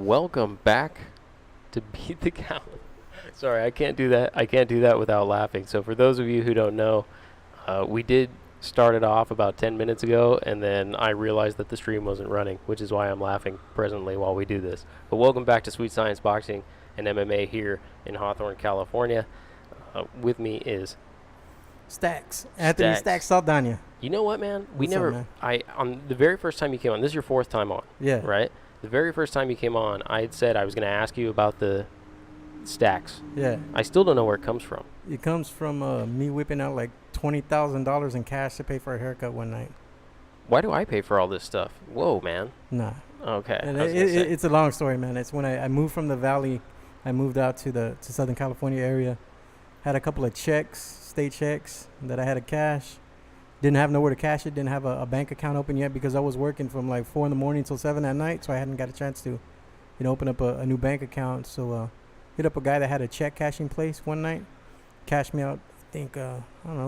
welcome back to Beat the Count. Sorry, I can't do that. I can't do that without laughing. So for those of you who don't know, we did start it off about 10 minutes ago, and then I realized that the stream wasn't running, which is why I'm laughing presently while we do this. But welcome back to Sweet Science Boxing and MMA here in Hawthorne, California. With me is Anthony Stacks Saldana. You know what, man? What's up, man? On the very first time you came on, this is your fourth time on. Yeah. Right? The very first time you came on, I had said I was going to ask you about the stacks. Yeah. I still don't know where it comes from. It comes from me whipping out like $20,000 in cash to pay for a haircut one night. Why do I pay for all this stuff? Whoa, man. Nah. Okay. And it's a long story, man. It's when I moved from the Valley. I moved out to Southern California area. Had a couple of state checks that I had to cash. Didn't have nowhere to cash it. Didn't have a bank account open yet because I was working from like 4 in the morning till 7 at night. So I hadn't got a chance to, open up a new bank account. So hit up a guy that had a check cashing place one night. Cashed me out, I think,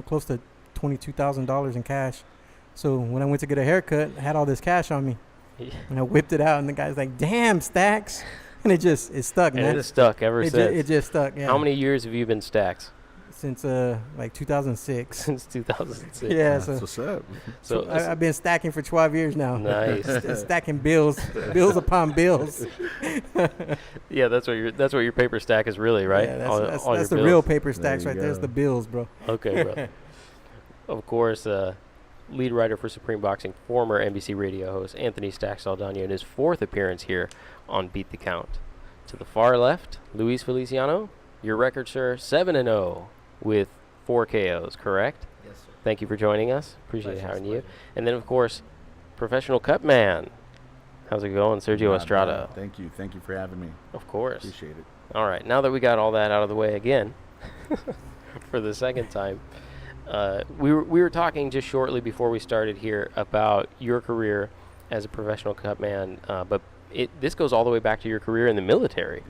close to $22,000 in cash. So when I went to get a haircut, I had all this cash on me. Yeah. And I whipped it out, and the guy's like, "Damn, Stacks." And it stuck, man. And it's stuck ever since. It just stuck, yeah. How many years have you been Stacks? Since like 2006. Since 2006. Yeah, that's what's up. So I've been stacking for 12 years now. Nice. Stacking bills upon bills. Yeah, that's what your paper stack is really, right? Yeah, all that's the bills. real paper stacks right go. there's the bills, bro. Okay, bro. Of course, lead writer for Supreme Boxing, former NBC radio host Anthony Stacks Saldana, in his fourth appearance here on Beat the Count. To the far left, Luis Feliciano, your record, sir, 7-0 with 4 KOs, correct? Yes, sir. Thank you for joining us. Appreciate having you. Pleasure. And then, of course, professional cut man. How's it going, Sergio Estrada? Thank you for having me. Of course. Appreciate it. All right, now that we got all that out of the way again, for the second time, we were talking just shortly before we started here about your career as a professional cut man, but this goes all the way back to your career in the military.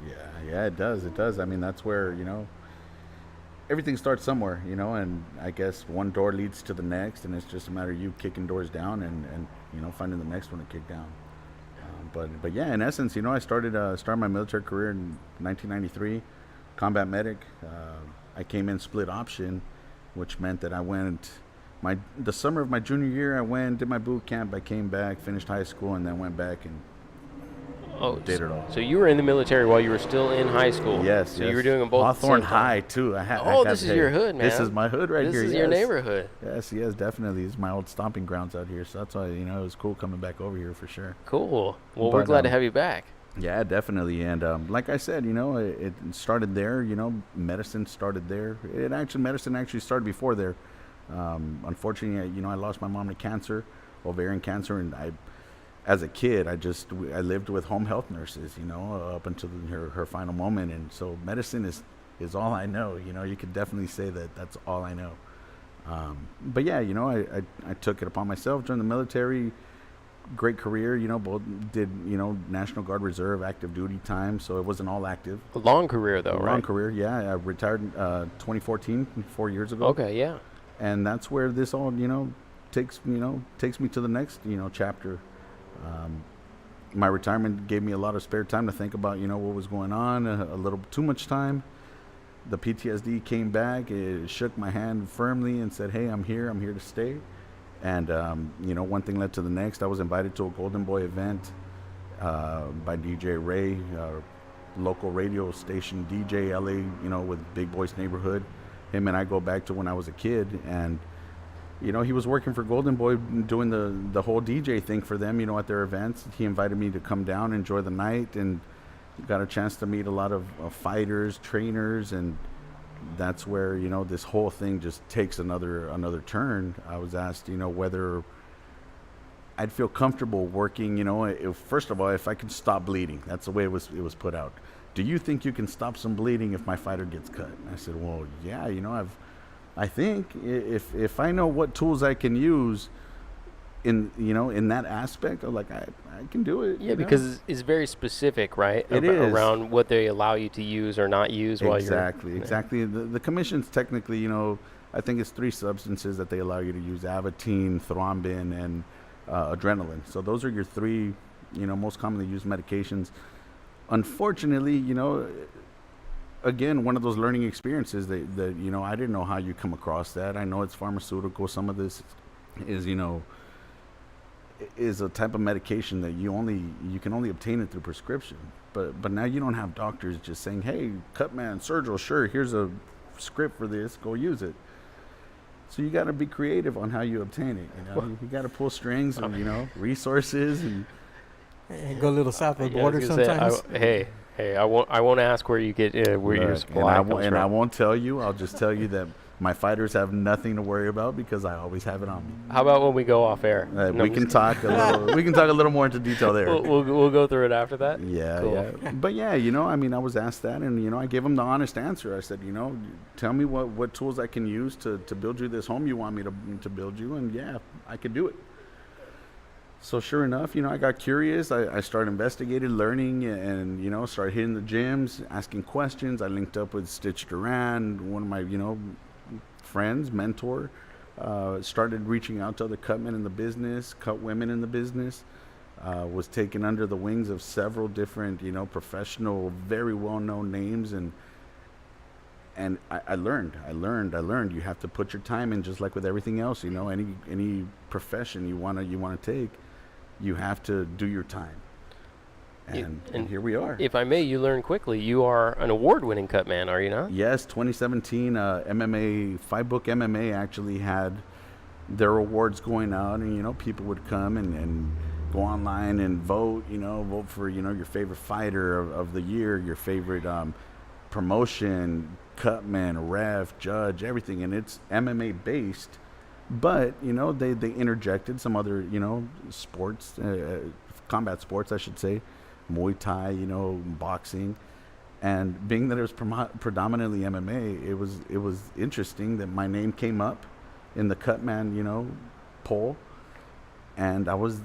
Yeah, it does. I mean, that's where, everything starts somewhere, and I guess one door leads to the next, and it's just a matter of you kicking doors down and finding the next one to kick down. But yeah, in essence, I started my military career in 1993, combat medic. I came in split option, which meant that I went the summer of my junior year. I went, did my boot camp. I came back, finished high school, and then went back and did it all. So you were in the military while you were still in high school. Yes. So you were doing them both. Hawthorne High too. This is your hood, man. This is my hood right here. This is your neighborhood. Yes, definitely. It's my old stomping grounds out here. So that's why it was cool coming back over here for sure. Cool. Well, we're glad to have you back. Yeah, definitely. And like I said, it started there. Medicine started there. Medicine actually started before there. Unfortunately, I lost my mom to cancer, ovarian cancer, and as a kid, I lived with home health nurses, up until her final moment. And so medicine is all I know. You could definitely say that's all I know. But yeah, I took it upon myself, joined the military. Great career, both did, National Guard Reserve active duty time. So it wasn't all active. A long career though, right? Long career, yeah. I retired 2014, 4 years ago. Okay, yeah. And that's where this all, takes me to the next, chapter. My retirement gave me a lot of spare time to think about, what was going on, a little too much time. The PTSD came back. It shook my hand firmly and said, hey, I'm here to stay. And, one thing led to the next. I was invited to a Golden Boy event by DJ Ray, local radio station DJ LA, with Big Boy's Neighborhood. Him and I go back to when I was a kid, and he was working for Golden Boy doing the whole DJ thing for them, at their events. He invited me to come down, enjoy the night, and got a chance to meet a lot of fighters, trainers, and that's where, this whole thing just takes another turn. I was asked, whether I'd feel comfortable working, first of all, if I could stop bleeding. That's the way it was put out. Do you think you can stop some bleeding if my fighter gets cut? And I said, well, yeah, I think if I know what tools I can use in that aspect, I'm like, I can do it. Yeah, because it's very specific, right? It is. Around what they allow you to use or not use while you're... Exactly. The commission's technically, I think it's 3 substances that they allow you to use: Avatine, thrombin, and adrenaline. So those are your 3, most commonly used medications. unfortunately, again, one of those learning experiences that I didn't know how you come across that. I know it's pharmaceutical. Some of this is is a type of medication that you can only obtain it through prescription. But now you don't have doctors just saying, "Hey, Cutman, Sergio, sure, here's a script for this. Go use it." So you got to be creative on how you obtain it. You got to pull strings and resources and Go a little south of the border sometimes. Hey, I won't ask where you get where your supply comes from. And I won't tell you. I'll just tell you that my fighters have nothing to worry about because I always have it on me. How about when we go off air? We can talk a little. We can talk a little more into detail there. We'll go through it after that. Yeah, cool. Yeah. But yeah, I was asked that, and I gave them the honest answer. I said, tell me what tools I can use to build you this home you want me to build you, and yeah, I could do it. So sure enough, I got curious. I started investigating, learning, and started hitting the gyms, asking questions. I linked up with Stitch Duran, one of my friends, mentor. Started reaching out to other cut men in the business, cut women in the business. Was taken under the wings of several different professional, very well-known names, and I learned. You have to put your time in, just like with everything else. Any profession you wanna take, you have to do your time. And here we are. If I may, you learn quickly. You are an award-winning cut man, are you not? Yes, 2017 MMA, Fight Book MMA actually had their awards going out, and people would come and go online and vote. Vote for your favorite fighter of the year, your favorite promotion, cutman, ref, judge, everything, and it's MMA based. But they interjected some other sports, combat sports, I should say, Muay Thai, boxing, and being that it was predominantly MMA, it was interesting that my name came up in the cutman poll, and I was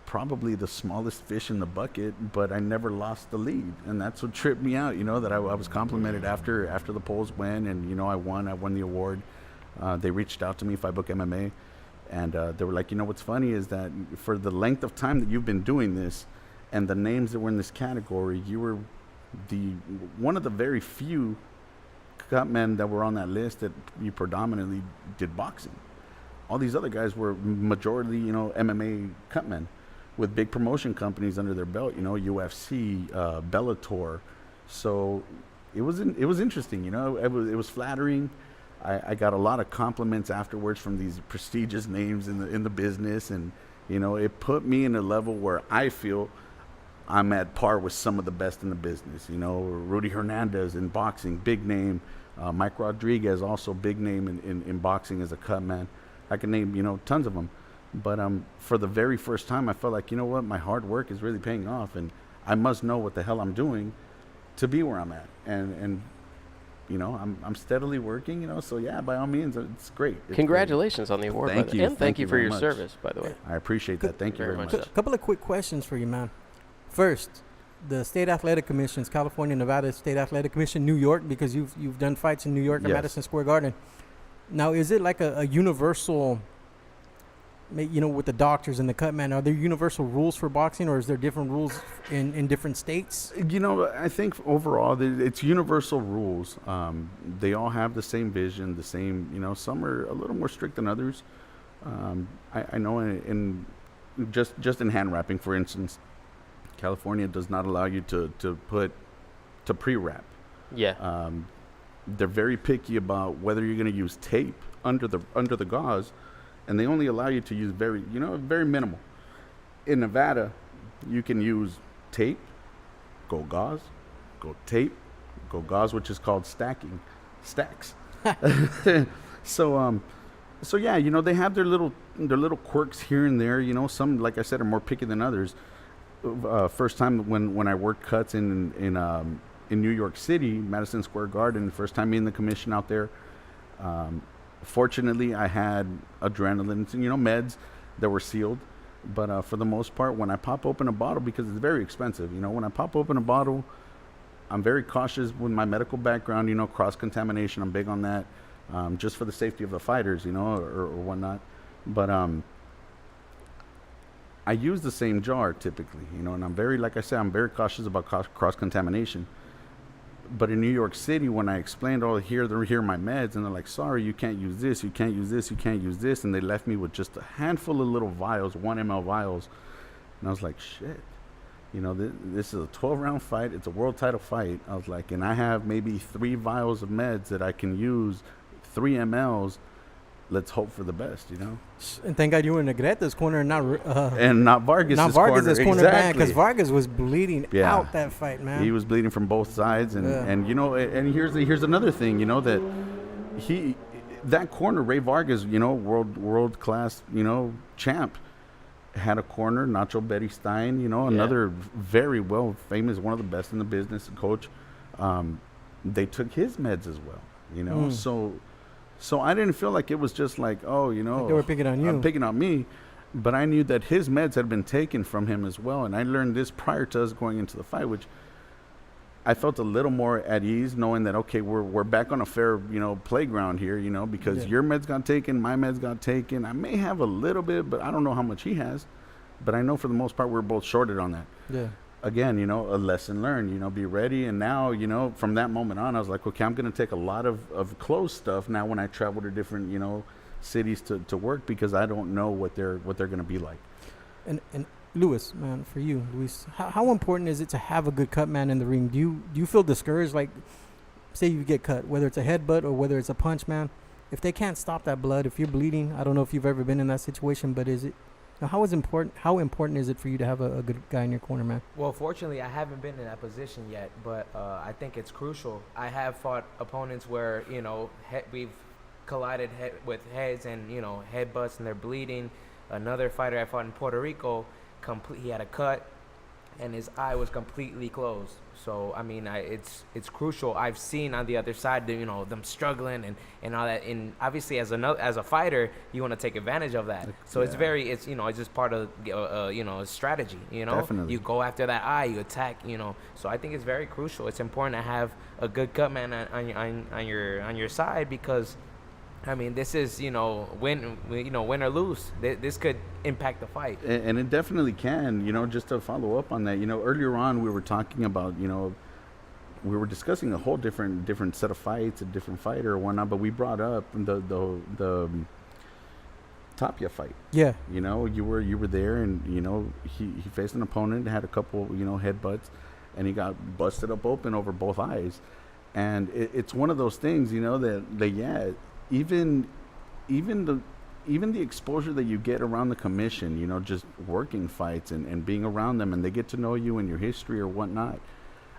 probably the smallest fish in the bucket, but I never lost the lead, and that's what tripped me out. That I was complimented after the polls went, and I won the award. They reached out to me, Fight Book MMA, and they were like, what's funny is that for the length of time that you've been doing this, and the names that were in this category, you were one of the very few cutmen that were on that list that you predominantly did boxing. All these other guys were majority, MMA cutmen with big promotion companies under their belt, UFC, Bellator. So it was interesting, it was flattering. I got a lot of compliments afterwards from these prestigious names in the business, and it put me in a level where I feel I'm at par with some of the best in the business. Rudy Hernandez in boxing, big name. Mike Rodriguez, also big name in boxing as a cut man. I can name tons of them, but for the very first time, I felt like my hard work is really paying off, and I must know what the hell I'm doing to be where I'm at, and I'm steadily working, so yeah, by all means, it's great. Congratulations on the award. Thank you. And thank you for your much. service, by the way. I appreciate that. Thank you very much. A couple of quick questions for you, man. First, the State Athletic Commissions, California, Nevada State Athletic Commission, New York, because you've done fights in New York at Yes. Madison Square Garden. Now, is it like a universal, with the doctors and the cutman, are there universal rules for boxing, or is there different rules in different states? I think overall it's universal rules. They all have the same vision, the same, some are a little more strict than others. I know in just in hand wrapping, for instance, California does not allow you to pre-wrap. Yeah. They're very picky about whether you're going to use tape under the gauze, and they only allow you to use very minimal. In Nevada, you can use tape, go gauze, go tape, go gauze, which is called stacks. So yeah, they have their little quirks here and there. Some, like I said, are more picky than others. First time when I worked cuts in New York City, Madison Square Garden, first time meeting the commission out there. Fortunately, I had adrenaline, meds that were sealed. But for the most part, when I pop open a bottle, because it's very expensive, when I pop open a bottle, I'm very cautious with my medical background, cross-contamination. I'm big on that, just for the safety of the fighters, or whatnot. But I use the same jar typically, you know, and I'm very, like I said, I'm very cautious about cross contamination. But in New York City, when I explained, oh, here are my meds, and they're like, sorry, you can't use this, you can't use this, you can't use this, and they left me with just a handful of little vials, 1 ml vials, and I was like, shit, you know, this is a 12-round fight, it's a world title fight. I was like, and I have maybe 3 vials of meds that I can use, 3 mLs. Let's hope for the best, you know. And thank God you were in Negreta's corner and not and not Vargas's corner. Man, because Vargas was bleeding out that fight, man. He was bleeding from both sides, and you know, and here's another thing, you know, that that corner, Ray Vargas, you know, world class, you know, champ, had a corner. Nacho Betty Stein, you know, another very well famous, one of the best in the business, coach. They took his meds as well, you know, So I didn't feel like it was just like, oh, you know, like they were picking on you. Picking on me. But I knew that his meds had been taken from him as well. And I learned this prior to us going into the fight, which I felt a little more at ease knowing that, okay, we're back on a fair, you know, playground here, you know, because your meds got taken, my meds got taken. I may have a little bit, but I don't know how much he has. But I know for the most part, we're both shorted on that. Yeah. Again, you know, a lesson learned, you know, be ready. And now, you know, from that moment on, I was like, okay, I'm going to take a lot of close stuff now when I travel to different, you know, cities to work, because I don't know what they're going to be like. And Luis, man, for you, Luis, how important is it to have a good cut man in the ring? Do you feel discouraged? Like, say you get cut, whether it's a headbutt or whether it's a punch, man, if they can't stop that blood, if you're bleeding, I don't know if you've ever been in that situation, but is it, how important is it for you to have a good guy in your corner, man? Well, fortunately, I haven't been in that position yet, but I think it's crucial. I have fought opponents where, you know, we've collided with heads and, you know, headbutts, and they're bleeding. Another fighter I fought in Puerto Rico, he had a cut, and his eye was completely closed. So, I mean, it's crucial. I've seen on the other side, you know, them struggling and all that. And obviously, as a fighter, you want to take advantage of that. So it's you know, it's just part of you know, a strategy. You know, Definitely. You go after that eye, you attack. You know, so I think it's very crucial. It's important to have a good cut man on your side, because, I mean, this is, you know, win or lose. This could impact the fight. And it definitely can, you know, just to follow up on that, you know, earlier on we were talking about, you know, we were discussing a whole different set of fights, a different fighter or whatnot, but we brought up the Tapia fight. Yeah. You know, you were there, and, you know, he faced an opponent, had a couple, you know, headbutts, and he got busted up open over both eyes. And it's one of those things, you know, that even the exposure that you get around the commission, you know, just working fights and being around them, and they get to know you and your history or whatnot.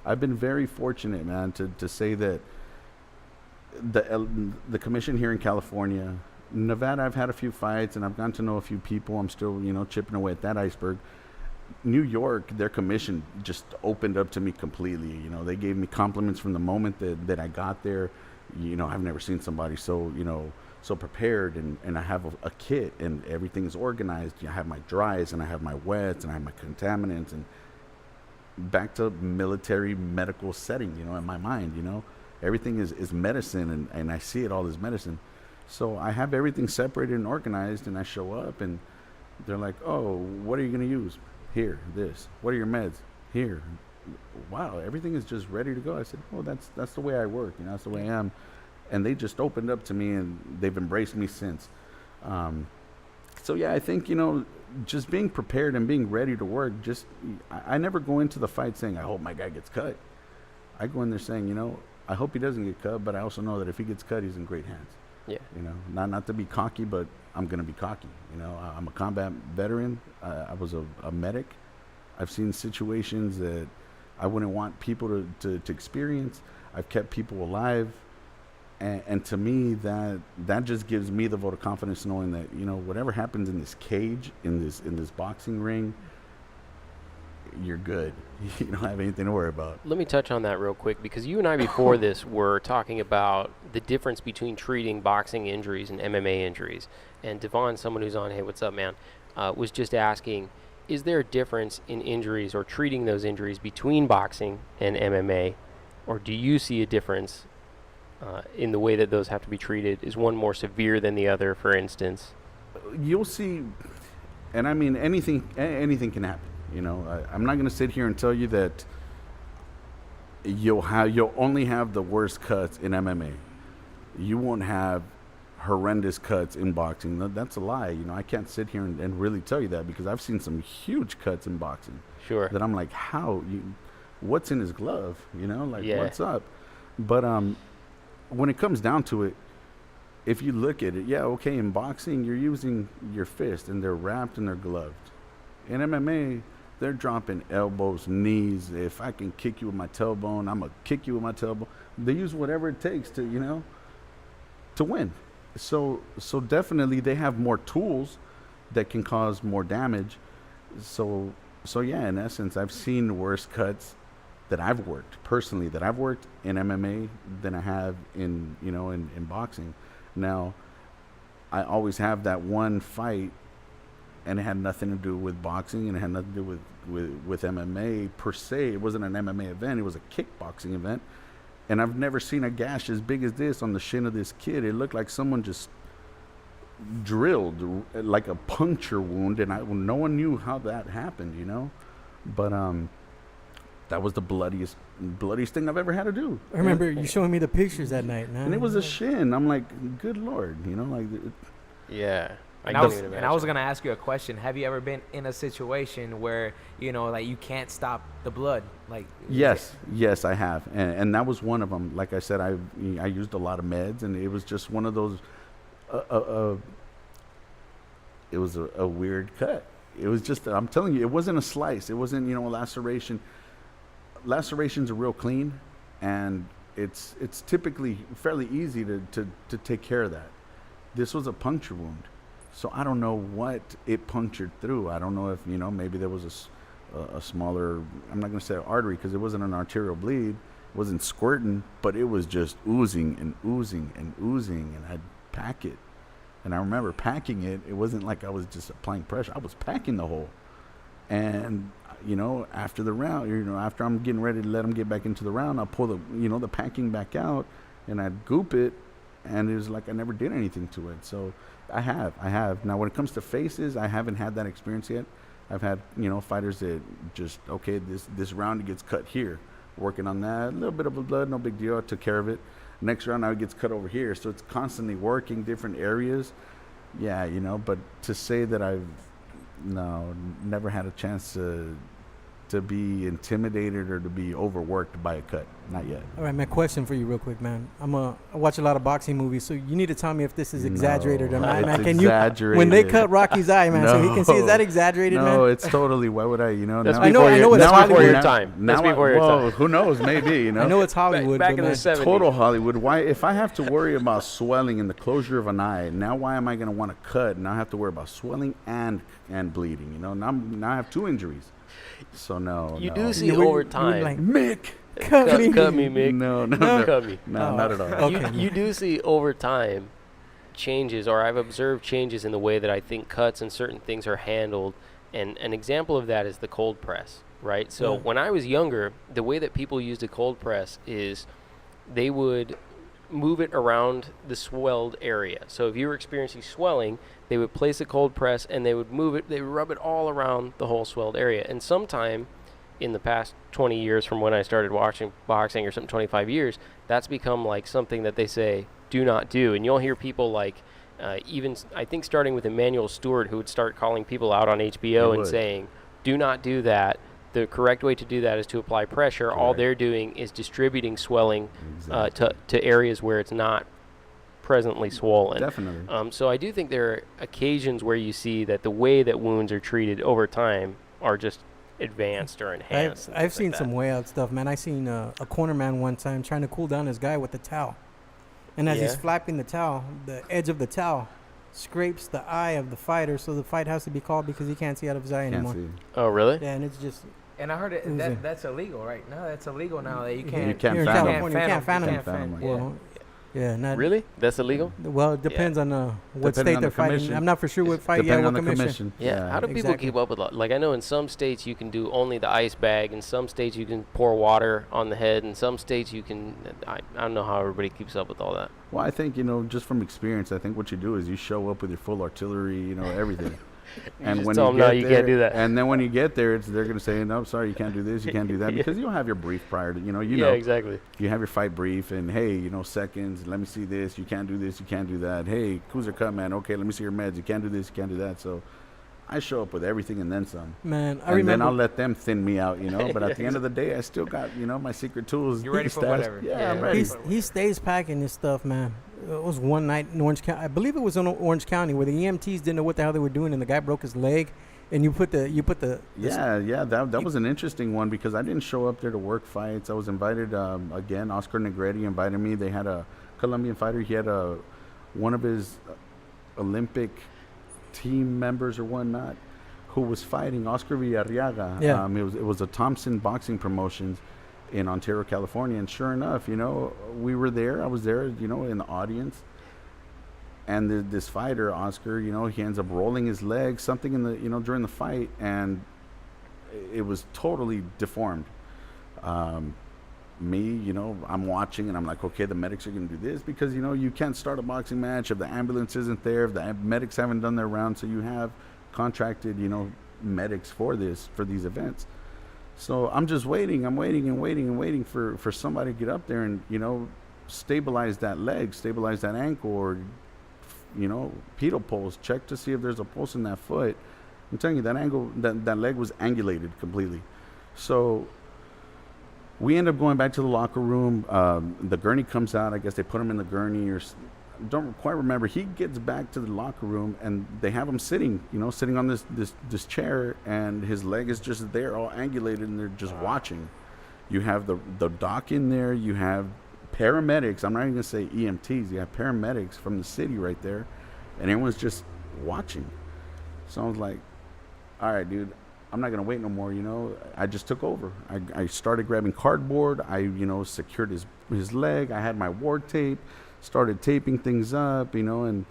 I've been very fortunate, man, to say that the commission here in California, Nevada, I've had a few fights and I've gotten to know a few people. I'm still, you know, chipping away at that iceberg. New York, their commission just opened up to me completely. You know, they gave me compliments from the moment that I got there. You know, I've never seen somebody so, you know, so prepared, and I have a kit, and everything is organized. I have my dries, and I have my wets, and I have my contaminants, and back to military medical setting, you know, in my mind, you know, everything is medicine, and I see it all as medicine. So I have everything separated and organized, and I show up, and they're like, oh, what are you going to use? Here, this. What are your meds? Here. Wow, everything is just ready to go. I said, well, that's the way I work, you know, that's the way I am. And they just opened up to me, and they've embraced me since. So yeah, I think, you know, just being prepared and being ready to work. I never go into the fight saying, I hope my guy gets cut. I go in there saying, you know, I hope he doesn't get cut, but I also know that if he gets cut, he's in great hands. Yeah. You know, not to be cocky, but I'm going to be cocky. You know, I'm a combat veteran. I was a medic. I've seen situations that I wouldn't want people to experience. I've kept people alive. And to me, that just gives me the vote of confidence, knowing that, you know, whatever happens in this cage, in this boxing ring, you're good. You don't have anything to worry about. Let me touch on that real quick, because you and I before this were talking about the difference between treating boxing injuries and MMA injuries. And Devon, someone who's on, hey, what's up, man, was just asking, is there a difference in injuries or treating those injuries between boxing and MMA, or do you see a difference in the way that those have to be treated? Is one more severe than the other, for instance? You'll see, And I mean, anything can happen. You know, I'm not going to sit here and tell you that you'll only have the worst cuts in MMA. You won't have horrendous cuts in boxing. That's a lie. You know, I can't sit here and really tell you that, because I've seen some huge cuts in boxing. Sure. That I'm like, what's in his glove? You know, like, Yeah. what's up? But when it comes down to it, if you look at it, yeah, okay, in boxing, you're using your fist, and they're wrapped and they're gloved. In MMA, they're dropping elbows, knees. If I can kick you with my tailbone, I'm going to kick you with my tailbone. They use whatever it takes to, you know, to win. So definitely they have more tools that can cause more damage. So yeah, in essence, I've seen worse cuts that I've worked in MMA than I have in boxing. Now, I always have that one fight, and it had nothing to do with boxing, and it had nothing to do with MMA per se. It wasn't an MMA event; it was a kickboxing event. And I've never seen a gash as big as this on the shin of this kid. It looked like someone just drilled, like a puncture wound, and no one knew how that happened, you know. But that was the bloodiest thing I've ever had to do. I remember you showing me the pictures that night, man. And it was a shin. I'm like, good Lord, you know, like. Yeah. And I was gonna ask you a question. Have you ever been in a situation where, you know, like, you can't stop the blood? Like, yes, I have, and that was one of them. Like I said, I used a lot of meds, and it was just one of those. It was a weird cut. It was just, I'm telling you, it wasn't a slice. It wasn't, you know, a laceration. Lacerations are real clean, and it's typically fairly easy to take care of that. This was a puncture wound. So I don't know what it punctured through. I don't know if, you know, maybe there was a smaller, I'm not going to say artery, because it wasn't an arterial bleed. It wasn't squirting, but it was just oozing and oozing and oozing, and I'd pack it. And I remember packing it. It wasn't like I was just applying pressure. I was packing the hole. And, you know, after the round, you know, after I'm getting ready to let them get back into the round, I'll pull the packing back out, and I'd goop it, and it was like I never did anything to it. So I have. Now, when it comes to faces, I haven't had that experience yet. I've had, you know, fighters that just, okay, this round gets cut here. Working on that. A little bit of blood, no big deal. I took care of it. Next round, now it gets cut over here. So it's constantly working different areas. Yeah, you know, but to say that I've never had a chance to be intimidated or to be overworked by a cut. Not yet. All right, man, question for you real quick, man. I watch a lot of boxing movies, so you need to tell me if this is exaggerated or not, man. Can exaggerated. You, when they cut Rocky's eye, man, so he can see, is that exaggerated, man? No, it's totally, why would I, you know? That's now, before it's before your Hollywood. time. That's before your time. Who knows, maybe, you know? I know it's Hollywood, Back but in man, the 70s. Total Hollywood. Why, if I have to worry about swelling in the closure of an eye, now why am I going to want to cut? Now I have to worry about swelling and bleeding, you know? Now I have 2 injuries. So no. You no. do see You were over like, time. Mick. cut me. Cut me, Mick. No. Cut me. No, not at all. Okay. You do see over time changes, or I've observed changes in the way that I think cuts and certain things are handled. And an example of that is the cold press, right? So when I was younger, the way that people used a cold press is they would move it around the swelled area. So if you were experiencing swelling, they would place a cold press and they would move it, they would rub it all around the whole swelled area. And sometime in the past 20 years from when I started watching boxing, or something, 25 years, that's become like something that they say, do not do. And you'll hear people like, even I think starting with Emmanuel Stewart, who would start calling people out on HBO and saying, do not do that. The correct way to do that is to apply pressure. Correct. All they're doing is distributing swelling to areas where it's not presently swollen. Definitely. So I do think there are occasions where you see that the way that wounds are treated over time are just advanced or enhanced. I've seen some way out stuff, man. I seen a corner man one time trying to cool down his guy with a towel. And as he's flapping the towel, the edge of the towel scrapes the eye of the fighter, so the fight has to be called because he can't see out of his eye anymore. Oh, really? Yeah, and it's just... And I heard that's illegal right now. That's illegal now. That you can't. You can't Here in fan California, you can't fan You him. can't fan him. Well, yeah, not Really? That's illegal? Well, it depends on what Depending state on they're the fighting. commission. I'm not for sure what fight. Depending Yeah, on what the commission. Yeah. How do people Exactly. keep up with like I know in some states you can do only the ice bag, in some states you can pour water on the head, in some states you can I don't know how everybody keeps up with all that. Well, I think, you know, just from experience, I think what you do is you show up with your full artillery, you know, everything. And just when tell you them, no, get you there, can't do that. And then when you get there, they're going to say, no, sorry, you can't do this, you can't do that, because you don't have your brief prior to, you Yeah, know, exactly. you have your fight brief, and hey, seconds, let me see this, you can't do this, you can't do that. Hey, Cruiser cut, man, okay, let me see your meds, you can't do this, you can't do that. So I show up with everything and then some. Man, I And remember. then I'll let them thin me out, But Yeah, at the end of the day, I still got, my secret tools. You're ready for stashed. whatever. Yeah, I'm Yeah. ready. He stays packing this stuff, man. It was one night in Orange County. I believe it was in Orange County where the EMTs didn't know what the hell they were doing, and the guy broke his leg, and you put the Yeah, that was an interesting one because I didn't show up there to work fights. I was invited again. Oscar Negretti invited me. They had a Colombian fighter. He had one of his Olympic team members or whatnot who was fighting Oscar Villarriaga. Yeah. It was a Thompson Boxing Promotions in Ontario, California, and sure enough, we were there. I was there, in the audience. And this fighter, Oscar, he ends up rolling his leg, something in the, during the fight, and it was totally deformed. Me, I'm watching, and I'm like, okay, the medics are going to do this because, you can't start a boxing match if the ambulance isn't there, if the medics haven't done their round, so you have contracted, medics for these events. So I'm just waiting. I'm waiting and waiting and waiting for somebody to get up there and, stabilize that leg, stabilize that ankle, or, pedal pulse, check to see if there's a pulse in that foot. I'm telling you, that leg was angulated completely. So we end up going back to the locker room. The gurney comes out. I guess they put him in the gurney, or don't quite remember. He gets back to the locker room, and they have him sitting on this chair, and his leg is just there, all angulated, and they're just watching. You have the doc in there. You have paramedics. I'm not even gonna say EMTs. You have paramedics from the city right there, and everyone's just watching. So I was like, all right, dude, I'm not gonna wait no more. I just took over. I started grabbing cardboard. I secured his leg. I had my ward tape. Started taping things up, and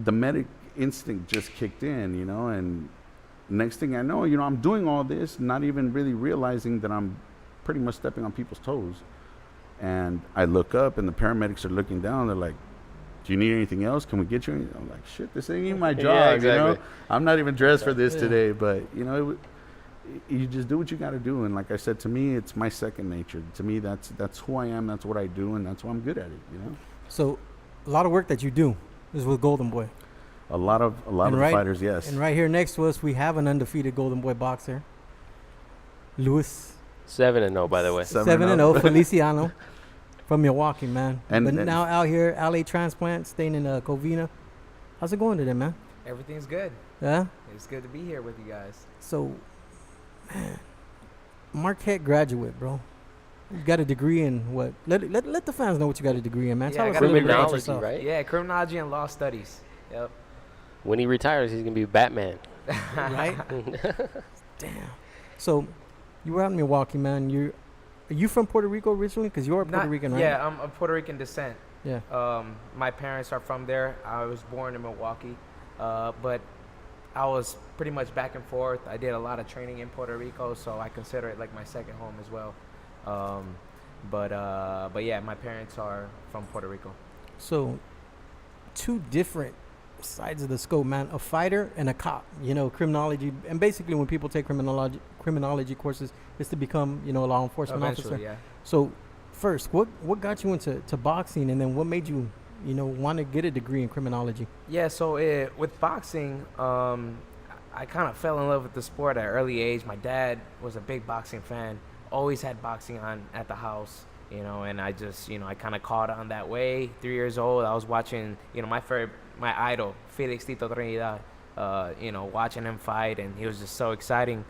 the medic instinct just kicked in, and next thing I know, I'm doing all this, not even really realizing that I'm pretty much stepping on people's toes. And I look up, and the paramedics are looking down. They're like, do you need anything else? Can we get you anything? I'm like, shit, this ain't even my job, Yeah, exactly. I'm not even dressed for this today, but, you just do what you got to do. And like I said, to me, it's my second nature. To me, that's who I am. That's what I do, and that's why I'm good at it. So, a lot of work that you do is with Golden Boy. A lot of the fighters, yes. And right here next to us, we have an undefeated Golden Boy boxer, Luis. 7-0, by the way. 7-0 Feliciano from Milwaukee, man. And now out here, LA transplant, staying in Covina. How's it going today, man? Everything's good. Yeah. It's good to be here with you guys. So, man, Marquette graduate, bro. You got a degree in what? Let the fans know what you got a degree in, man. Yeah, Tell I us got a a little bit about criminology, yourself. right? Yeah, criminology and law studies. Yep. When he retires, he's gonna be Batman. Right? Damn. So, you were out in Milwaukee, man. Are you from Puerto Rico originally? Because you're Puerto Rican, right? Yeah, I'm of Puerto Rican descent. Yeah. My parents are from there. I was born in Milwaukee, but I was pretty much back and forth. I did a lot of training in Puerto Rico, so I consider it like my second home as well. But yeah, my parents are from Puerto Rico. So, two different sides of the scope, man. A fighter and a cop. Criminology, and basically, when people take criminology courses, is to become, a law enforcement Eventually, officer. yeah. So, first, what got you into boxing, and then what made you, want to get a degree in criminology? Yeah, so with boxing, I kind of fell in love with the sport at an early age. My dad was a big boxing fan, always had boxing on at the house, and I just, I kind of caught on that way. 3 years old, I was watching, my idol, Felix Tito Trinidad, watching him fight, and he was just so exciting.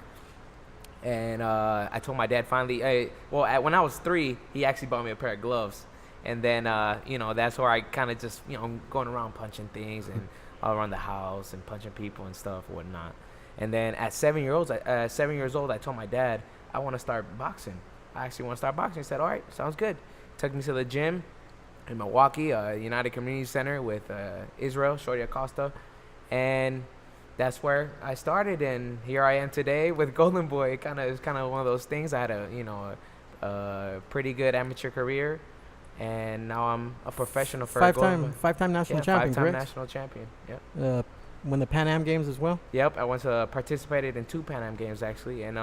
And I told my dad finally, when I was 3, he actually bought me a pair of gloves. And then, that's where I kind of just, going around punching things and all around the house and punching people and stuff and whatnot. And then at 7 years old, I told my dad, I want to start boxing. I actually want to start boxing. He said, all right, sounds good. Took me to the gym in Milwaukee, United Community Center with Israel, Shorty Acosta. And that's where I started, and here I am today with Golden Boy. It's kind of one of those things. I had a pretty good amateur career, and now I'm a professional for Five-time national champion, five-time correct? national champion. Yeah. won the Pan Am Games as well? Yep, I participated in 2 Pan Am Games actually, and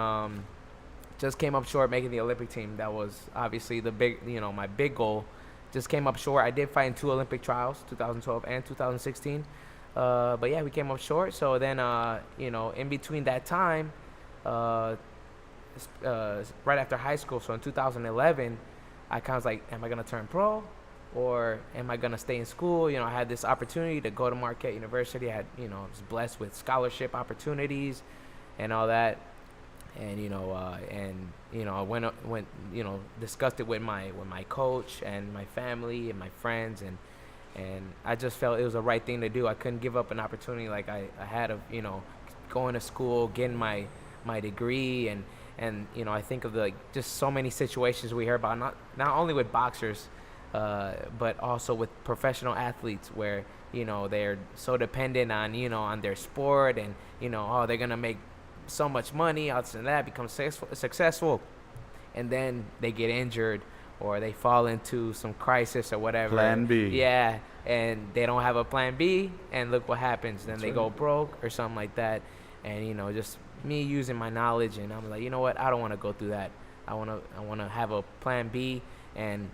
just came up short making the Olympic team. That was obviously the big, my big goal. Just came up short. I did fight in 2 Olympic trials, 2012 and 2016. But yeah, we came up short. So then, in between that time, right after high school, so in 2011, I kind of was like, am I going to turn pro or am I going to stay in school? I had this opportunity to go to Marquette University. I was blessed with scholarship opportunities and all that. And I went discussed it with my coach and my family and my friends, and I just felt it was the right thing to do. I couldn't give up an opportunity like I had of going to school, getting my degree, and I think of just so many situations we hear about, not only with boxers, but also with professional athletes where they're so dependent on on their sport, and they're gonna make so much money outside of that, become successful, and then they get injured or they fall into some crisis or whatever. Plan B. Yeah, and they don't have a plan B, and look what happens. Then they go broke or something like that. And just me using my knowledge, and I'm like, you know what? I don't want to go through that. I want to have a plan B, and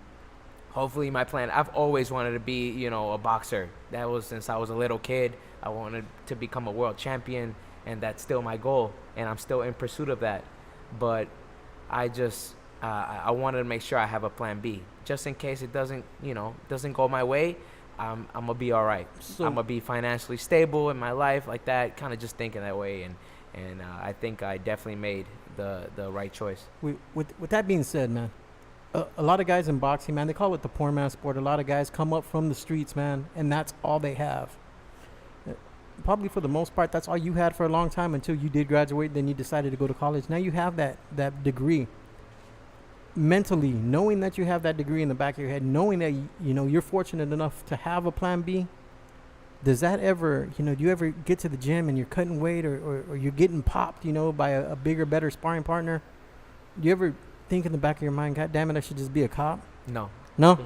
hopefully my plan. I've always wanted to be a boxer. That was since I was a little kid. I wanted to become a world champion. And that's still my goal, and I'm still in pursuit of that. But I just I wanted to make sure I have a plan B, just in case it doesn't go my way. I'm gonna be all right. So I'm gonna be financially stable in my life, like that. Kind of just thinking that way, and I think I definitely made the right choice. With that being said, man, a lot of guys in boxing, man, they call it the poor man's sport. A lot of guys come up from the streets, man, and that's all they have. Probably for the most part, that's all you had for a long time until you did graduate. Then you decided to go to college. Now you have that degree. Mentally, knowing that you have that degree in the back of your head, knowing that you're fortunate enough to have a plan B, does that ever, do you ever get to the gym and you're cutting weight or you're getting popped, by a bigger, better sparring partner? Do you ever think in the back of your mind, God damn it, I should just be a cop? No. No?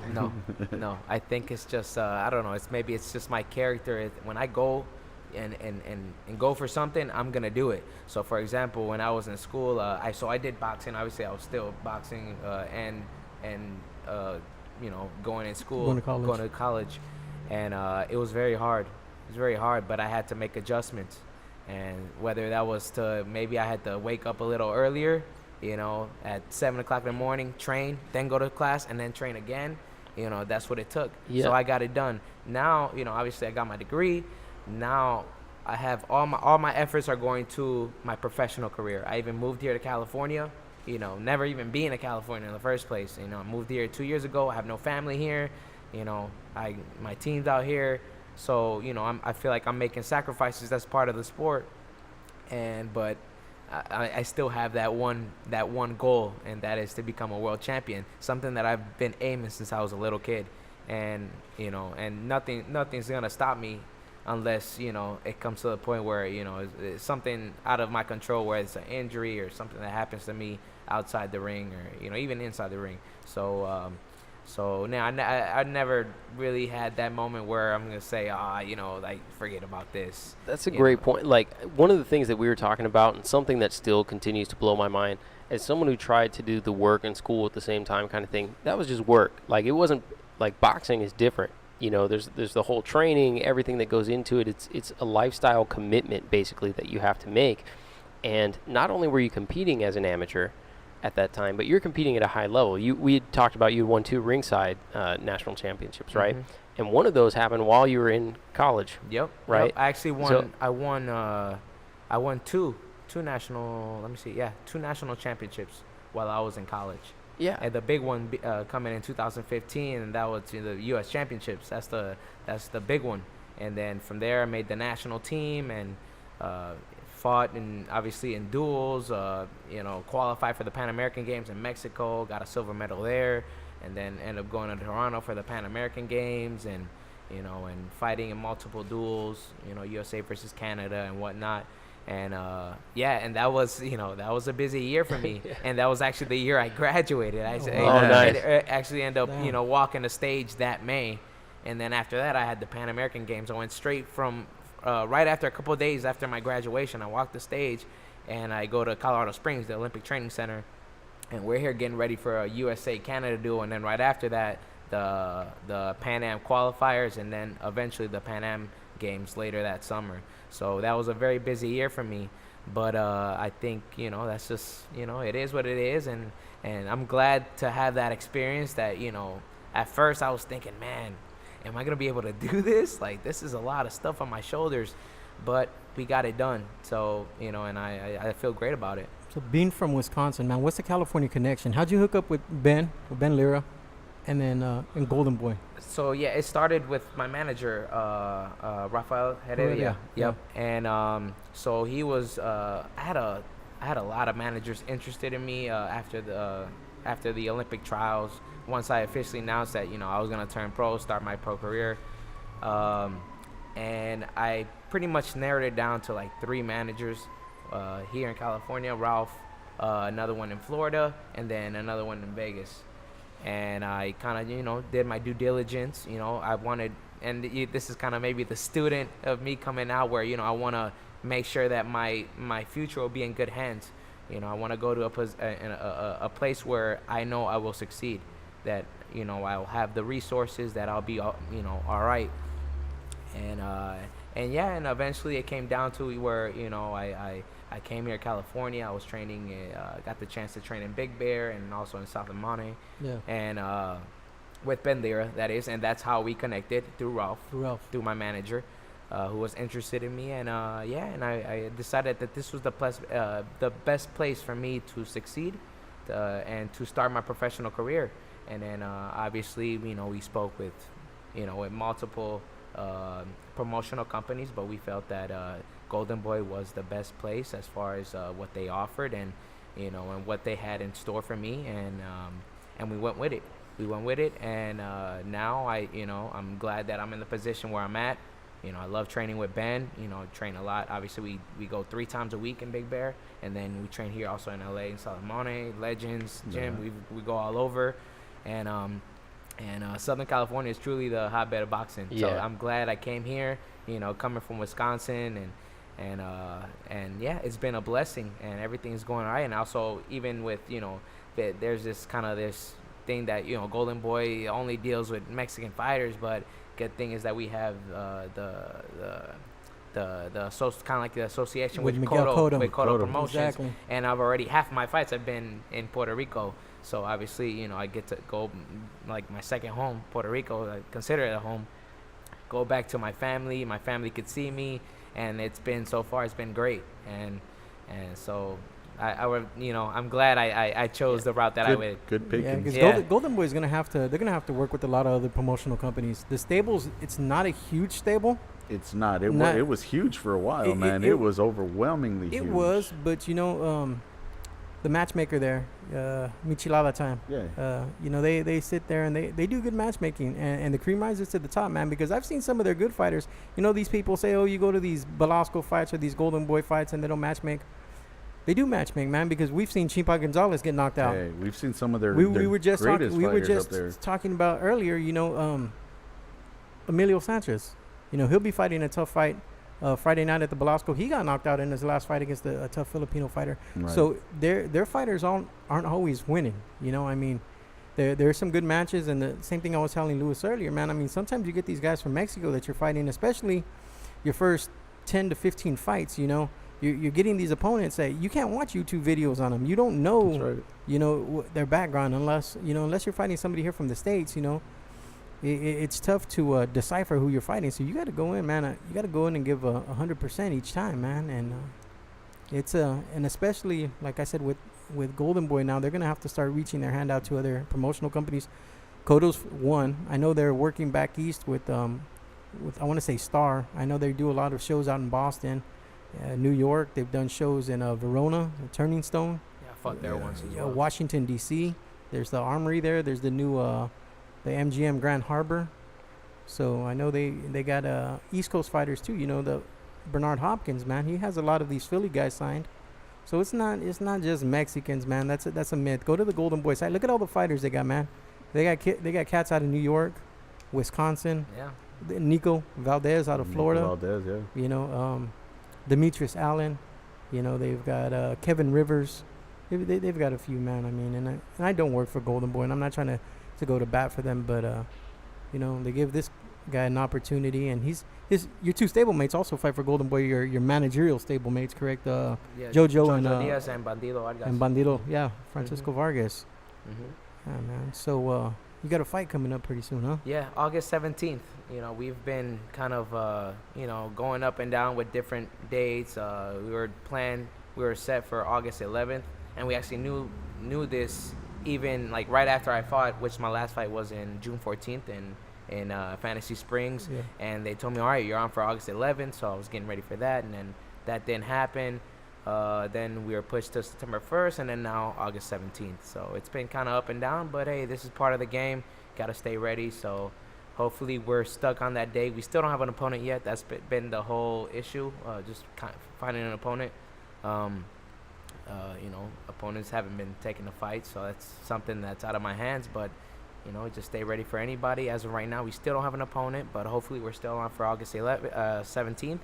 No. I think it's just I don't know. It's just my character. When I go and go for something, I'm gonna do it. So for example, when I was in school, I did boxing. Obviously I was still boxing and going in school, going to college, and it was very hard. But I had to make adjustments, and whether that was to maybe I had to wake up a little earlier, at 7 o'clock in the morning, train, then go to class, and then train again. That's what it took. Yeah. So I got it done. Now obviously I got my degree. Now I have all my efforts are going to my professional career. I even moved here to California, never even being to California in the first place. I moved here 2 years ago. I have no family here. My team's out here. So, I feel like I'm making sacrifices. That's part of the sport. But I still have that one goal, and that is to become a world champion, something that I've been aiming since I was a little kid. And, and nothing's going to stop me unless it comes to the point where it's something out of my control, where it's an injury or something that happens to me outside the ring, or even inside the ring. So now I never really had that moment where I'm gonna say forget about this. That's a great point. Like, one of the things that we were talking about, and something that still continues to blow my mind, as someone who tried to do the work and school at the same time kind of thing, that was just work. Like, it wasn't like boxing is different. There's the whole training, everything that goes into it. It's a lifestyle commitment, basically, that you have to make. And not only were you competing as an amateur at that time, but you're competing at a high level. We had talked about you won 2 ringside national championships, right? Mm-hmm. And one of those happened while you were in college. Yep. Right. Yep. I actually won. I won two national. Let me see. Yeah, 2 national championships while I was in college. Yeah. And the big one coming in 2015, and that was the U.S. Championships. That's the big one. And then from there, I made the national team and fought obviously in duels. Qualified for the Pan American Games in Mexico, got a silver medal there, and then ended up going to Toronto for the Pan American Games, and and fighting in multiple duels. USA versus Canada and whatnot. And and that was a busy year for me. Yeah. And that was actually the year I graduated. Nice. I actually ended up walking the stage that May, and then after that I had the Pan American Games. I went straight from right after a couple of days after my graduation, I walk the stage, and I go to Colorado Springs, the Olympic Training Center, and we're here getting ready for a USA Canada duel, and then right after that, the Pan Am qualifiers, and then eventually the Pan Am games later that summer. So that was a very busy year for me. But I think, that's just, it is what it is. And I'm glad to have that experience that, at first I was thinking, man, am I going to be able to do this? Like, this is a lot of stuff on my shoulders. But we got it done. So, and I feel great about it. So being from Wisconsin, man, what's the California connection? How'd you hook up with Ben Lira, and then and Golden Boy? So yeah, it started with my manager, Rafael Heredia. Yep. And so he was. I had a lot of managers interested in me after the Olympic trials. Once I officially announced that I was gonna turn pro, start my pro career, and I pretty much narrowed it down to like 3 managers here in California: Ralph, another one in Florida, and then another one in Vegas. And I kind of, did my due diligence. I wanted, and this is kind of maybe the student of me coming out where, I want to make sure that my future will be in good hands. I want to go to a place where I know I will succeed, that, I'll have the resources, that I'll be, all right. And yeah, and eventually it came down to where, I came here to California. I was training, got the chance to train in Big Bear and also in South Monte. Yeah. And with Ben Lira, that is, and that's how we connected through Ralph, through my manager, who was interested in me. And and I decided that this was the best place for me to succeed and to start my professional career. And then obviously, we spoke with, with multiple promotional companies, but we felt that Golden Boy was the best place as far as what they offered and and what they had in store for me, and we went with it. And now I'm glad that I'm in the position where I'm at. I love training with Ben. Train a lot. Obviously, we go 3 times a week in Big Bear, and then we train here also in LA in Saldana, Legends Gym. Yeah. We go all over, and Southern California is truly the hotbed of boxing. Yeah. So I'm glad I came here. Coming from Wisconsin, and yeah, it's been a blessing, and everything's going all right. And also, even with there's this thing that Golden Boy only deals with Mexican fighters, but good thing is that we have the kind of like the association with Cotto Promotions. Exactly. And I've already, half of my fights have been in Puerto Rico. So obviously, I get to go, like, my second home, Puerto Rico. I consider it a home. Go back to my family. My family could see me, and so far it's been great. And so I would, I'm glad I chose the route that I went. Good pickings. Yeah, because Golden Boy is gonna have to work with a lot of other promotional companies. The stables, it's not a huge stable. It's not. It was huge for a while, man. It was overwhelmingly huge. It was, but the matchmaker there, Michelada time. Yeah. They sit there and they do good matchmaking, and the cream rises to the top, man. Because I've seen some of their good fighters. These people say, oh, you go to these Velasco fights or these Golden Boy fights and they don't matchmake. They do matchmake, man, because we've seen Chimpa Gonzalez get knocked out. Hey, we've seen some of their we were just greatest talking about earlier, Emilio Sanchez. He'll be fighting a tough fight Friday night at the Velasco. He got knocked out in his last fight against a tough Filipino fighter. Right. So their fighters aren't always winning. There's some good matches, and the same thing I was telling Luis earlier, man. Sometimes you get these guys from Mexico that you're fighting, especially your first 10 to 15 fights, You're getting these opponents that you can't watch YouTube videos on them. You don't know, right. Their background unless you're fighting somebody here from the States, It's tough to decipher who you're fighting. So you got to go in, man. You got to go in and give 100% each time, man. And and especially, like I said, with Golden Boy now, they're going to have to start reaching their hand out to other promotional companies. Cotto's one. I know they're working back east with I want to say Star. I know they do a lot of shows out in Boston. New York, they've done shows in Verona, Turning Stone. Yeah, I fought there once as well. Washington, D.C. There's the Armory there. There's the new the MGM Grand Harbor. So I know they got East Coast fighters too. The Bernard Hopkins, man. He has a lot of these Philly guys signed. So it's not just Mexicans, man. That's a myth. Go to the Golden Boy site. Look at all the fighters they got, man. They got cats out of New York, Wisconsin. Yeah. Nico Valdez out of Florida. Valdez, yeah. You know, Demetrius Allen. You know, they've got Kevin Rivers. They've got a few, man. I mean, and I don't work for Golden Boy, and I'm not trying to go to bat for them, but you know, they give this guy an opportunity, and your two stablemates also fight for Golden Boy. Your managerial stablemates, correct? Yeah, Jojo and Diaz and Bandido Vargas. and Bandido, yeah, Francisco Vargas. Mm-hmm. Yeah, man. So you got a fight coming up pretty soon, huh? Yeah, August 17th. You know, we've been kind of, you know, going up and down with different dates. We were set for August 11th, and we actually knew this even like right after I fought, which my last fight was in June 14th in Fantasy Springs. Yeah. And they told me, all right, you're on for August 11th, so I was getting ready for that, and then that didn't happen. Then we were pushed to September 1st, and then now August 17th. So it's been kind of up and down, but hey, this is part of the game. Got to stay ready. So hopefully we're stuck on that day. We still don't have an opponent yet. That's been the whole issue, just kind of finding an opponent. You know, opponents haven't been taking the fight, so that's something that's out of my hands. But, you know, just stay ready for anybody. As of right now, we still don't have an opponent, but hopefully we're still on for August 17th.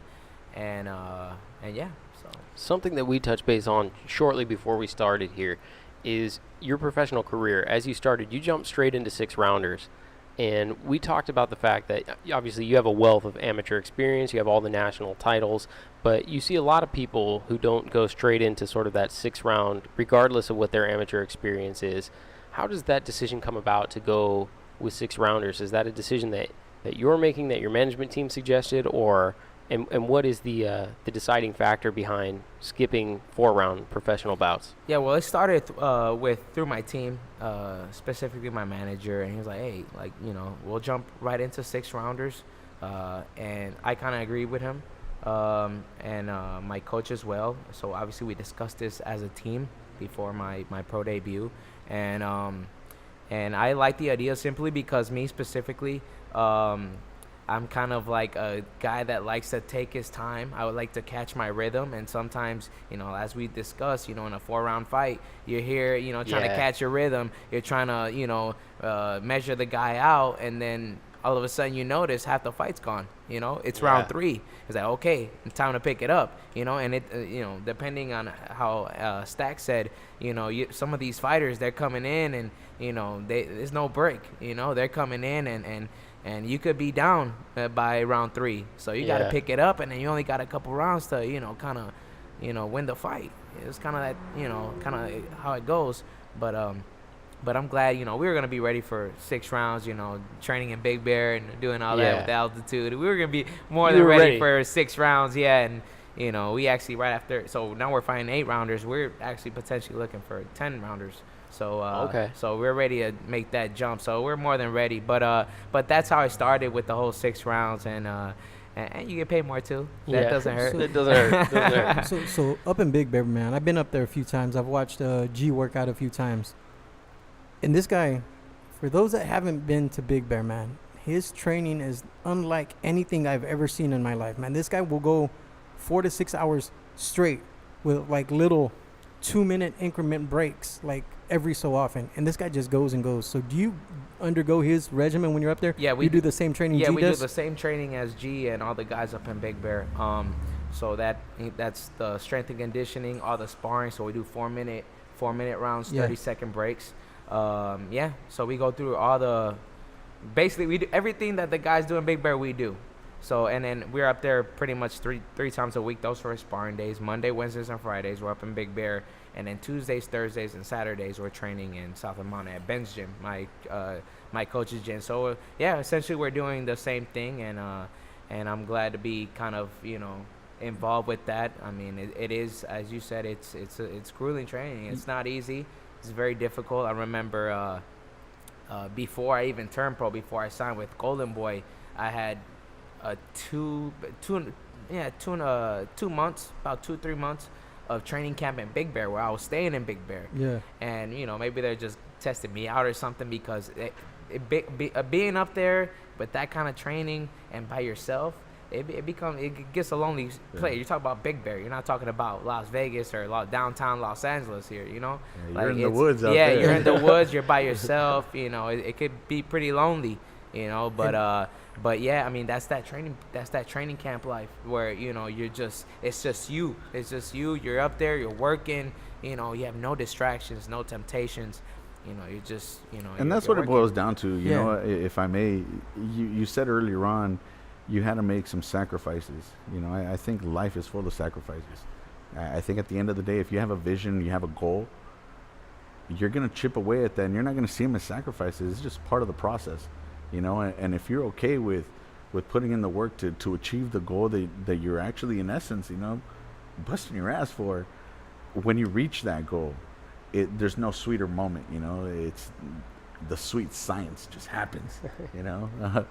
And yeah. So Something that we touched base on shortly before we started here is your professional career. As you started, you jumped straight into 6-rounders. And we talked about the fact that obviously you have a wealth of amateur experience, you have all the national titles, but you see a lot of people who don't go straight into sort of that 6-round, regardless of what their amateur experience is. How does that decision come about to go with 6-rounders? Is that a decision that you're making, that your management team suggested, or and what is the deciding factor behind skipping 4-round professional bouts? yeah, well, it started through my team, specifically my manager, and he was like, hey, like, you know, we'll jump right into 6-rounders, and I kind of agreed with him, and my coach as well. So obviously we discussed this as a team before my pro debut, and I like the idea simply because me specifically, I'm kind of like a guy that likes to take his time. I would like to catch my rhythm, and sometimes, you know, as we discussed, you know, in a 4-round fight, you're here, you know, trying to catch your rhythm. You're trying to, you know, measure the guy out, and then all of a sudden you notice half the fight's gone. You know, it's round 3. It's like, okay, it's time to pick it up. You know, and it, you know, depending on how Stack said, you know, some of these fighters, they're coming in, and you know, there's no break. You know, they're coming in, and you could be down by round 3. So you got to pick it up, and then you only got a couple rounds to, you know, kind of, you know, win the fight. It's kind of that, you know, kind of how it goes. But I'm glad, you know, we were going to be ready for 6 rounds, you know, training in Big Bear and doing all that with the altitude. We were going to be more than ready for 6 rounds, and, you know, we actually right after, so now we're fighting 8-rounders. We're actually potentially looking for 10-rounders. So so we're ready to make that jump. So we're more than ready. But that's how I started with the whole 6 rounds, and you get paid more too. That doesn't hurt. It doesn't hurt. So up in Big Bear, man, I've been up there a few times. I've watched G work out a few times. And this guy, for those that haven't been to Big Bear, man, his training is unlike anything I've ever seen in my life, man. This guy will go 4 to 6 hours straight with like little 2-minute increment breaks, like every so often, and this guy just goes and goes. So do you undergo his regimen when you're up there? Yeah, we do the same training. Yeah, G we does? do the same training as G and all the guys up in Big Bear. So that's the strength and conditioning, all the sparring. So we do 4-minute rounds, 30-second breaks. So we go through all the, basically we do everything that the guys do in Big Bear, we do. So, and then we're up there pretty much three times a week. Those are our sparring days. Monday, Wednesdays, and Fridays, we're up in Big Bear. And then Tuesdays, Thursdays, and Saturdays, we're training in South Amana at Ben's gym, my coach's gym. So, essentially we're doing the same thing, and I'm glad to be kind of, you know, involved with that. I mean, it is, as you said, it's grueling training. It's not easy. It's very difficult. I remember before I even turned pro, before I signed with Golden Boy, I had 2 months, about 2-3 months of training camp in Big Bear, where I was staying in Big Bear. Yeah. And, you know, maybe they're just testing me out or something, because being up there with that kind of training and by yourself, it gets a lonely place. You talk about Big Bear, you're not talking about Las Vegas or downtown Los Angeles here, you know? Yeah, you're in the woods out there. Yeah, you're in the woods, you're by yourself, you know, it could be pretty lonely. you know. But yeah, I mean, that's that training camp life where, you know, it's just you. You're up there, you're working, you know, you have no distractions, no temptations, you know, you just, you know. And that's you're what working. it boils down to. You know, if I may, you said earlier on, you had to make some sacrifices. You know, I think life is full of sacrifices. I think at the end of the day, if you have a vision, you have a goal, you're going to chip away at that, and you're not going to see them as sacrifices. It's just part of the process, you know. And if you're okay with putting in the work to achieve the goal that you're actually, in essence, you know, busting your ass for, when you reach that goal, there's no sweeter moment, you know. It's the sweet science just happens, you know.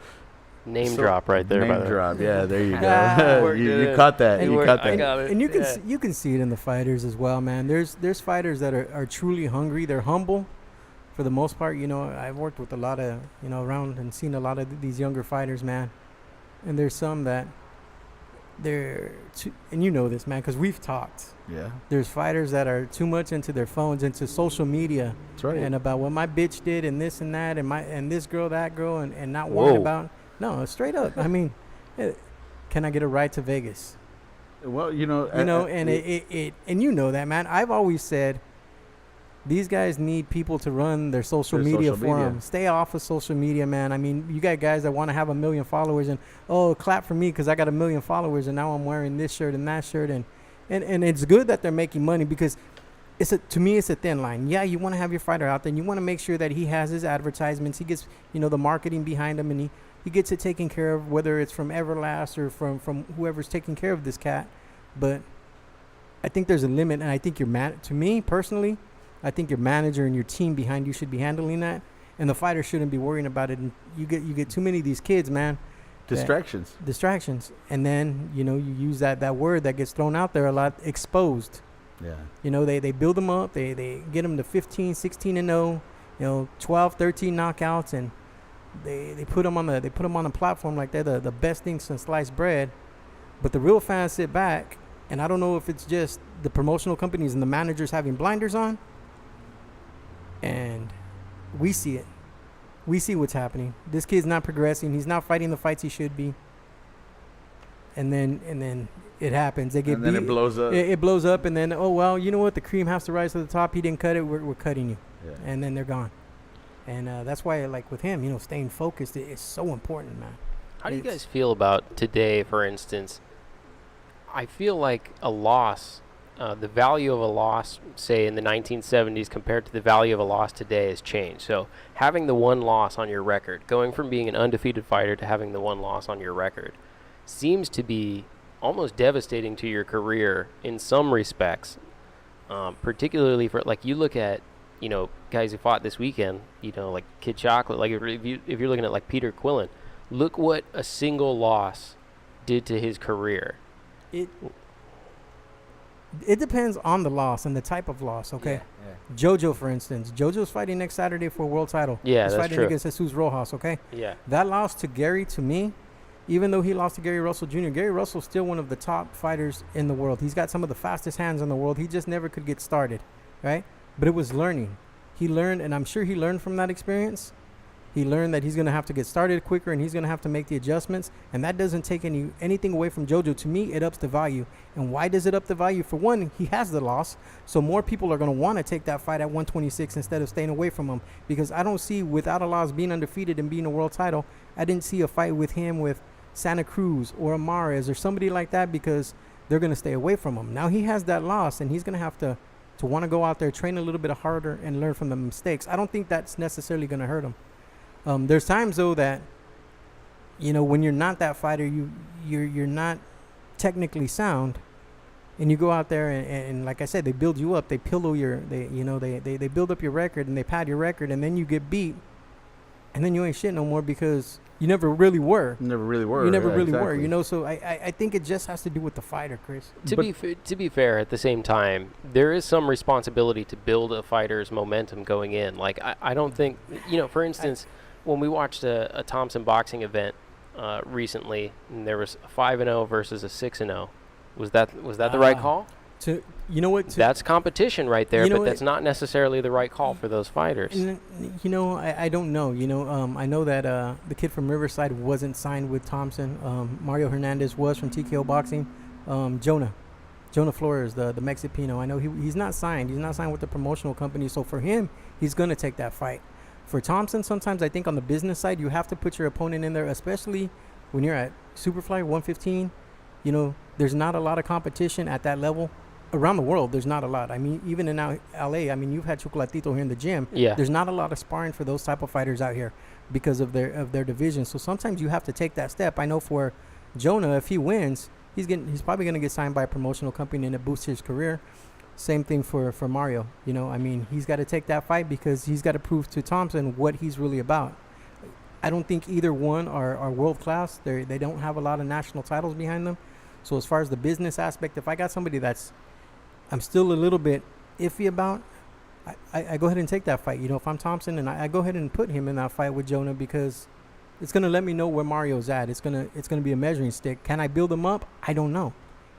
Name drop right there. Name drop, yeah. There you go. you caught that. And you caught that. I got it. And you can Yeah. you can see it in the fighters as well, man. There's fighters that are truly hungry. They're humble, for the most part. You know, I've worked with a lot of, you know, around and seen a lot of these younger fighters, man. And there's some that and you know this, man, because we've talked. Yeah. There's fighters that are too much into their phones, into social media, That's right. and about what my bitch did and this and that and this girl, that girl, and not worrying Whoa. about. No, straight up. I mean, can I get a ride to Vegas? Well, you know, And and you know that, man. I've always said these guys need people to run their social media for them. Stay off of social media, man. I mean, you got guys that want to have 1 million followers and, oh, clap for me because I got 1 million followers and now I'm wearing this shirt and that shirt, and it's good that they're making money, because to me it's a thin line. Yeah, you want to have your fighter out there and you want to make sure that he has his advertisements, he gets, you know, the marketing behind him, and he gets it taken care of, whether it's from Everlast or from whoever's taking care of this cat. But I think there's a limit, and I think to me personally, I think your manager and your team behind you should be handling that, and the fighter shouldn't be worrying about it. And you get too many of these kids, man. Distractions. And then, you know, you use that word that gets thrown out there a lot, exposed. Yeah. You know, they build them up, they get them to 15, 16 and 0, you know, 12, 13 knockouts, and they put them on a platform like they're the best thing since sliced bread. But the real fans sit back, and I don't know if it's just the promotional companies and the managers having blinders on, and we see it. We see what's happening. This kid's not progressing. He's not fighting the fights he should be. And then it happens. They get and then beat. It blows up. It blows up, and then, oh, well, you know what? The cream has to rise to the top. He didn't cut it. We're cutting you. Yeah. And then they're gone. And that's why, like with him, you know, staying focused is so important, man. How do you guys feel about today, for instance? I feel like a loss, the value of a loss, say in the 1970s compared to the value of a loss today has changed. So having the one loss on your record, going from being an undefeated fighter to having the one loss on your record, seems to be almost devastating to your career in some respects, particularly for, like, you look at, you know, guys who fought this weekend, you know, like Kid Chocolate, like if you're looking at like Peter Quillen, look what a single loss did to his career. It depends on the loss and the type of loss, okay? Yeah. JoJo, for instance. JoJo's fighting next Saturday for a world title. Yeah, He's that's fighting true. against Jesus Rojas, okay? Yeah. That loss to Gary, to me, even though he lost to Gary Russell Jr., Gary Russell's still one of the top fighters in the world. He's got some of the fastest hands in the world. He just never could get started, right? But it was learning. He learned, and I'm sure he learned from that experience. He learned that he's going to have to get started quicker, and he's going to have to make the adjustments, and that doesn't take anything away from JoJo. To me, it ups the value. And why does it up the value? For one, he has the loss, so more people are going to want to take that fight at 126 instead of staying away from him, because I don't see, without a loss, being undefeated and being a world title, I didn't see a fight with him with Santa Cruz or Amares or somebody like that, because they're going to stay away from him. Now he has that loss, and he's going to have to want to go out there, train a little bit harder, and learn from the mistakes. I don't think that's necessarily going to hurt him. There's times, though, that, you know, when you're not that fighter, you're not technically sound, and you go out there and like I said, they build you up, they pillow they build up your record and they pad your record, and then you get beat, and then you ain't shit no more because you never really were. You never really were. You never really exactly. were. You know, so I think it just has to do with the fighter, Chris. To be fair, at the same time, there is some responsibility to build a fighter's momentum going in. Like, I don't think, you know, for instance, when we watched a Thompson boxing event recently, and there was a 5-0 versus a 6-0. Was that the right call? You know what? That's competition right there, You know but what? that's not necessarily the right call for those fighters. You know, I don't know. You know, I know that the kid from Riverside wasn't signed with Thompson. Mario Hernandez was from TKO Boxing. Jonah Flores, the Mexipino. I know he's not signed. He's not signed with the promotional company. So for him, he's going to take that fight. For Thompson, sometimes I think on the business side, you have to put your opponent in there, especially when you're at Superfly 115. You know, there's not a lot of competition at that level. Around the world, there's not a lot. I mean, even in LA, I mean, you've had Chocolatito here in the gym. Yeah. There's not a lot of sparring for those type of fighters out here because of their division. So sometimes you have to take that step. I know for Jonah, if he wins, he's probably going to get signed by a promotional company and it boosts his career. Same thing for Mario. You know, I mean, he's got to take that fight because he's got to prove to Thompson what he's really about. I don't think either one are world class. They don't have a lot of national titles behind them. So as far as the business aspect, if I got somebody that's I'm still a little bit iffy about, I go ahead and take that fight. You know, if I'm Thompson, and I go ahead and put him in that fight with Jonah because it's going to let me know where Mario's at. It's gonna be a measuring stick. Can I build him up? I don't know.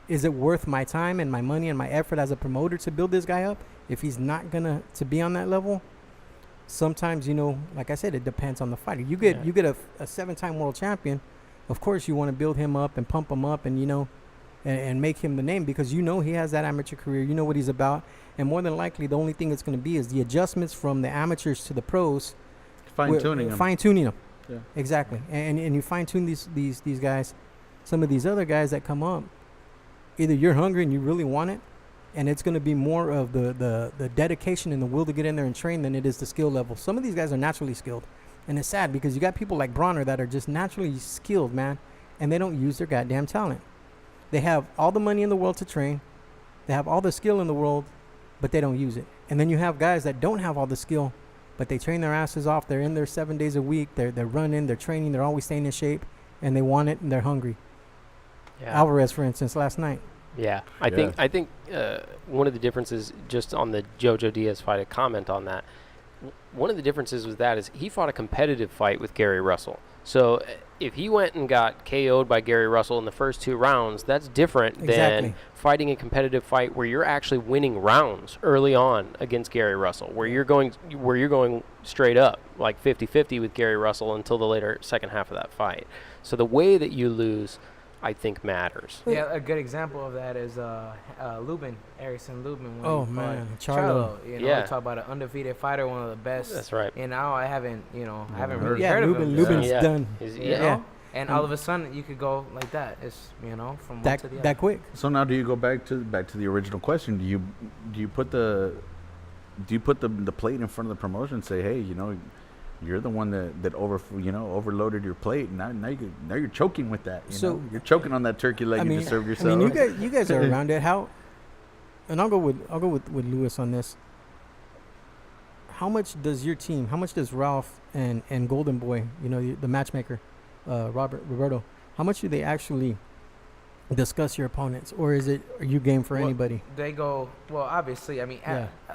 Is it worth my time and my money and my effort as a promoter to build this guy up if he's not going to be on that level? Sometimes, you know, like I said, it depends on the fighter. You get a 7-time world champion. Of course, you want to build him up and pump him up and, you know, and make him the name because you know he has that amateur career. You know what he's about. And more than likely, the only thing it's going to be is the adjustments from the amateurs to the pros. Fine-tuning them. Fine-tuning them. Yeah. Exactly. And you fine-tune these guys. Some of these other guys that come up, either you're hungry and you really want it, and it's going to be more of the dedication and the will to get in there and train than it is the skill level. Some of these guys are naturally skilled. And it's sad because you got people like Bronner that are just naturally skilled, man, and they don't use their goddamn talent. They have all the money in the world to train. They have all the skill in the world, but they don't use it. And then you have guys that don't have all the skill, but they train their asses off. They're in there 7 days a week. They're running. They're training. They're always staying in shape, and they want it, and they're hungry. Yeah. Alvarez, for instance, last night. Yeah, I think one of the differences, just on the Jojo Diaz fight, a comment on that. One of the differences with that is he fought a competitive fight with Gary Russell. So if he went and got KO'd by Gary Russell in the first 2 rounds, that's different than fighting a competitive fight where you're actually winning rounds early on against Gary Russell, where you're going straight up like 50-50 with Gary Russell until the later second half of that fight. So the way that you lose, I think, matters. Yeah, a good example of that is Erickson Lubin. Oh man, Charlo. You know, talk about an undefeated fighter, one of the best. That's right. And now I haven't really heard of him. Lubin's done. You know? And all of a sudden you could go like that. It's from one to the other. That quick. So now, do you go back to the original question? Do you put the plate in front of the promotion and say, hey, you know, you're the one that overloaded your plate, and now you're choking with that. You know? You're choking on that turkey leg you just served yourself. I mean, you guys are around it. How? And I'll go with Luis on this. How much does your team? How much does Ralph and Golden Boy, you know, the matchmaker, Roberto? How much do they actually discuss your opponents, or are you game for anybody? They go, well, obviously. I mean,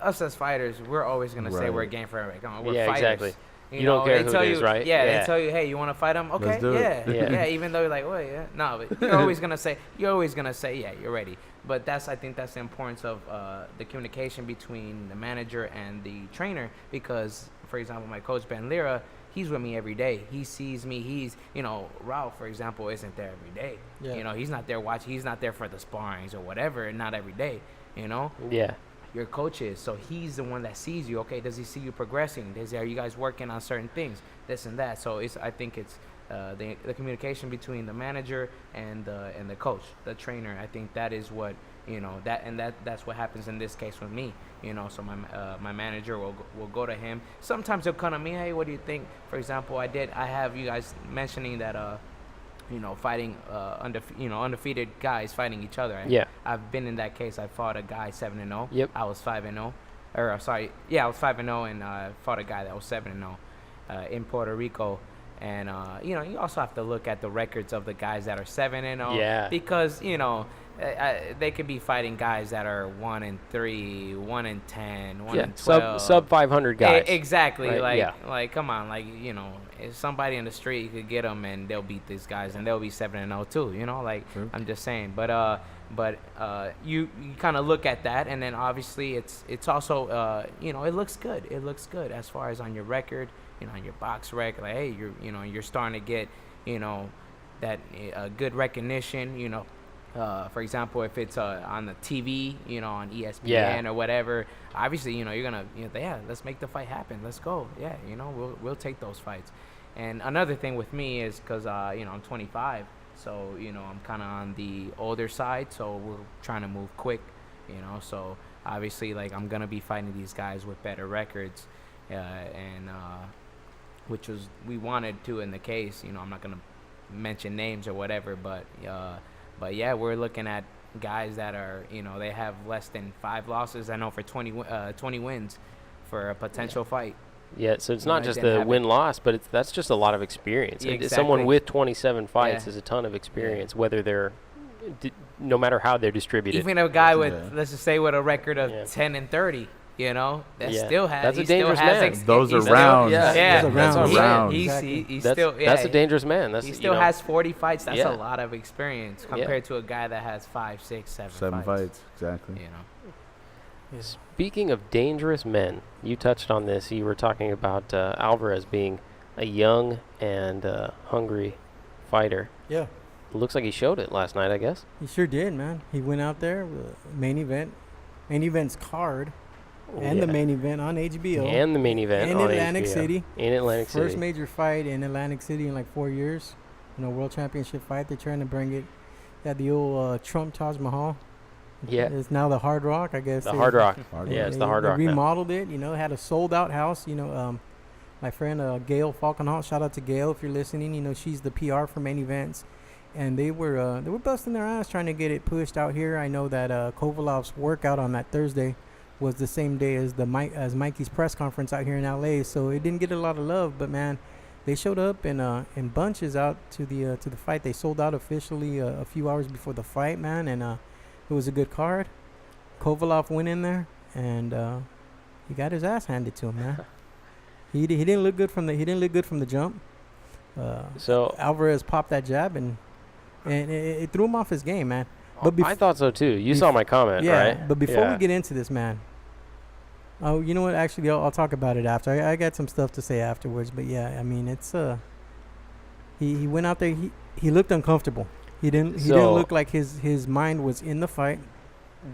us as fighters, we're always gonna say we're game for everybody. Come on, we're fighters. Exactly. You don't care who it is, right? Yeah, they tell you, hey, you want to fight him? Okay, yeah. Even though you're like, well, yeah, no, but you're always gonna say, yeah, you're ready. But I think that's the importance of the communication between the manager and the trainer, because, for example, my coach Ben Lira, he's with me every day. He sees me. Ralph, for example, isn't there every day. Yeah. You know, he's not there watching. He's not there for the sparrings or whatever. Not every day. You know. Yeah. Your coach is, so he's the one that sees you. Okay, does he see you progressing? Are you guys working on certain things, this and that? So I think it's the communication between the manager and the coach, the trainer. I think that is what that's what happens in this case with me. You know, so my manager will go to him. Sometimes he'll come to me, hey, what do you think? For example, I have you guys mentioning that fighting undefeated guys fighting each other. I've been in that case. I fought a guy 7-0. Yep. I was 5-0. I was 5-0 and I fought a guy that was 7-0 in Puerto Rico. And you also have to look at the records of the guys that are 7-0. Yeah. Because they could be fighting guys that are 1-3, 1-10, 1-12. sub 500 guys. Exactly. Right? Like, come on, like, if somebody in the street could get them and they'll beat these guys and they'll be 7-0 too. Like, True. I'm just saying. But you kind of look at that, and then obviously it's also it looks good. It looks good as far as on your record, on your box rec. Like, hey, you're starting to get that good recognition. For example, if it's on the TV, on ESPN or whatever, obviously, you're gonna, let's make the fight happen. Let's go. Yeah, we'll take those fights. And another thing with me is because I'm 25, so I'm kind of on the older side, so we're trying to move quick. So obviously, like, I'm gonna be fighting these guys with better records, and which was we wanted to in the case. I'm not gonna mention names or whatever, but yeah, we're looking at guys that are, they have less than 5 losses. I know for 20 wins for a potential fight. Yeah, so it's not just the win-loss, but that's just a lot of experience. Yeah, exactly. Someone with 27 fights is a ton of experience, whether they're, no matter how they're distributed. Even a guy with, let's just say, with a record of 10-30. That still has. That's a dangerous man. Those are rounds. Yeah, rounds. That's a dangerous man. He still has 40 fights. That's a lot of experience compared to a guy that has 5, 6, 7 fights. Exactly. Speaking of dangerous men, you touched on this. You were talking about Alvarez being a young and hungry fighter. Yeah. Looks like he showed it last night, I guess. He sure did, man. He went out there with main event's card. And the main event on HBO. And the main event in on Atlantic HBO. City. In Atlantic City. First major fight in Atlantic City in like 4 years. World championship fight. They're trying to bring it at the old Trump Taj Mahal. Yeah. It's now the Hard Rock, I guess. The Hard Rock. Yeah, it's the Hard Rock. They remodeled it, had a sold-out house. My friend Gail Falkenhall, shout out to Gail if you're listening. She's the PR for main events. And they were busting their ass trying to get it pushed out here. I know that Kovalev's workout on that Thursday was the same day as Mikey's press conference out here in LA, so it didn't get a lot of love. But man, they showed up in bunches out to the fight. They sold out officially a few hours before the fight, man, and it was a good card. Kovalev went in there and he got his ass handed to him, man. he didn't look good from the jump. So Alvarez popped that jab and it threw him off his game, man. But I thought so too. You saw my comment, right? But before we get into this, man. Oh, you know what? Actually, I'll talk about it after. I got some stuff to say afterwards. But yeah, I mean, it's he went out there. He looked uncomfortable. He didn't look like his mind was in the fight.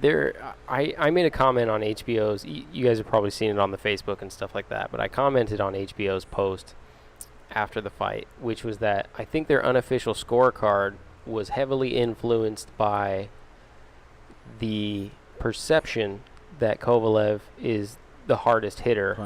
I made a comment on HBO's. You guys have probably seen it on the Facebook and stuff like that. But I commented on HBO's post after the fight, which was that I think their unofficial scorecard was heavily influenced by the perception that Kovalev is the hardest hitter,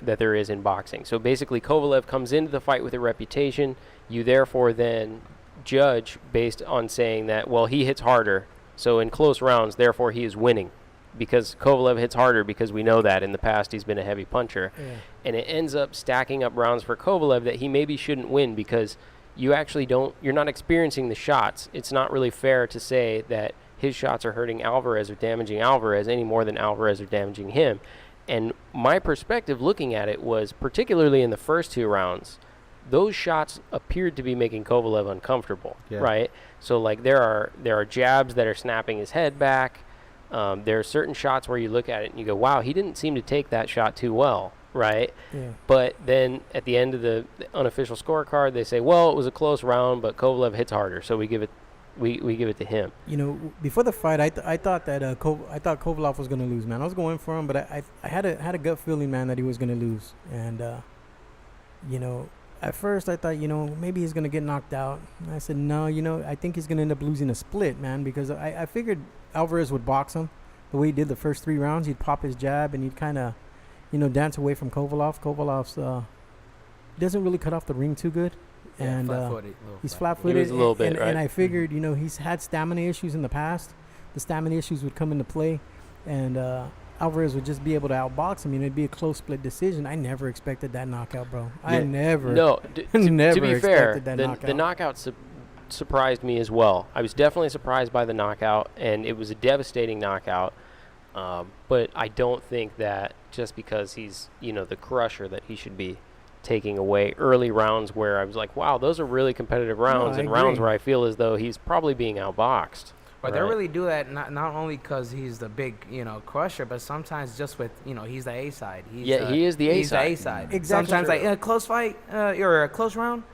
that there is in boxing. So basically, Kovalev comes into the fight with a reputation. You therefore then judge based on saying that, well, he hits harder. So in close rounds, therefore he is winning because Kovalev hits harder because we know that in the past he's been a heavy puncher. Yeah. And it ends up stacking up rounds for Kovalev that he maybe shouldn't win because you're not experiencing the shots. It's not really fair to say that his shots are hurting Alvarez or damaging Alvarez any more than Alvarez are damaging him. And my perspective looking at it was, particularly in the first 2 rounds, those shots appeared to be making Kovalev uncomfortable, right? So like there are jabs that are snapping his head back. There are certain shots where you look at it and you go, wow, he didn't seem to take that shot too well. Right? Yeah. But then at the end of the unofficial scorecard, they say, well, it was a close round, but Kovalev hits harder, so we give it to him. Before the fight, I thought that Kovalev was going to lose, man. I was going for him, but I had a gut feeling, man, that he was going to lose. And at first I thought, maybe he's going to get knocked out. And I said, no, I think he's going to end up losing a split, man, because I figured Alvarez would box him the way he did the first 3 rounds. He'd pop his jab and he'd kind of dance away from Kovalev. Kovalev's doesn't really cut off the ring too good. And he's flat-footed. He was a little bit, right? And I figured, he's had stamina issues in the past. The stamina issues would come into play. And Alvarez would just be able to outbox him. It'd be a close split decision. I never expected that knockout, bro. I never. No, never to be fair, expected that knockout. The knockout surprised me as well. I was definitely surprised by the knockout, and it was a devastating knockout. But I don't think that just because he's, the crusher, that he should be taking away early rounds where I was like, wow, those are really competitive rounds, and rounds where I feel as though he's probably being outboxed. But they really do that not only because he's the big, crusher, but sometimes just with, he's the A side. He is the A he's side. The A side. Exactly. Sometimes like a close fight or a close round.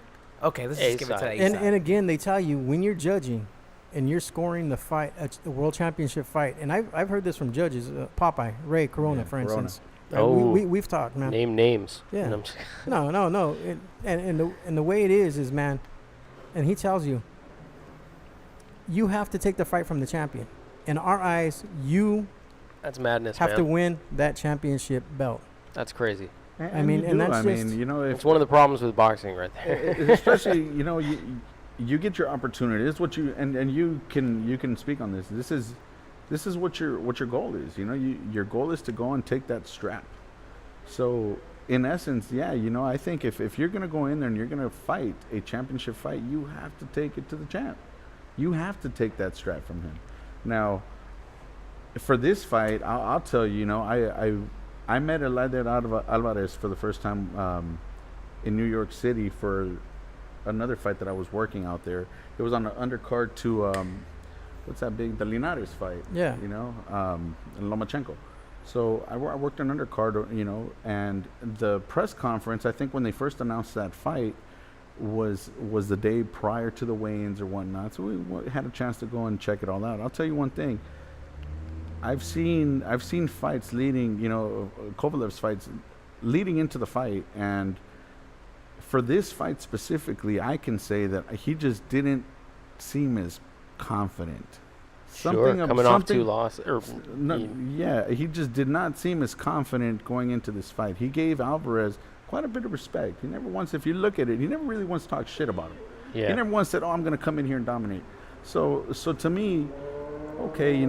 Okay, let's just give it to the A side. And again, they tell you when you're judging and you're scoring the fight, a world championship fight, and I've heard this from judges, Popeye, Ray Corona, for instance. We've talked, man. Name names. Yeah. No. And the way it is, man, and he tells you, you have to take the fight from the champion. In our eyes, that's madness, have to win that championship belt. That's crazy. It's one of the problems with boxing right there. Especially, you get your opportunity. It's what you and you can speak on this. This is what your goal is. Your goal is to go and take that strap. So in essence, I think if you're gonna go in there and you're gonna fight a championship fight, you have to take it to the champ. You have to take that strap from him. Now, for this fight, I'll tell you, I met Eleider Alvarez for the first time in New York City for another fight that I was working out there. It was on the undercard to the Linares fight. Yeah. Lomachenko. So I worked an undercard, and the press conference, I think when they first announced that fight, was the day prior to the weigh-ins or whatnot. So we had a chance to go and check it all out. I'll tell you one thing. I've seen fights leading, Kovalev's fights leading into the fight, and for this fight specifically, I can say that he just didn't seem as confident. Coming off 2 losses. He just did not seem as confident going into this fight. He gave Alvarez quite a bit of respect. He never once, if you look at it, he never really once talked shit about him. Yeah. He never once said, I'm going to come in here and dominate. So to me, okay,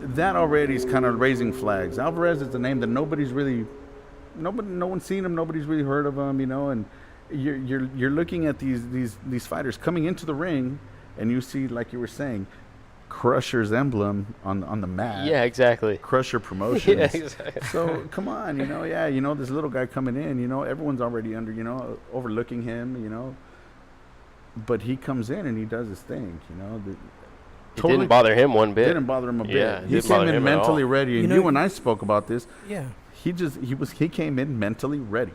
that already is kind of raising flags. Alvarez is a name that no one's seen him, nobody's really heard of him, and you're looking at these fighters coming into the ring, and you see, like you were saying, Crusher's emblem on the mat. Yeah, exactly. Crusher Promotions. Yeah, exactly. So come on, this little guy coming in, everyone's already overlooking him, but he comes in and he does his thing, It didn't bother him one bit. Didn't bother him a bit. Yeah, he came in mentally ready, and you and I spoke about this. Yeah. He came in mentally ready,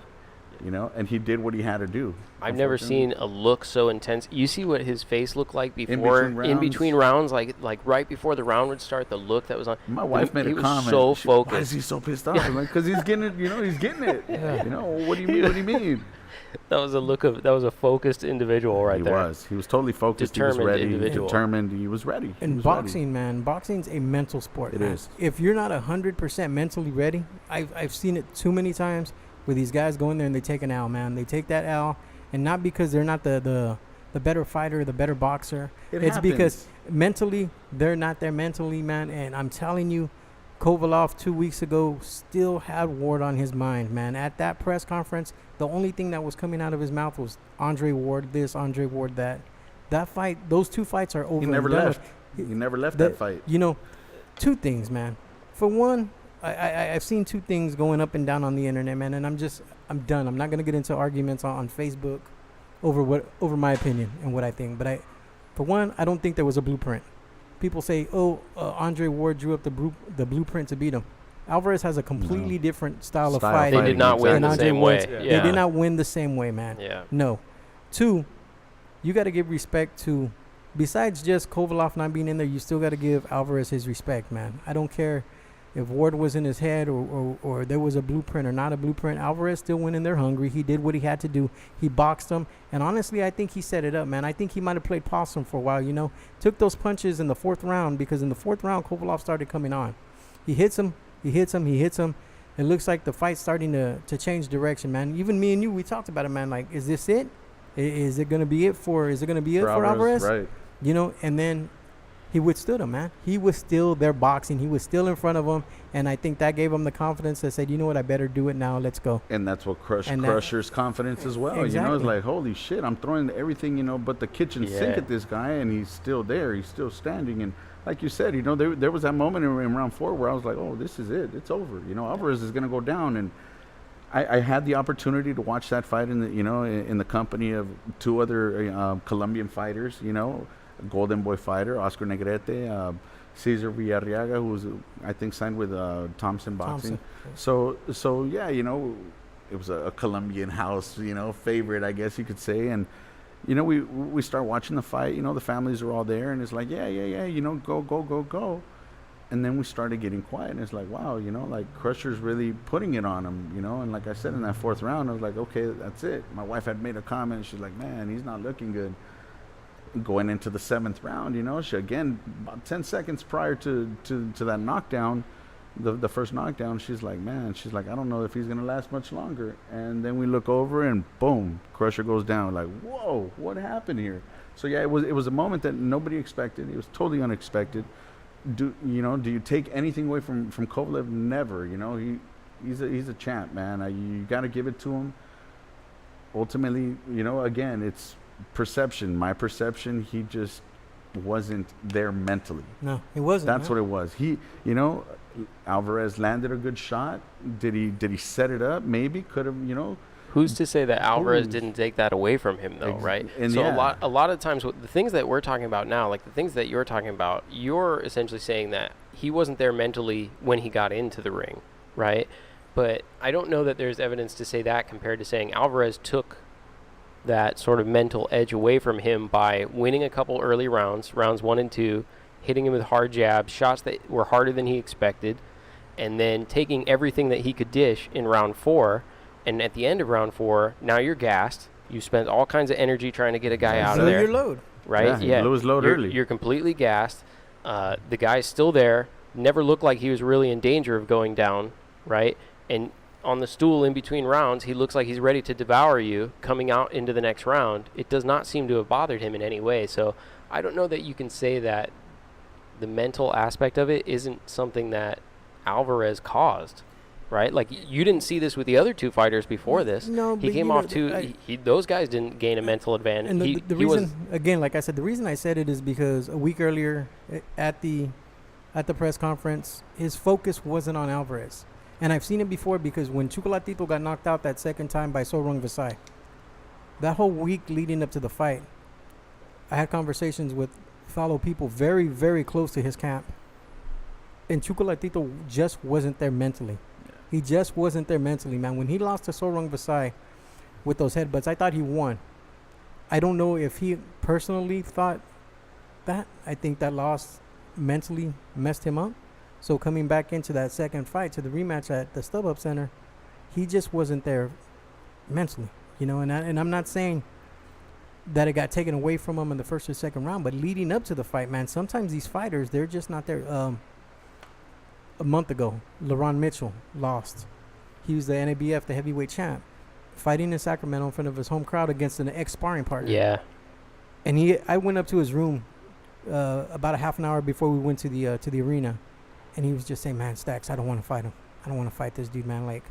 and he did what he had to do. I've never seen a look so intense. You see what his face looked like before, in between rounds, like right before the round would start. The look that was on. My wife made a comment. He was so focused. Why is he so pissed off? I'm like, because he's getting it. He's getting it. Yeah. What do you mean? What do you mean? That was a focused individual right there. He was totally focused. Determined he was ready. Individual. Determined. He was ready. And boxing, man, boxing's a mental sport. It is. If you're not 100% mentally ready, I've seen it too many times where these guys go in there and they take an L, man. They take that L, and not because they're not the better fighter, the better boxer. It's because mentally they're not there mentally, man. And I'm telling you, Kovalev 2 weeks ago still had Ward on his mind, man. At that press conference, the only thing that was coming out of his mouth was Andre Ward this, Andre Ward that. That fight, those 2 fights are over. He never left. He never left that fight. 2 things, man. For one, I've seen 2 things going up and down on the internet, man, and I'm done. I'm not gonna get into arguments on Facebook over my opinion and what I think. But for one, I don't think there was a blueprint. People say, Andre Ward drew up the blueprint to beat him. Alvarez has a completely different style of fighting. They did not win the same way. They did not win the same way, man. Yeah. No. 2, you got to give respect to, besides just Kovalev not being in there, you still got to give Alvarez his respect, man. I don't care if Ward was in his head or there was a blueprint or not a blueprint. Alvarez still went in there hungry. He did what he had to do. He boxed him. And honestly, I think he set it up, man. I think he might have played possum for a while, Took those punches in the 4th round because in the 4th round, Kovalev started coming on. He hits him. It looks like the fight's starting to change direction, man. Even me and you, we talked about it, man. Like, is this it? Is it going to be it for Alvarez? Right. And then he withstood him, man. He was still there boxing. He was still in front of him, and I think that gave him the confidence that said, you know what, I better do it now. Let's go. And that's what And that- Crusher's confidence as well. You know, it's Exactly. like, holy shit, I'm throwing everything, you know, but the kitchen sink Yeah. at this guy, and he's still there. He's still standing. And like you said, you know, there was that moment in round 4 where I was like, oh, this is it. It's over. You know, Alvarez is going to go down. And I had the opportunity to watch that fight in the, you know, in the company of 2 other Colombian fighters, you know, a Golden Boy fighter, Oscar Negrete, Cesar Villarreaga, who's I think signed with Thompson Boxing. So yeah, you know, it was a Colombian house, you know, favorite, I guess you could say. And you know, we start watching the fight. You know, the families are all there, and it's like, yeah, you know, go. And then we started getting quiet, and it's like, wow, you know, like Crusher's really putting it on him, you know. And like I said, in that 4th round, I was like, okay, that's it. My wife had made a comment, and she's like, man, he's not looking good. Going into the 7th round, you know, she again about 10 seconds prior to that knockdown, the first knockdown, she's like, I don't know if he's gonna last much longer. And then we look over, and boom, Crusher goes down. Like, whoa, what happened here? So yeah, it was a moment that nobody expected. It was totally unexpected. Do you take anything away from Kovalev? Never. You know, he's a champ, man. You got to give it to him. Ultimately, you know, again, it's perception. My perception, he just wasn't there mentally. No, it wasn't. That's what it was. He, you know, Alvarez landed a good shot. Did he set it up? Maybe could have. You know, Who's to say that Alvarez didn't take that away from him, though, right? And so yeah. a lot of times, the things that we're talking about now, like the things that you're talking about, you're essentially saying that he wasn't there mentally when he got into the ring, right? But I don't know that there's evidence to say that compared to saying Alvarez took that sort of mental edge away from him by winning a couple early rounds 1 and 2, hitting him with hard jabs, shots that were harder than he expected, and then taking everything that he could dish in round 4. And at the end of round 4, now you're gassed. You spent all kinds of energy trying to get a guy out of Blew there. your load. Right? Yeah, he blew his load early. You're completely gassed. The guy's still there. Never looked like he was really in danger of going down, right? And on the stool in between rounds, he looks like he's ready to devour you coming out into the next round. It does not seem to have bothered him in any way. So I don't know that you can say that the mental aspect of it isn't something that Alvarez caused. Right, like you didn't see this with the other 2 fighters before this. No, he but came you off know, those guys didn't gain a mental advantage. And the he was reason, again, like I said, the reason I said it is because a week earlier at the press conference, his focus wasn't on Alvarez. And I've seen it before because when Chocolatito got knocked out that second time by Sorong Visay, that whole week leading up to the fight, I had conversations with fellow people very, very close to his camp. And Chocolatito just wasn't there mentally. He just wasn't there mentally, man. When he lost to Sorong Visay with those headbutts, I thought he won. I don't know if he personally thought that. I think that loss mentally messed him up. So coming back into that second fight, to the rematch at the StubHub Center, he just wasn't there mentally, you know. And I'm not saying that it got taken away from him in the first or second round, but leading up to the fight, man, sometimes these fighters, they're just not there. A month ago, LaRon Mitchell lost. He was the NABF, the heavyweight champ, fighting in Sacramento in front of his home crowd against an ex-sparring partner. Yeah. And I went up to his room about a half an hour before we went to the arena, and he was just saying, "Man, Stacks, I don't want to fight him. I don't want to fight this dude, man. Like,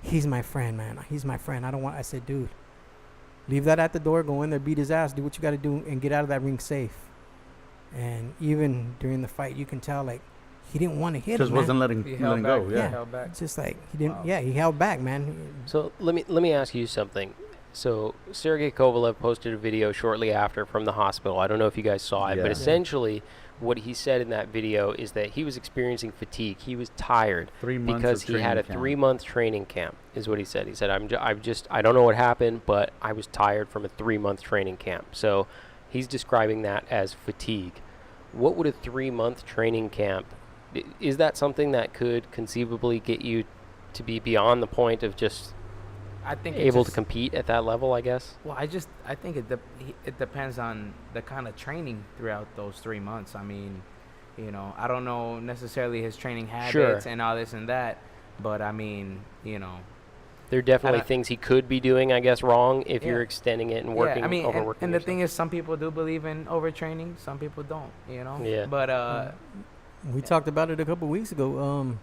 he's my friend, man. He's my friend. I don't want." I said, "Dude, leave that at the door. Go in there, beat his ass, do what you got to do, and get out of that ring safe." And even during the fight, you can tell, like, he didn't want to hit him. Just wasn't letting He held go. back. Yeah. He held back. It's just like he didn't. Wow. Yeah, he held back, man. So let me ask you something. So Sergey Kovalev posted a video shortly after from the hospital. I don't know if you guys saw it, Yeah. but essentially what he said in that video is that he was experiencing fatigue. He was tired 3 months because of he had a training camp. 3-month training camp, is what he said. He said, I don't know what happened, but I was tired from a 3-month training camp. So he's describing that as fatigue. What would a 3-month training camp, is that something that could conceivably get you to be beyond the point of just I think able to compete at that level, I guess? Well, I think it depends on the kind of training throughout those 3 months. I mean, you know, I don't know necessarily his training habits Sure. and all this and that, but I mean, you know, There are definitely And things he could be doing, I guess, wrong if you're Yeah. extending it and working, yeah, I mean, overworking and the yourself. thing is, some people do believe in overtraining, some people don't, you know. Yeah. But We talked about it a couple weeks ago.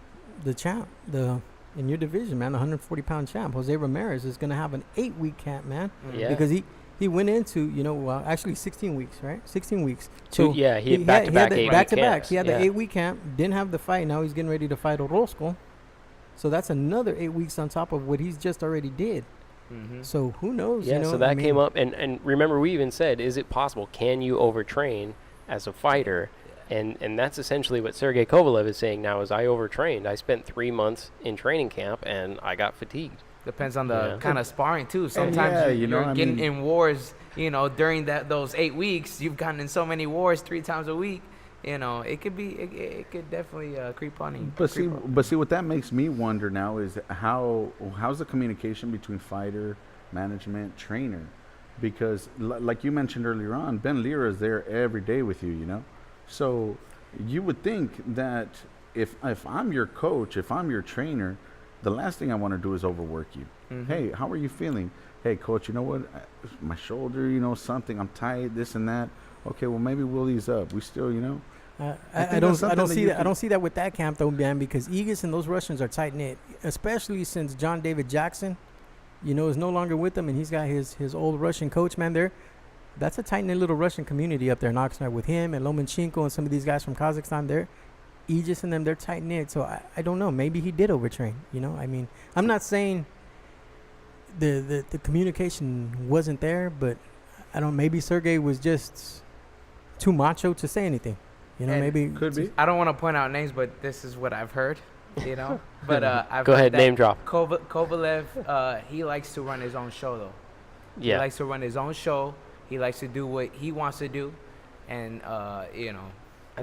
The champ, in your division, man, the 140-pound champ, Jose Ramirez, is going to have an 8-week camp, man, Yeah. because he went into, actually 16 weeks, right? 16 weeks. He had back-to-back 8-week back-to-back. camps. He had Yeah. the 8-week camp, didn't have the fight. Now he's getting ready to fight Orozco. So that's another 8 weeks on top of what he's just already did. mhm. So who knows? Yeah, so that I mean, came up. And remember, we even said, is it possible? Can you overtrain as a fighter? And that's essentially what Sergey Kovalev is saying now is I overtrained. I spent 3 months in training camp, and I got fatigued. Depends on the Yeah. kind of sparring too. Sometimes yeah, you're getting in wars. During those 8 weeks, you've gotten in so many wars 3 times a week. It could be. It could definitely creep on you. But see, what that makes me wonder now is how's the communication between fighter, management, trainer, because like you mentioned earlier on, Ben Lira is there every day with you. So you would think that if I'm your coach, if I'm your trainer, the last thing I want to do is overwork you. Mhm. Hey, how are you feeling? Hey, coach, you know what? My shoulder, something. I'm tight, this and that. Okay, well maybe we'll ease up. We still, I think don't that's something that see you that. I can- don't see that with that camp though, man, because Igis and those Russians are tight knit, especially since John David Jackson, is no longer with them, and he's got his old Russian coach, man. That's a tight knit little Russian community up there in Oxnard with him and Lomachenko and some of these guys from Kazakhstan. Aegis and them, they're tight knit. So I don't know. Maybe he did overtrain. I mean, I'm not saying the communication wasn't there, but I don't. Maybe Sergey was just too macho to say anything. And Maybe could be. I don't want to point out names, but this is what I've heard. But I've Go heard ahead, that name drop. Kovalev, he likes to run his own show though. He Yeah. likes to run his own show. He likes to do what he wants to do, and I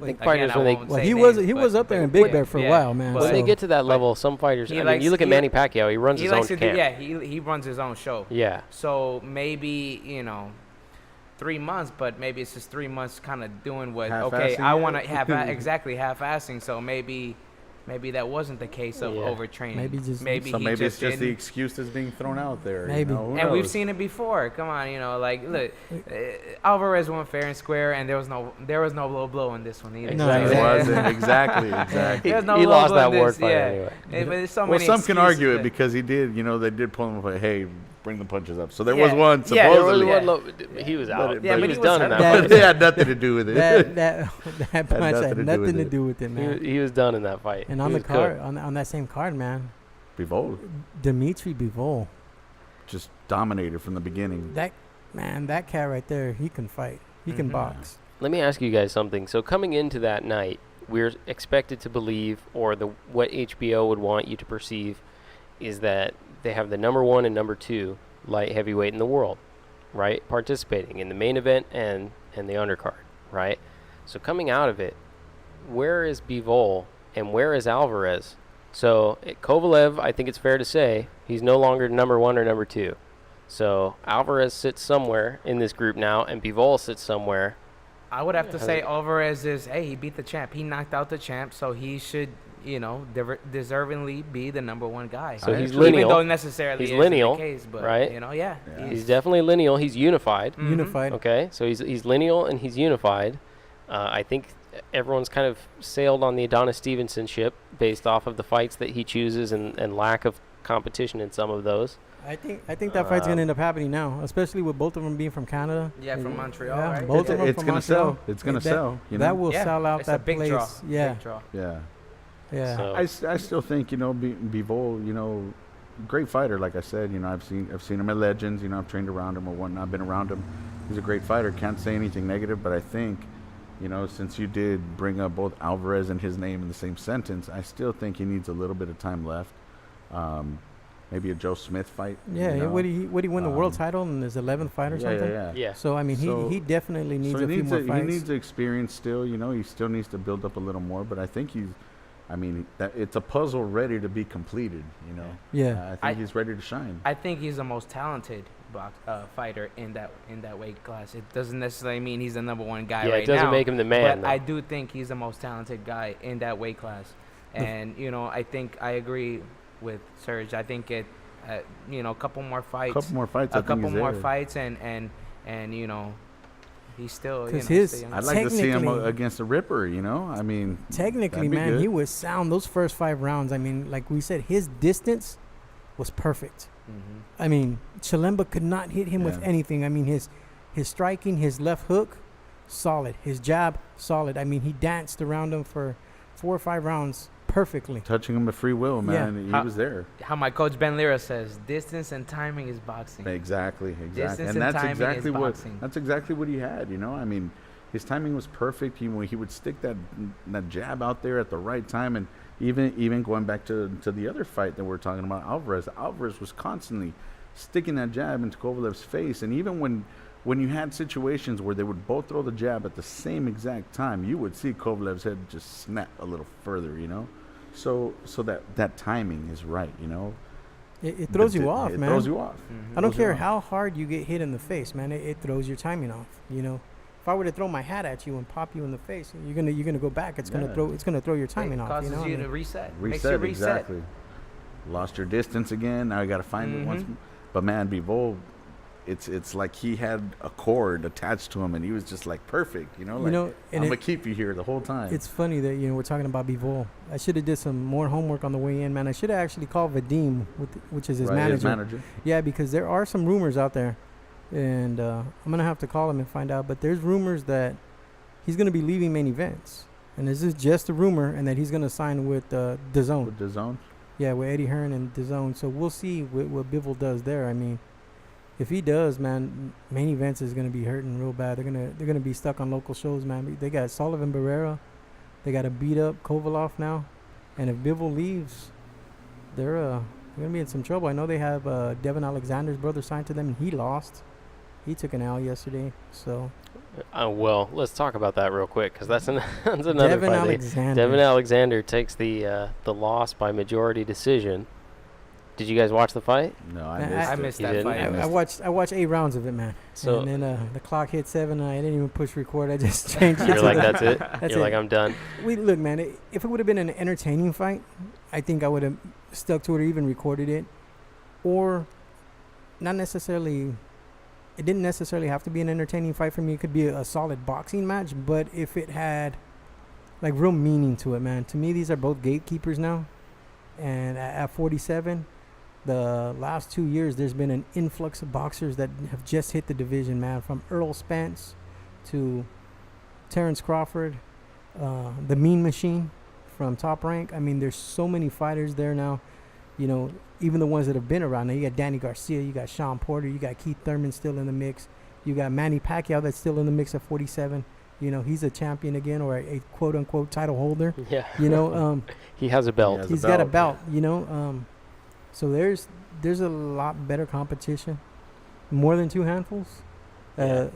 think again, fighters, I when they won't Well, say he names, was but- up there in but Big yeah, Bear for a yeah, while, man. but when they so- get to that level, some fighters. he I mean, likes- you look at he Manny li- Pacquiao. He runs he his likes own to do. camp. Yeah, he runs his own show. Yeah. So maybe 3 months, but maybe it's just 3 months kind of doing what. Okay, Half-assing I it? want to exactly half-assing. So maybe that wasn't the case of Yeah. overtraining. Maybe just- maybe So he maybe it's just just the didn't. excuse that's being thrown out there. Maybe. Who And we've knows? seen it before. Come on, look, Alvarez won fair and square, and there was no blow in this one either. Exactly. It Yeah. wasn't exactly. There's no He low lost blow that in ward this, fight yeah. anyway. But there's so Well, many some can excuses, argue it but- because he did. They did pull him like, "Hey, bring the punches up." So there Yeah. was one Yeah, there was supposedly. one He was But out. it- Yeah, but he he was was done in having that that- fight. It had nothing to do with it. that punch nothing had to do nothing with to it. do with it, man. He was done in that fight. And He on the was card, cooked. on that same card, man, Bivol Dmitry Bivol. just dominated from the beginning. That cat right there, he can fight. He can Mhm. box. Let me ask you guys something. So coming into that night, we're expected to believe, or what HBO would want you to perceive, is that they have the number 1 and number 2 light heavyweight in the world, right, participating in the main event and the undercard, right? So coming out of it, where is Bivol and where is Alvarez? So Kovalev, I think it's fair to say, he's no longer number 1 or number 2. So Alvarez sits somewhere in this group now, and Bivol sits somewhere. I would have to Has say it- Alvarez he beat the champ. He knocked out the champ, so he should, deservingly be the number 1 guy. So he's Even lineal. though necessarily He's isn't lineal, the case, but, right? Yeah. Yeah. He's definitely lineal. He's unified. Mhm. Unified. Okay, so he's lineal and he's unified. I think everyone's kind of sailed on the Adonis Stevenson ship based off of the fights that he chooses and lack of competition in some of those. I think that fight's gonna end up happening now, especially with both of them being from Canada. Yeah, from Montreal, Yeah, right? both of them It's from gonna Montreal. sell. It's gonna That- sell. That will Yeah, sell out it's that a big place. draw. Yeah, Big draw. Yeah. yeah. So I still think Bivol, great fighter. Like I said, I've seen him at Legends. I've trained around him or whatnot. I've been around him. He's a great fighter. Can't say anything negative, but I think, since you did bring up both Alvarez and his name in the same sentence, I still think he needs a little bit of time left. Maybe a Joe Smith fight. Yeah, would he win the world title in his 11th fight or Yeah, something? yeah. yeah. So I mean, So- he definitely needs So a few more he fights. needs experience still. He still needs to build up a little more. But I think it's a puzzle ready to be completed. Yeah. I think he's ready to shine. I think he's the most talented fighter in that weight class. It doesn't necessarily mean he's the number 1 guy Yeah, right it doesn't now, make him the man, But though. I do think he's the most talented guy in that weight class. And I think I agree with Serge. I You know, a couple more fights. Couple more fights. A I think couple he's more there. fights, and you know, he's still. You know, 'Cause still his- young. I'd like to see him Technically- against the Ripper. You know, I mean, Technically, that'd be man, good. he was sound those first 5 rounds. I mean, like we said, his distance was perfect. Mhm. I mean, Chilemba could not hit him with Yeah. anything. I mean, his striking, his left hook, solid. His jab, solid. I mean, he danced around him for 4 or 5 rounds perfectly. touching him at free will, man. He How- was there. How my coach Ben Lira says, distance and timing is boxing. Exactly. Distance And and that's timing is exactly what boxing. he had. You know, I mean, his timing was perfect. He would stick that jab out there at the right time, and even going back to the other fight that we're talking about, Alvarez was constantly sticking that jab into Kovalev's face, and even when you had situations where they would both throw the jab at the same exact time, you would see Kovalev's head just snap a little further. You know, so that timing is right. You know, It throws you off, it man. throws you off. Mhm. I don't throws you care off. how hard you get hit in the face, man. It throws your timing off. You know, if I were to throw my hat at you and pop you in the face, you're gonna go back. It's Yeah. gonna throw your timing It off. causes You know, I you mean, to reset. Makes you Reset, reset. exactly. Lost your distance again. Now you got to find it once. Mhm. But man, Bivol, it's like he had a cord attached to him, and he was just like perfect. You know, like and I'm gonna keep you here the whole time. it's funny that we're talking about Bivol. I should have did some more homework on the way in, man. I should have actually called Vadim, which is his Right, manager. Yeah, because there are some rumors out there, and I'm gonna have to call him and find out. But there's rumors that he's gonna be leaving main events, and this is just a rumor, and that he's gonna sign with DAZN. With the zone. Yeah, with Eddie Hearn and DAZN. So we'll see what Bivol does there. I mean, if he does, man, main events is gonna be hurting real bad. They're gonna be stuck on local shows, man. They got Sullivan Barrera, they got a beat up Kovalev now, and if Bivol leaves, they're gonna be in some trouble. I know they have Devon Alexander's brother signed to them, and he lost. He took an L yesterday. So Well, let's talk about that real quick because that's another Devon fight. Alexander. Devon Alexander takes the loss by majority decision. Did you guys watch the fight? No, I I I missed missed You that didn't? fight. I watched 8 rounds of it, man. So and then the clock hit 7, and I didn't even push record. I just changed it. you're to like, the- that's it? That's You're it. like, I'm done? Look, man. If it would have been an entertaining fight, I think I would have stuck to it or even recorded it, or not necessarily. It didn't necessarily have to be an entertaining fight for me. It could be a solid boxing match, but if it had like real meaning to it, man. To me, these are both gatekeepers now, and at 47. The last 2 years, there's been an influx of boxers that have just hit the division, man. From Earl Spence to Terrence Crawford, the Mean Machine from Top Rank. I mean, there's so many fighters there now. You know, even the ones that have been around. Now, you got Danny Garcia, you got Sean Porter, you got Keith Thurman still in the mix. You got Manny Pacquiao that's still in the mix at 47. You know, he's a champion again, or a quote-unquote title holder. Yeah. You know, He has a belt. has he's a got a belt. belt, you know. So there's a lot better competition, more than 2 handfuls, Yeah.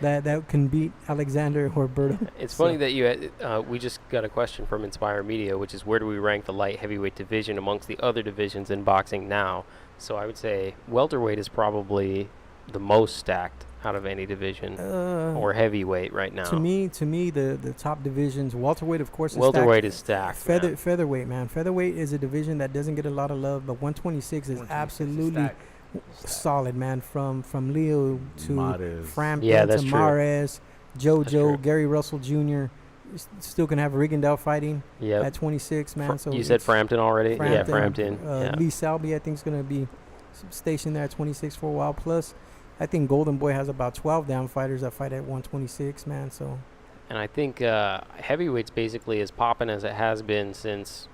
that can beat Alexander or Berto. It's So- funny that you had, we just got a question from Inspire Media, which is where do we rank the light heavyweight division amongst the other divisions in boxing now? So I would say welterweight is probably the most stacked out of any division, or heavyweight right now. To me, the top divisions, welterweight, of course, is welterweight stacked. is stacked. man. Featherweight, man. Featherweight is a division that doesn't get a lot of love, but 126 is 126 is absolutely stacked. solid, man. From Leo to Mares. Frampton Yeah, that's to true. Mares, That's JoJo, true. Gary Russell Jr. Still can have Rigondeaux fighting Yep. at 26, man. So you said it's Frampton already? Yeah, Frampton. Yeah. Lee Salby, I think, is going to be stationed there at 26 for a while. Plus, I think Golden Boy has about 12 down fighters that fight at 126, man. So And I think heavyweight's basically as popping as it has been since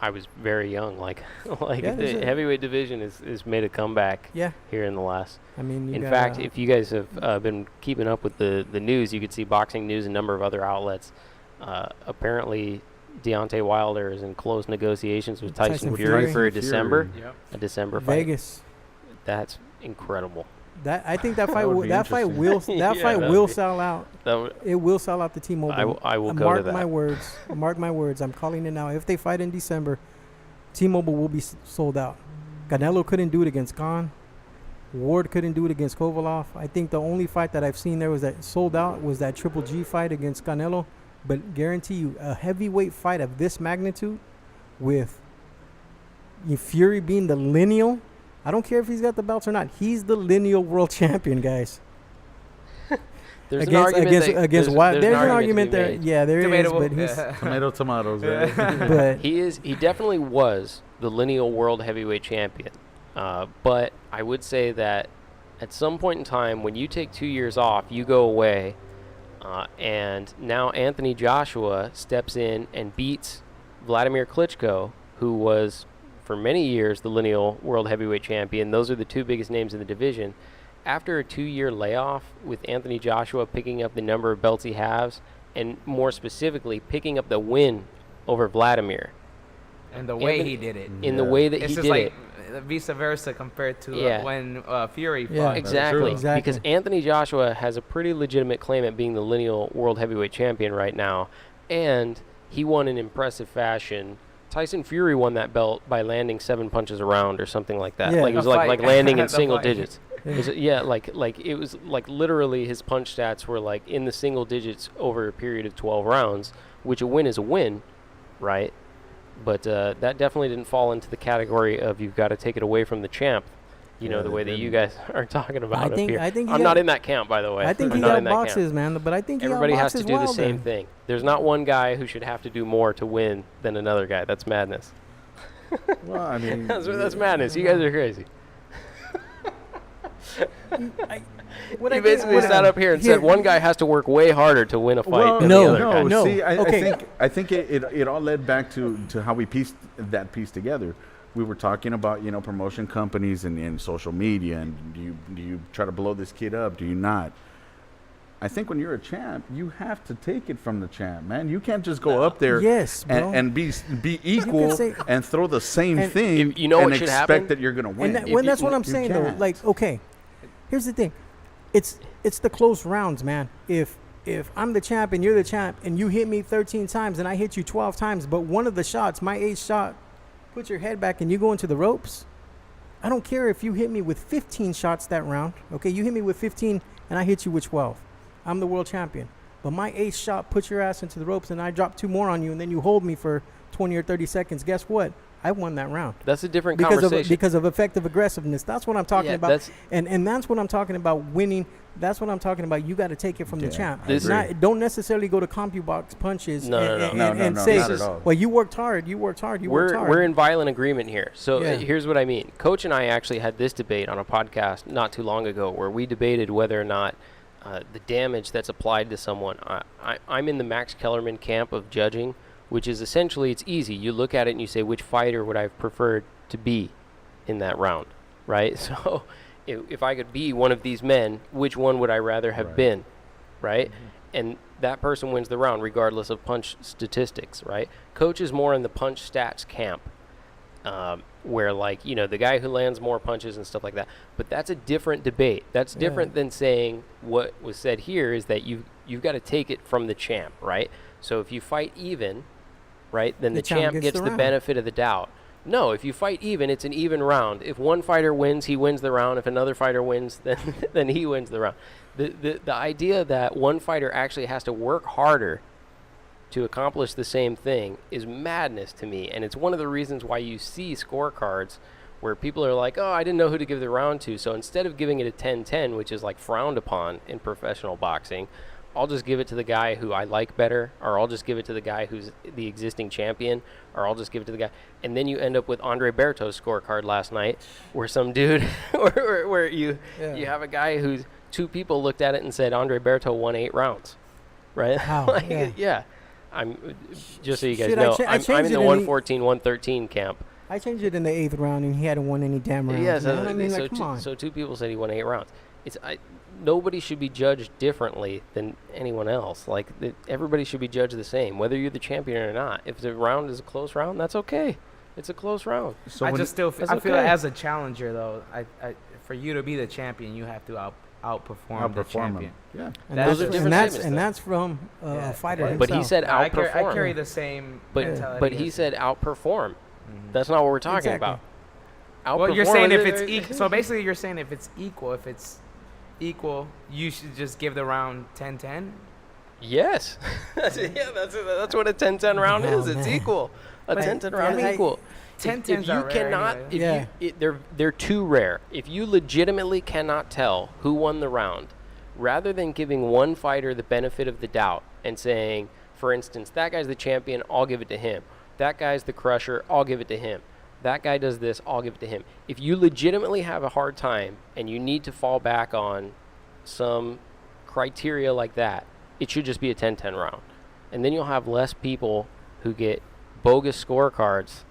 I was very young. Like Yeah, there's the a- heavyweight division is made a comeback yeah, here in the last. I mean, you In got, fact, if you guys have been keeping up with the news, you could see Boxing News and a number of other outlets. Apparently, Deontay Wilder is in close negotiations with Tyson Tyson Fury Fury. for a Fury. December Yep. fight. Vegas. That's incredible. That I think that That fight would will, be that fight interesting. will that Yeah, fight that'd will be- sell out. That would, It will sell out the T-Mobile. I will go mark to that. my words. Mark my words. I'm calling it now. If they fight in December, T-Mobile will be sold out. Canelo couldn't do it against Khan. Ward couldn't do it against Kovalev. I think the only fight that I've seen there was that sold out was that Triple G fight against Canelo. But guarantee you, a heavyweight fight of this magnitude with Fury being the lineal, I don't care if he's got the belts or not. He's the lineal world champion, guys. There's an argument against Wild. There's an argument to be there. made. Yeah, there Debatable. is, but he's Tomatoes, right? but He definitely was the lineal world heavyweight champion. But I would say that at some point in time, when you take 2 years off, you go away, and now Anthony Joshua steps in and beats Vladimir Klitschko, who was for many years the lineal world heavyweight champion. Those are the two biggest names in the division. After a 2-year layoff with Anthony Joshua picking up the number of belts he has, and more specifically picking up the win over Vladimir. And the way he did it. In the way that It's he just did like it. vice versa compared to Yeah. when Fury fought. Yeah. Exactly. Exactly. Because Anthony Joshua has a pretty legitimate claim at being the lineal world heavyweight champion right now, and he won in impressive fashion. Tyson Fury won that belt by landing 7 punches a round or something like that. Yeah. Like it was The like fight. landing in The single fight. digits. Like it was like literally his punch stats were like in the single digits over a period of 12 rounds, which a win is a win, right? But that definitely didn't fall into the category of you've got to take it away from the champ, Yeah, the way that you didn't. guys are talking about I think up here. he I'm not in that camp, by the way. I think I'm he not in that camp. outboxes, man. But I think Everybody has to outboxes do the Wilder. same thing. There's not one guy who should have to do more to win than another guy. That's madness. Well, I mean, That's madness. You guys are crazy. What You I think- basically what- sat up here and said one guy has to work way harder to win a fight well, than No, the other guy. no. See, Okay. I think it all led back to how we pieced that piece together. We were talking about promotion companies and social media, and do you try to blow this kid up? Do you not? I think when you're a champ, you have to take it from the champ, man. You can't just go up there Yes, bro. and be equal say- and throw the same and- thing If- you know and what should expect happen? that you're going to win. And If you- that's what I'm you saying though. can't. Like, okay, here's the thing, it's the close rounds, man. If I'm the champ and you're the champ and you hit me 13 times and I hit you 12 times, but one of the shots, my ace shot, put your head back and you go into the ropes. I don't care if you hit me with 15 shots that round. Okay, you hit me with 15 and I hit you with 12. I'm the world champion. But my ace shot put your ass into the ropes and I drop 2 more on you and then you hold me for 20 or 30 seconds. Guess what? I won that round. That's a different Because conversation. of effective aggressiveness. That's what I'm talking Yeah, about. that's- And that's what I'm talking about winning. That's what I'm talking about. You got to take it from the Yeah, champ. I This- agree. Don't necessarily go to CompuBox punches No, and no, say, not at all. well, you worked hard. You worked hard. You worked hard. We're in violent agreement here. So Yeah. here's what I mean. Coach and I actually had this debate on a podcast not too long ago where we debated whether or not the damage that's applied to someone. I'm in the Max Kellerman camp of judging, which is essentially it's easy. You look at it and you say, which fighter would I have preferred to be in that round, right? So if I could be one of these men, which one would I rather have Right. been, right? And that person wins the round regardless of punch statistics, right? Coach is more in the punch stats camp, where the guy who lands more punches and stuff like that. But that's a different debate. That's different than saying what was said here is that you've got to take it from the champ, right? So if you fight even, right, then the champ gets the round. benefit of the doubt. No, if you fight even, it's an even round. If one fighter wins, he wins the round. If another fighter wins, then he wins the round. The idea that one fighter actually has to work harder to accomplish the same thing is madness to me, and it's one of the reasons why you see scorecards where people are like, oh, I didn't know who to give the round to, so instead of giving it a 10-10, which is like frowned upon in professional boxing, I'll just give it to the guy who I like better, or I'll just give it to the guy who's the existing champion, or I'll just give it to the guy. And then you end up with Andre Berto's scorecard last night, where some dude, where you have a guy who's 2 people looked at it and said Andre Berto won 8 rounds, right? Wow, Yeah. I'm just so you guys Shit, know, I I'm changed in the it in 114, 113 camp. I changed it in the 8th round, and he hadn't won any damn rounds. Yeah, man. I mean, like, come on. so 2 people said he won 8 rounds. Nobody should be judged differently than anyone else. Everybody should be judged the same, whether you're the champion or not. If the round is a close round, that's okay. It's a close round. So I when- just still That's I feel okay. as a challenger though, I for you to be the champion, you have to outperform the outperform champion. him. Yeah. And Those that's, are different statements, and though. that's from Yeah. a fighter But himself. But he said I outperform. carry the same But mentality. he as- said outperform. Mhm. That's not what we're talking Exactly. about. Well, you're Outperform saying if is- it's equal. So basically, you're saying if it's equal, you should just give the round 10-10. Yes. That's what a 10-10 round Oh, is. It's man. equal. A But 10-10 I round is mean, equal. 10-10s are rare anyway. They're too rare. If you legitimately cannot tell who won the round, rather than giving one fighter the benefit of the doubt and saying, for instance, that guy's the champion, I'll give it to him. That guy's the crusher, I'll give it to him. That guy does this, I'll give it to him. If you legitimately have a hard time and you need to fall back on some criteria like that, it should just be a 10-10 round. And then you'll have less people who get bogus scorecards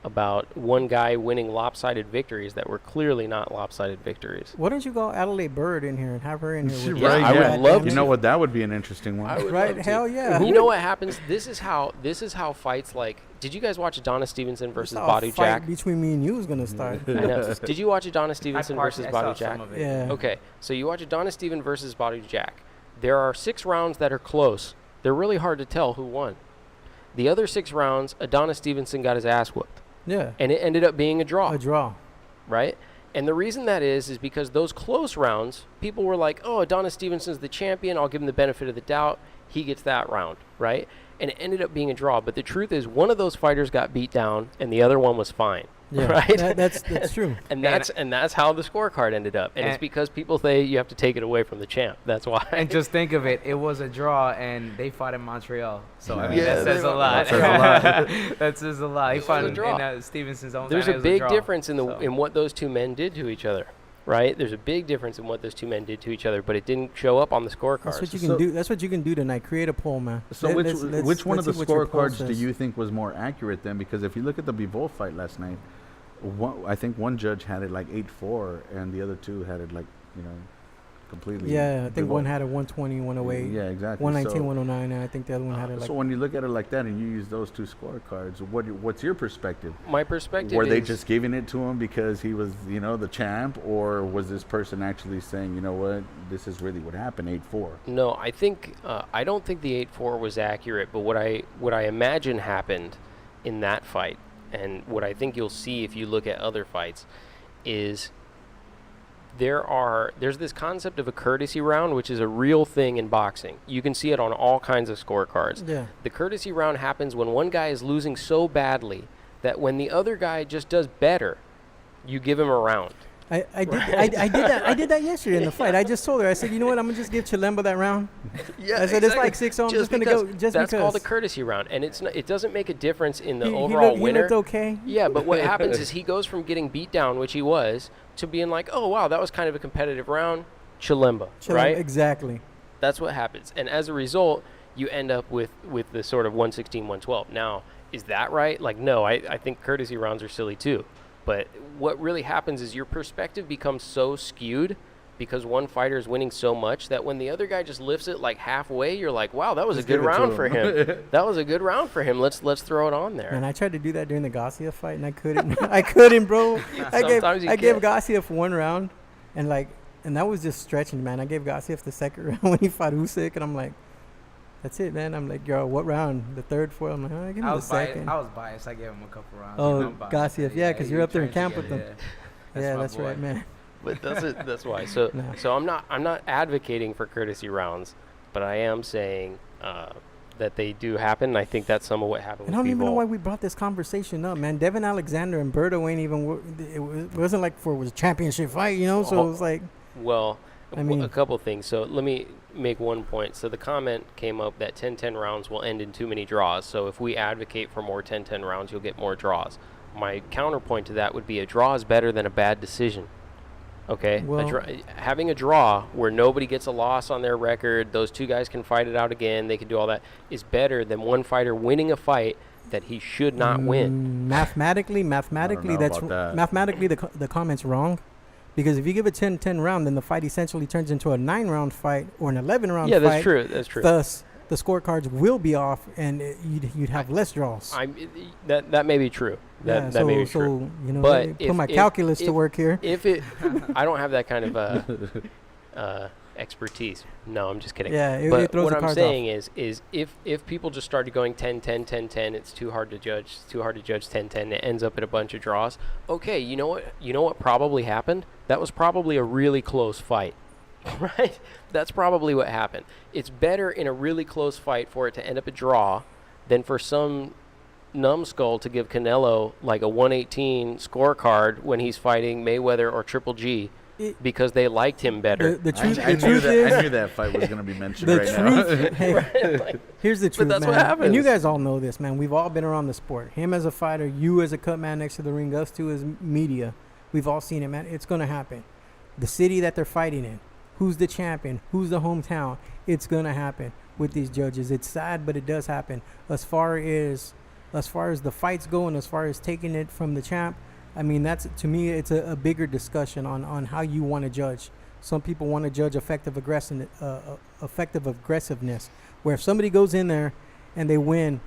about one guy winning lopsided victories that were clearly not lopsided victories. Why don't you go Adelaide Bird in here and have her in here? With Right, I would love to. You know what? That would be an interesting one. I would Right? love to. Hell yeah. You know what happens? This is how fights like. Did you guys watch Adonis Stevenson versus Badu Jack? Fight between me and you is gonna start. I know. Did you watch Adonis Stevenson versus I saw Badu some Jack? of it. Yeah. Okay, so you watch Adonis Stevenson versus Badu Jack. There are 6 rounds that are close. They're really hard to tell who won. The other 6 rounds, Adonis Stevenson got his ass whooped. Yeah. And it ended up being a draw. A draw. Right? And the reason that is because those close rounds, people were like, oh, Adonis Stevenson's the champion. I'll give him the benefit of the doubt. He gets that round, right? And it ended up being a draw. But the truth is, one of those fighters got beat down, and the other one was fine. Yeah. Right? That's true. and that's how the scorecard ended up. And it's because people say you have to take it away from the champ. That's why. And just think of it. It was a draw, and they fought in Montreal. So, I mean, Yeah, that says a lot. That says a lot. That says a lot. He fought a in draw. Stevenson's own There's time. a It was big draw. difference in So- in what those two men did to each other. Right? There's a big difference in what those two men did to each other, but it didn't show up on the scorecard. That's what you can do. That's what you can do tonight. Create a poll, man. So which one of the see what your poll scorecards do says. you think was more accurate then? Because if you look at the Bivol fight last night, I think one judge had it like 8-4, and the other two had it like, completely. Yeah, I think Bivol. one had a 120, 108, Yeah, exactly. 119, So- 109, and I think the other one had it like. So when you look at it like that and you use those two scorecards, what's your perspective? My perspective Were they is just giving it to him because he was, the champ, or was this person actually saying, you know what, this is really what happened, 8-4? No, I think I don't think the 8-4 was accurate, but what I imagine happened in that fight, and what I think you'll see if you look at other fights, is there's this concept of a courtesy round, which is a real thing in boxing. You can see it on all kinds of scorecards. Yeah. The courtesy round happens when one guy is losing so badly that when the other guy just does better, you give him a round. I did that yesterday in the fight. I just told her. I said, you know what? I'm gonna just give Chilemba that round. Yeah, I said it's like 6-0. I'm just gonna go just that's because. called a courtesy round, and it doesn't make a difference in the He overall looked, winner. He looked okay. Yeah, but what happens is he goes from getting beat down, which he was, to being like, oh wow, that was kind of a competitive round, Chilemba, right? Exactly. That's what happens, and as a result, you end up with the sort of 116, 112. Now, is that right? Like, no, I think courtesy rounds are silly too. But what really happens is your perspective becomes so skewed because one fighter is winning so much that when the other guy just lifts it like halfway, you're like, wow, that was a good round for him. That was a good round for him. Let's throw it on there. And I tried to do that during the Garcia fight, and I couldn't. I couldn't, bro. I gave Garcia for one round, and that was just stretching, man. I gave Garcia the second round when he fought Usyk, and I'm like, that's it, man. I'm like, yo, what round? The third, fourth? I'm like, give me the second. I was biased. I gave him a couple rounds. Oh, Garcia, yeah, because you're up there in camp with them. Yeah, my that's boy. right, man. But that's why. So No. so I'm not advocating for courtesy rounds, but I am saying that they do happen. And I think that's some of what happened. I don't even know why we brought this conversation up, man. Devon Alexander and Berto ain't even. It wasn't like it was a championship fight, So it was like. Well, I mean, a couple things. So let me make one point. So the comment came up that 10-10 rounds will end in too many draws. So if we advocate for more 10-10 rounds, you'll get more draws. My counterpoint to that would be a draw is better than a bad decision. Okay? Well, having a draw where nobody gets a loss on their record, those two guys can fight it out again, they can do all that, is better than one fighter winning a fight that he should not win. Mathematically, know that's about that. mathematically the comment's wrong. Because if you give a 10-10 round, then the fight essentially turns into a 9-round fight or an 11-round fight. Yeah, that's true. That's true. Thus, the scorecards will be off, and you'd have less draws. That may be true. That may be true. So, But put my calculus to work here. I don't have that kind of expertise. No, I'm just kidding. Yeah, it but throws what the I'm cards saying is if people just started going 10-10, 10-10, it's too hard to judge. It's too hard to judge 10-10. It ends up in a bunch of draws. Okay, you know what? You know what probably happened? That was probably a really close fight. Right? That's probably what happened. It's better in a really close fight for it to end up a draw than for some numbskull to give Canelo like a 118 scorecard when he's fighting Mayweather or Triple G because they liked him better. The truth, I the truth is, I knew that fight was going to be mentioned the right truth. now. Hey, Right? Like, here's the truth, that's man. what happens. And you guys all know this, man. We've all been around the sport. Him as a fighter, you as a cut man next to the ring, us two as media. We've all seen it, man. It's going to happen. The city that they're fighting in, who's the champion, who's the hometown, it's going to happen with these judges. It's sad, but it does happen. As far as the fights go and as far as taking it from the champ, I mean, that's, to me, it's a bigger discussion on how you want to judge. Some people want to judge effective aggressiveness, where if somebody goes in there and they win,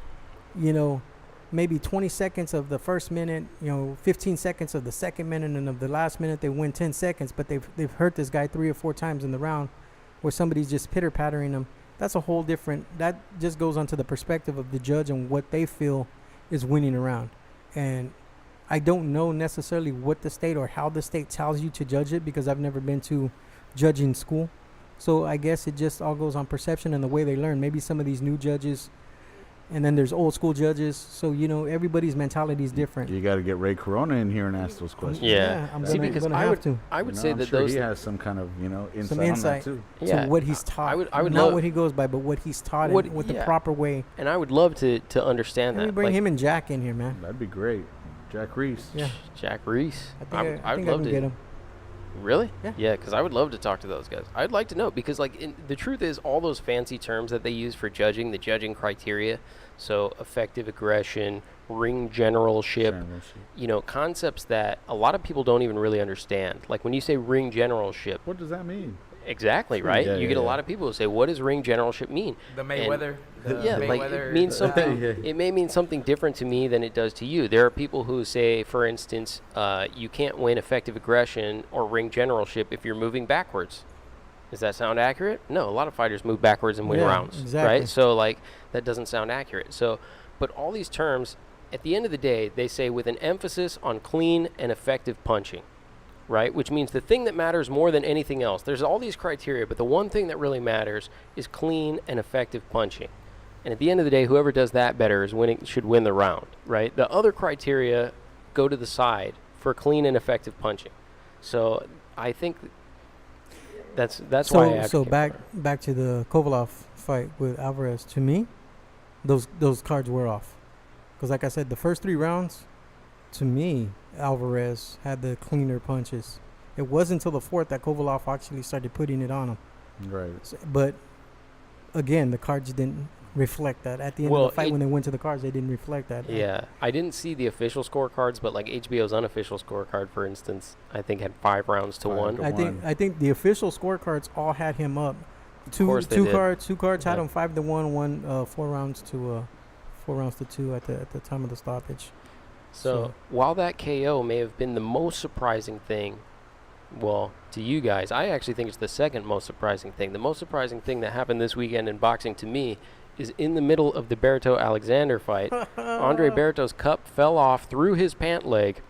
maybe 20 seconds of the first minute, 15 seconds of the second minute, and of the last minute they win 10 seconds, but they've hurt this guy 3 or 4 times in the round, where somebody's just pitter-pattering them. That's a whole different, that just goes onto the perspective of the judge and what they feel is winning a round. And I don't know necessarily what the state or how the state tells you to judge it, because I've never been to judging school. So I guess it just all goes on perception and the way they learn. Maybe some of these new judges, and then there's old school judges. So, everybody's mentality is different. You got to get Ray Corona in here and ask those questions. Yeah. I'm See, gonna, because gonna I have would, to. I would say I'm that sure those. he has some kind of insight, Some on insight. that too. Yeah, to what he's taught. I would not love, what he goes by, but what he's taught What- and with the yeah. proper way. and I would love to understand Let me that. bring Like, him and Jack in here, man. That'd be great. Jack Reese. Yeah, Jack Reese. I I think would I love can to. get him. Really? Yeah. Yeah, because I would love to talk to those guys. I'd like to know, because the truth is, all those fancy terms that they use for judging, the judging criteria, so effective aggression, ring generalship, concepts that a lot of people don't even really understand. Like when you say ring generalship, What does that mean? exactly, right? Yeah, you yeah, get a yeah. lot of people who say, what does ring generalship mean? The Mayweather. Yeah, like it means something. Yeah. It may mean something different to me than it does to you. There are people who say, for instance, you can't win effective aggression or ring generalship if you're moving backwards. Does that sound accurate? No, a lot of fighters move backwards and win Yeah, rounds, exactly. right? So that doesn't sound accurate. So, but all these terms, at the end of the day, they say with an emphasis on clean and effective punching, right? Which means the thing that matters more than anything else. There's all these criteria, but the one thing that really matters is clean and effective punching. And at the end of the day, whoever does that better should win the round, right? The other criteria go to the side for clean and effective punching. So I think that's why I So advocate for it. back to the Kovalev fight with Alvarez. To me, those cards were off, because like I said, the first 3 rounds, to me, Alvarez had the cleaner punches. It wasn't until the 4th that Kovalev actually started putting it on him. Right. But again, the cards didn't reflect that. At the end Well, of the fight, when they went to the cards, they didn't reflect that. Yeah, I didn't see the official scorecards, but like HBO's unofficial scorecard, for instance, I think had 5 rounds to 1. I think the official scorecards all had him up. Two did. cards had Yeah. him 5-1, 4 rounds to 2 at the time of the stoppage. So while that KO may have been the most surprising thing, well, to you guys, I actually think it's the second most surprising thing. The most surprising thing that happened this weekend in boxing to me is in the middle of the Berto Alexander fight. Andre Berto's cup fell off through his pant leg,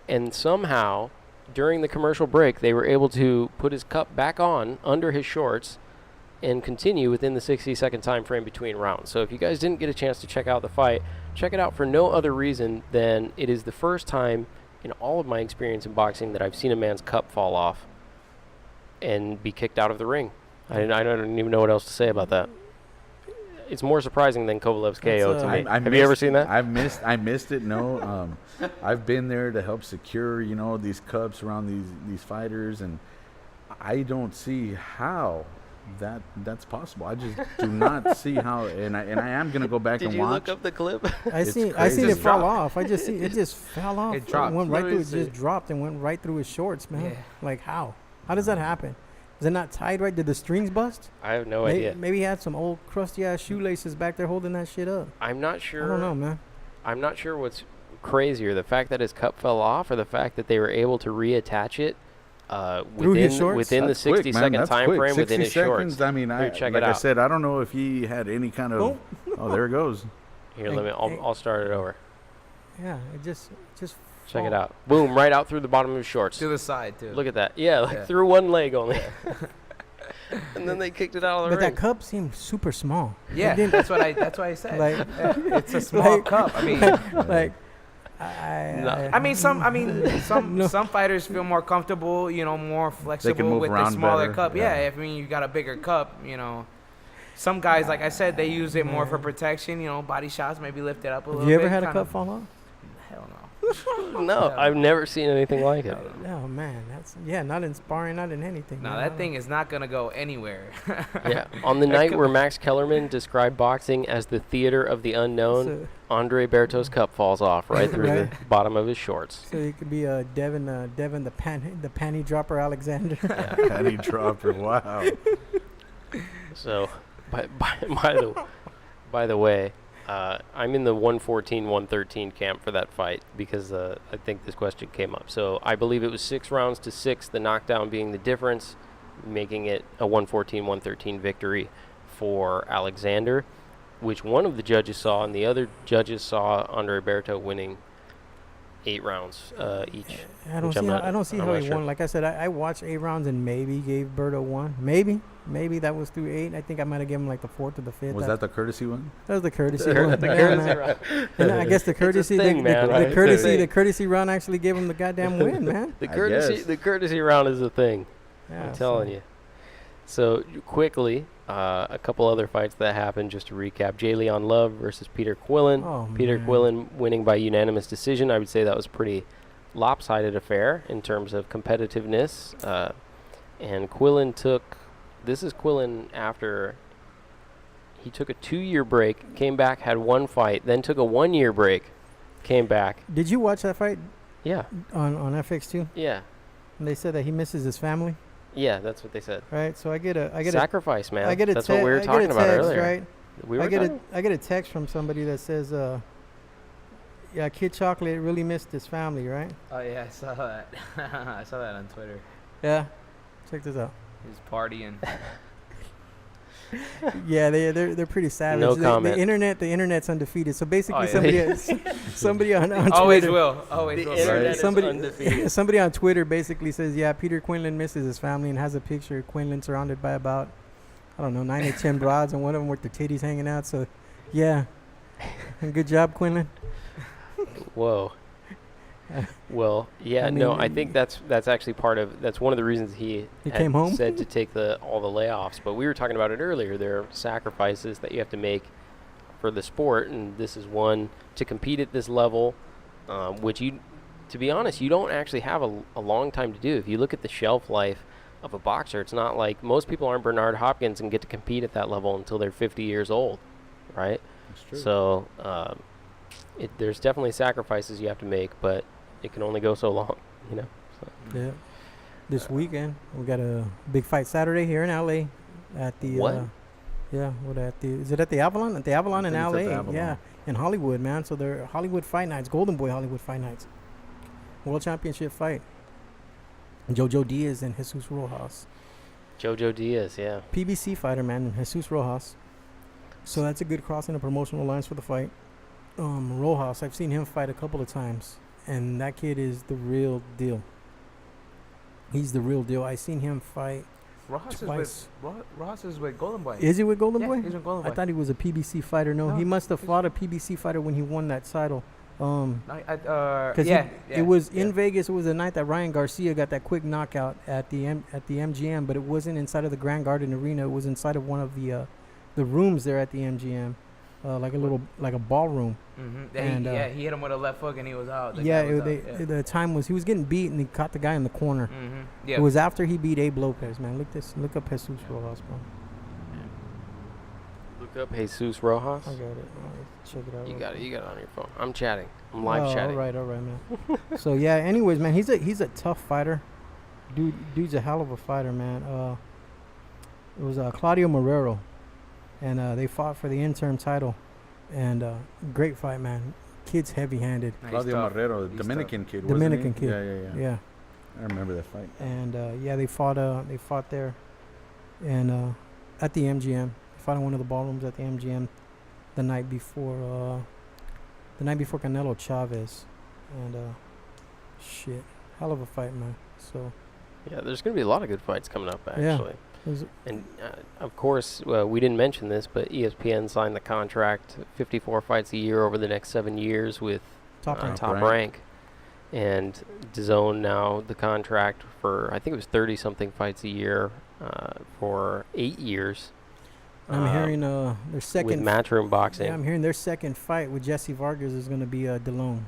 and somehow during the commercial break they were able to put his cup back on under his shorts and continue within the 60-second time frame between rounds. So if you guys didn't get a chance to check out the fight, check it out for no other reason than it is the first time in all of my experience in boxing that I've seen a man's cup fall off and be kicked out of the ring. I don't even know what else to say about that. It's more surprising than Kovalev's KO to me. Have you ever seen that? I missed it. No, I've been there to help secure, these cups around these fighters, and I don't see how that's possible. I just do not see how. And I am gonna go back Did and you watch. look up the clip? I It's seen crazy. it Just fall dropped. off. I just see it just fell off. It dropped. Went right Let through. me It see. just dropped and went right through his shorts, man. Yeah. Like how? How does that happen? Is it not tied right? Did the strings bust? I have no idea. Maybe he had some old crusty ass shoelaces back there holding that shit up. I'm not sure. I don't know, man. I'm not sure what's crazier, the fact that his cup fell off or the fact that they were able to reattach it Through his shorts? within the That's quick, 60-second That's time quick. frame within 60 his seconds, shorts. I mean, Here, check like it I out. said, I don't know if he had any kind of. Oh, there it goes. Here, Hey, I'll start it over. Yeah, it just Check fall. it out. Boom, right out through the bottom of his shorts. To the side, too. Look at that. Yeah, like Yeah. through one leg only. And then they kicked it out of the But ring. that cup seemed super small. Yeah, It didn't- that's what I said. Like- Yeah, it's a small like- cup. I mean, like, some fighters feel more comfortable, more flexible move with the around smaller better, cup. yeah. Yeah, I mean, you got a bigger cup, Some guys, like I said, they use it more for Man. protection, body shots, maybe lift it up a little Have bit. you ever had a kinda- cup fall off? Hell no. No, Yeah. I've never seen anything like it. Oh man, not in sparring, not in anything. No, man. that thing is not going to go anywhere. Yeah. On the night where Max Kellerman described boxing as the theater of the unknown, So, Andre Berto's cup falls off right through Right. the bottom of his shorts. so it could be Devon the panty dropper Alexander. Penny dropper. Wow. So, by the way, I'm in the 114-113 camp for that fight because I think this question came up. So I believe it was 6 rounds to 6, the knockdown being the difference, making it a 114-113 victory for Alexander, which one of the judges saw, and the other judges saw Andre Berto winning 8 rounds each. I don't Which I'm see. not- I don't see I'm how not he sure. won. Like I said, I watched 8 rounds and maybe gave Berto 1. Maybe that was through 8. I think I might have given him like the 4th or the 5th. Was that the courtesy one? That was the courtesy The one. courtesy Yeah, man. round. And I guess the courtesy, thing, man. the It's a courtesy, thing. the courtesy round actually gave him the goddamn win, man. The I courtesy, guess. the courtesy round is a thing. Yeah, I'm telling you. So quickly, a couple other fights that happened. Just to recap: J. Leon Love versus Peter Quillen. Oh, Peter man. Quillen winning by unanimous decision. I would say that was a pretty lopsided affair in terms of competitiveness. And Quillen took. This is Quillen after he took a 2-year break, came back, had 1 fight, then took a 1-year break, came back. Did you watch that fight Yeah, on FX2? yeah, And they said that he misses his family, yeah. That's what they said. right? So I get a Sacrifice, man. I get a That's what we were I get a talking about text, earlier. right? We were I talking- get a text from somebody that says, yeah, Kid Chocolate really missed his family, right? Oh, yeah, I saw that. I saw that on Twitter. Yeah. Check this out. He's partying. Yeah, they're pretty savage. No the comment. internet's undefeated. So basically, Oh, yeah. somebody on Always Twitter, will. Always The will. internet is somebody undefeated. somebody on Twitter basically says, yeah, Peter Quinlan misses his family and has a picture of Quinlan surrounded by about, I don't know, 9 or 10 broads, and one of them with their titties hanging out. So, yeah, and good job, Quinlan. Whoa. Well, yeah, I no, mean, I think that's actually that's one of the reasons he He had came home? said to take all the layoffs. But we were talking about it earlier. There are sacrifices that you have to make for the sport, and this is one to compete at this level, which to be honest, you don't actually have a long time to do. If you look at the shelf life of a boxer, it's not like most people aren't Bernard Hopkins and get to compete at that level until they're 50 years old, right? That's true. So there's definitely sacrifices you have to make, but it can only go so long, you know. So. Yeah. This weekend we got a big fight Saturday here in LA at the What? Is it at the Avalon? At the Avalon in I think LA. it's at the Avalon. Yeah, in Hollywood, man. So they're Hollywood Fight Nights, Golden Boy Hollywood Fight Nights. World Championship fight. Jojo Diaz and Jesus Rojas. Jojo Diaz, yeah. PBC fighter, man, Jesus Rojas. So that's a good crossing of promotional lines for the fight. Rojas, I've seen him fight a couple of times, and that kid is the real deal. He's the real deal. I seen him fight Ross twice. is with Golden Boy. Is he with Golden Yeah, Boy? he's with Golden Boy. I thought he was a PBC fighter. No, No, he must have he's- fought a PBC fighter when he won that title. Because yeah, it was in yeah. Vegas. It was the night that Ryan Garcia got that quick knockout at the MGM, but it wasn't inside of the Grand Garden Arena. It was inside of one of the rooms there at the MGM, like a ballroom. Mm-hmm. And, He hit him with a left hook and he was out. The Yeah, guy was out, the time was he was getting beat and he caught the guy in the corner. Mm-hmm. Yeah. It was after he beat Abe Lopez, man. Look up Jesus Rojas, bro. Look up Jesus Rojas. I got it. All right, check it out. You real got it. quick. You got it on your phone. I'm chatting. I'm live chatting. All right, man. So yeah, anyways, man, he's a tough fighter. Dude's a hell of a fighter, man. It was Claudio Marrero, and they fought for the interim title, and great fight, man. Kid's heavy-handed. Nah, he's Claudio tough. Marrero, the He's Dominican kid. wasn't Dominican he? kid. Yeah. Yeah, I remember that fight. and they fought there, and at the MGM. They fought in one of the ballrooms at the MGM the night before Canelo Chavez, and shit, hell of a fight, man. So Yeah, there's gonna be a lot of good fights coming up. Yeah. Actually, And of course, we didn't mention this, but ESPN signed the contract, 54 fights a year over the next 7 years with Top Rank. Top Rank. And DAZN now the contract for, I think it was 30-something fights a year for 8 years. I'm hearing their second with Matchroom Boxing. Yeah, I'm hearing their second fight with Jesse Vargas is going to be DeLone.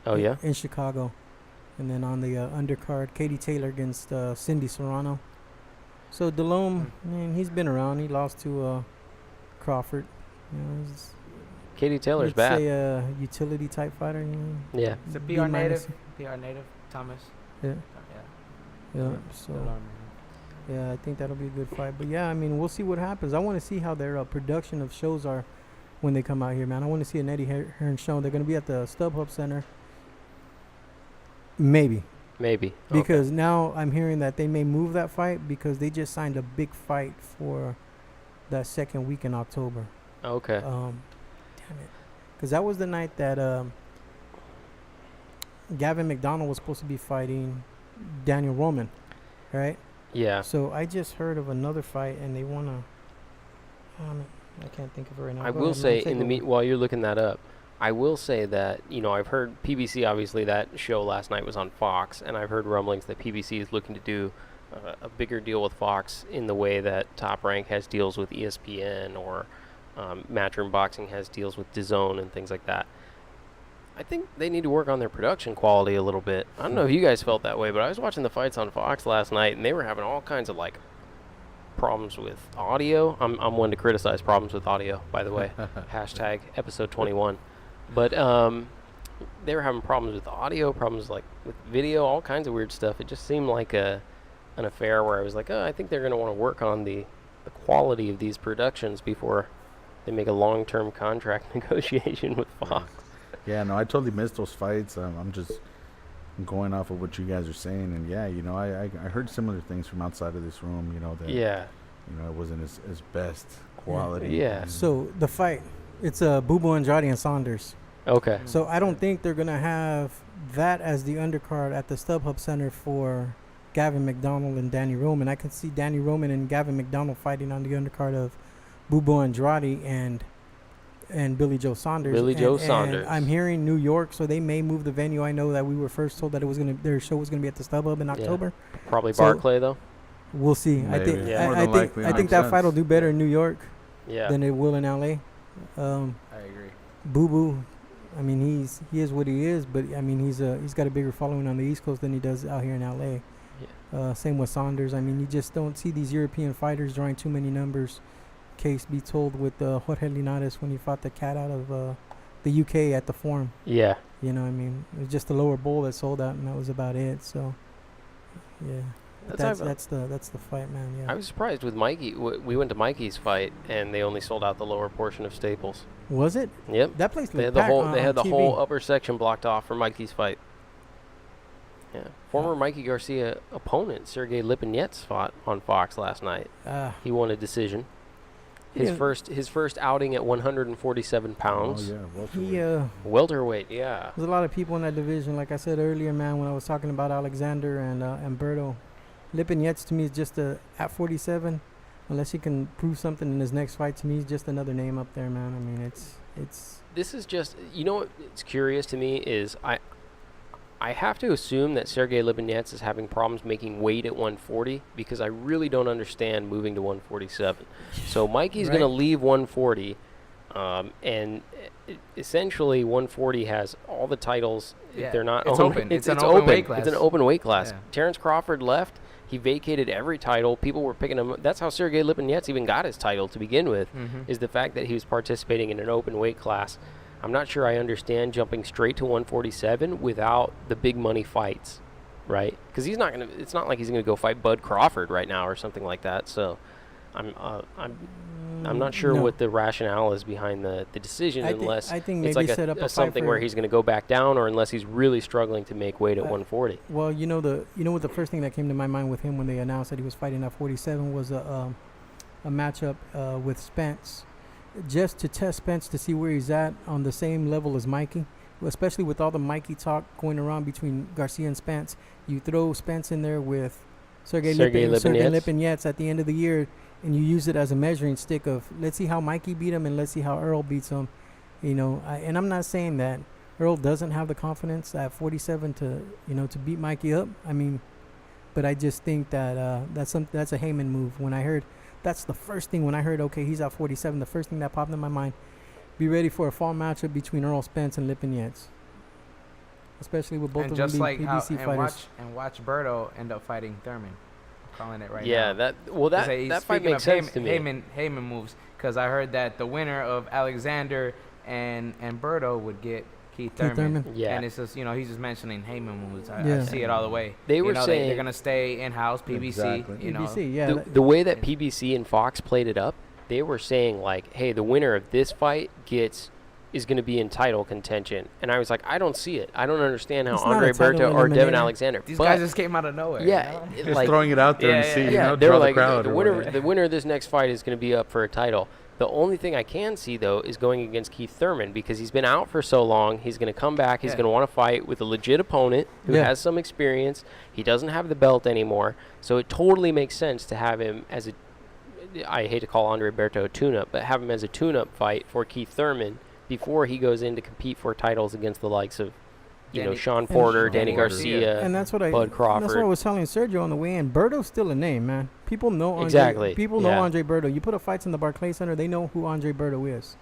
Oh yeah, in Chicago, and then on the undercard, Katie Taylor against Cindy Serrano. So DeLone, man, he's been around. He lost to Crawford. You know, Katie Taylor's bad. Say a utility type fighter. You know? Yeah. It's a PR native. PR native, Thomas. Yeah. Yeah. So. Yeah, I think that'll be a good fight. But yeah, I mean, we'll see what happens. I want to see how their production of shows are when they come out here, man. I want to see an Eddie Hearn show. They're going to be at the StubHub Center. Maybe. Because now I'm hearing that they may move that fight because they just signed a big fight for that second week in October. Okay. Damn it. Because that was the night that Gavin McDonald was supposed to be fighting Daniel Roman, right? Yeah. So I just heard of another fight, and they want to. I can't think of it right now. I will say, while you're looking that up, I will say that I've heard PBC. Obviously, that show last night was on Fox, and I've heard rumblings that PBC is looking to do a bigger deal with Fox in the way that Top Rank has deals with ESPN or Matchroom Boxing has deals with DAZN and things like that. I think they need to work on their production quality a little bit. I don't know if you guys felt that way, but I was watching the fights on Fox last night, and they were having all kinds of problems with audio. I'm one to criticize problems with audio, by the way. Hashtag episode 21. But they were having problems with audio, problems with video, all kinds of weird stuff. It just seemed like an affair where I was like, I think they're going to want to work on the quality of these productions before they make a long-term contract negotiation with Fox. Yeah, no, I totally missed those fights. I'm going off of what you guys are saying, and yeah, I heard similar things from outside of this room. That it wasn't as best quality. Yeah. So the fight, it's Bubu Andrade and Saunders. Okay. So I don't think they're gonna have that as the undercard at the StubHub Center for Gavin McDonald and Danny Roman. I can see Danny Roman and Gavin McDonald fighting on the undercard of Bubu Andrade and Billy Joe Saunders. And I'm hearing New York, so they may move the venue. I know that we were first told that their show was gonna be at the StubHub in October. Probably Barclay though. We'll see. Maybe. I think that fight will do better in New York than it will in LA. I agree. Boo Boo, I mean he is what he is, but I mean he's got a bigger following on the East Coast than he does out here in LA. Yeah. Same with Saunders. I mean you just don't see these European fighters drawing too many numbers. Case be told with Jorge Linares when he fought the cat out of the UK at the Forum. Yeah. I mean, it was just the lower bowl that sold out, and that was about it. So, yeah. That's the fight, man. Yeah. I was surprised with Mikey. We went to Mikey's fight, and they only sold out the lower portion of Staples. Was it? Yep. That place they looked had packed. They had the whole upper section blocked off for Mikey's fight. Yeah. Former Mikey Garcia opponent Sergey Lipinets fought on Fox last night. He won a decision. His first outing at 147 pounds. Oh yeah, welterweight. Yeah. There's a lot of people in that division. Like I said earlier, man, when I was talking about Alexander and Berto, Lipinets to me is just at 47. Unless he can prove something in his next fight, to me, he's just another name up there, man. I mean, it's. This is just what's curious to me is I have to assume that Sergey Lipinets is having problems making weight at 140 because I really don't understand moving to 147. So Mikey's going to leave 140, and essentially 140 has all the titles. Yeah, they're not it's owned. open. It's an open weight class. It's an open weight class. Yeah. Terrence Crawford left. He vacated every title. People were picking him up. That's how Sergey Lipinets even got his title to begin with, is the fact that he was participating in an open weight class. I'm not sure I understand jumping straight to 147 without the big money fights, right? Because it's not like he's gonna go fight Bud Crawford right now or something like that. So, I'm not sure what the rationale is behind the decision, unless I think maybe it's like set up a something where he's gonna go back down, or unless he's really struggling to make weight at 140. Well, what the first thing that came to my mind with him when they announced that he was fighting at 47 was a matchup with Spence. Just to test Spence to see where he's at on the same level as Mikey, especially with all the Mikey talk going around between Garcia and Spence. You throw Spence in there with Sergey Lipinets. Lipinets at the end of the year, and you use it as a measuring stick of let's see how Mikey beat him and let's see how Earl beats him. And I'm not saying that Earl doesn't have the confidence at 47 to beat Mikey up. I mean, but I just think that that's a Heyman move. That's the first thing when I heard, okay, he's at 47. The first thing that popped in my mind, be ready for a fall matchup between Earl Spence and Lipinets, especially with both and of them just being like PBC fighters. watch Berto end up fighting Thurman. I'm calling it right now. Yeah, that fight Speaking makes of sense to me. Heyman moves, because I heard that the winner of Alexander and Berto would get Keith Thurman. Yeah. And it's just, he's just mentioning Heyman moves. I Yeah. see it all the way. They were saying they're going to stay in-house, PBC. Exactly. PBC, yeah. The way that PBC and Fox played it up, they were saying, like, hey, the winner of this fight is going to be in title contention. And I was like, I don't see it. I don't understand how It's not Andre a title Berto or Devon eliminator. Alexander. These but guys just came out of nowhere. yeah, you know? Just like, throwing it out there Yeah, and see, yeah. they were draw like, the crowd. the or winner whatever. the winner of this next fight is going to be up for a title. The only thing I can see, though, is going against Keith Thurman because he's been out for so long. He's going to come back. He's Yeah. going to want to fight with a legit opponent who Yeah. has some experience. He doesn't have the belt anymore. So it totally makes sense to have him as I hate to call Andre Berto a tune-up, but have him as a tune-up fight for Keith Thurman before he goes in to compete for titles against the likes of, Sean Porter, Danny Garcia, And that's what Bud Crawford. That's what I was telling Sergio on the way in. Berto's still a name, man. People know Andre. Exactly, People know yeah. Andre Berto. You put a fights in the Barclays Center, they know who Andre Berto is.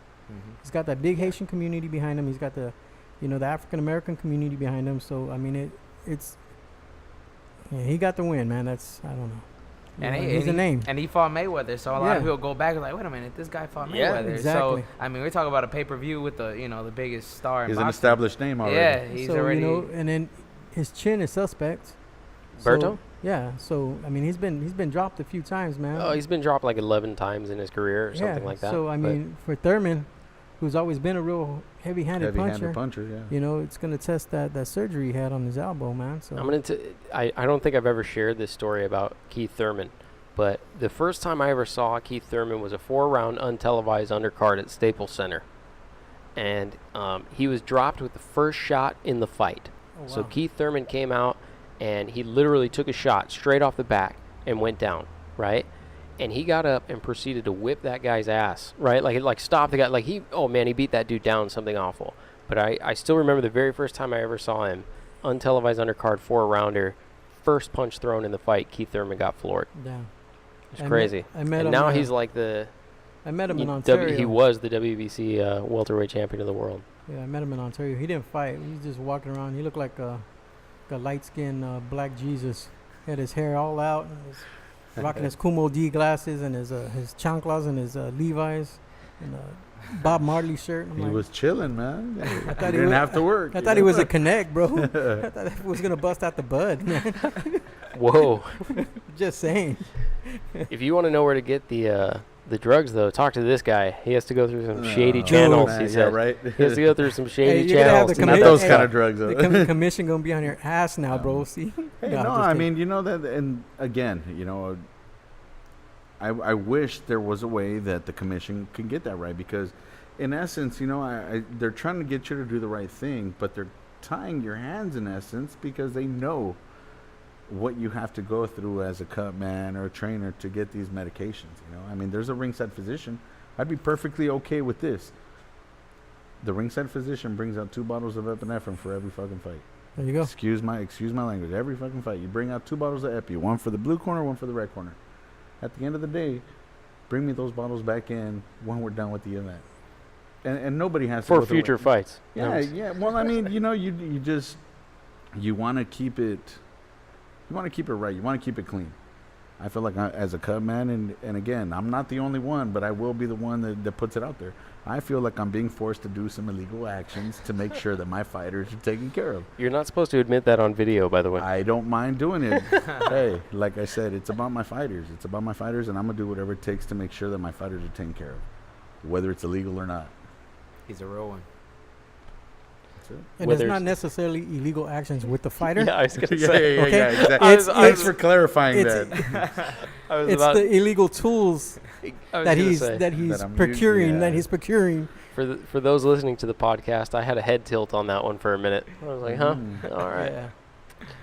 He's got that big Haitian community behind him. He's got the African American community behind him. So I mean, he got the win, man. I don't know. And He's a name. And he fought Mayweather, so a lot Yeah. of people go back and like, wait a minute, this guy fought Yeah, Mayweather. exactly. So I mean, we're talking about a pay-per-view with the the biggest star in He's boxing. an established name already. Yeah, he's so already. and then his chin is suspect. Berto? So, yeah. So I mean, he's been dropped a few times, man. Oh, he's been dropped like 11 times in his career or something Yeah, like that. So I But mean, for Thurman, who's always been a real heavy-handed puncher, yeah. it's gonna test that surgery he had on his elbow, man. So I don't think I've ever shared this story about Keith Thurman, but the first time I ever saw Keith Thurman was a 4-round untelevised undercard at Staples Center, and he was dropped with the first shot in the fight. Oh, So wow. Keith Thurman came out and he literally took a shot straight off the back and went down, right? And he got up and proceeded to whip that guy's ass, right? Like stop the guy. Like he beat that dude down, something awful. But I still remember the very first time I ever saw him, untelevised undercard 4-rounder, first punch thrown in the fight, Keith Thurman got floored. Yeah. It's crazy. I met And him. now he's like I met him in Ontario. he was the WBC welterweight champion of the world. Yeah, I met him in Ontario. He didn't fight. He was just walking around. He looked like a light-skinned black Jesus. He had his hair all out and was rocking his Kumo D glasses and his chanclas and his Levi's and a Bob Marley shirt. I'm He like, was chilling, man. I He thought he didn't was- have to work. I thought he was a connect, bro. I thought he was gonna bust out the bud, man. Whoa. Just saying. If you want to know where to get the drugs, though, talk to this guy. He has to go through some shady Oh, channels, man, he yeah, said. right. He has to go through some shady you're gonna have channels. the Not commi- those hey, kind of drugs, though. The commission gonna be on your ass now, bro. See? Hey, No, no, I'm just I kidding. mean, that, and again, I wish there was a way that the commission can get that right because, in essence, they're trying to get you to do the right thing, but they're tying your hands in essence because they know what you have to go through as a cut man or a trainer to get these medications. I mean, there's a ringside physician. I'd be perfectly okay with this. The ringside physician brings out 2 bottles of epinephrine for every fucking fight. There you go. Excuse my language. Every fucking fight, you bring out 2 bottles of epi, one for the blue corner, one for the red corner. At the end of the day, bring me those bottles back in when we're done with the event. And nobody has to For go through future it. fights. Yeah, yeah. Well, I mean, you want to keep it. You want to keep it right. You want to keep it clean. I feel like as a cut man, and again, I'm not the only one, but I will be the one that puts it out there. I feel like I'm being forced to do some illegal actions to make sure that my fighters are taken care of. You're not supposed to admit that on video, by the way. I don't mind doing it. Hey, like I said, it's about my fighters. It's about my fighters, and I'm going to do whatever it takes to make sure that my fighters are taken care of, whether it's illegal or not. He's a real one. That's it. And Whether it's not it's- necessarily illegal actions with the fighter. Yeah, I was going to Yeah, say. yeah, Okay. yeah, exactly. It's- Thanks for clarifying it's- that. I was It's about, the illegal tools I was that gonna he's say. that he's That I'm procuring. using, yeah. That he's procuring. For those listening to the podcast, I had a head tilt on that one for a minute. I was like, huh? Mm. All right. Yeah.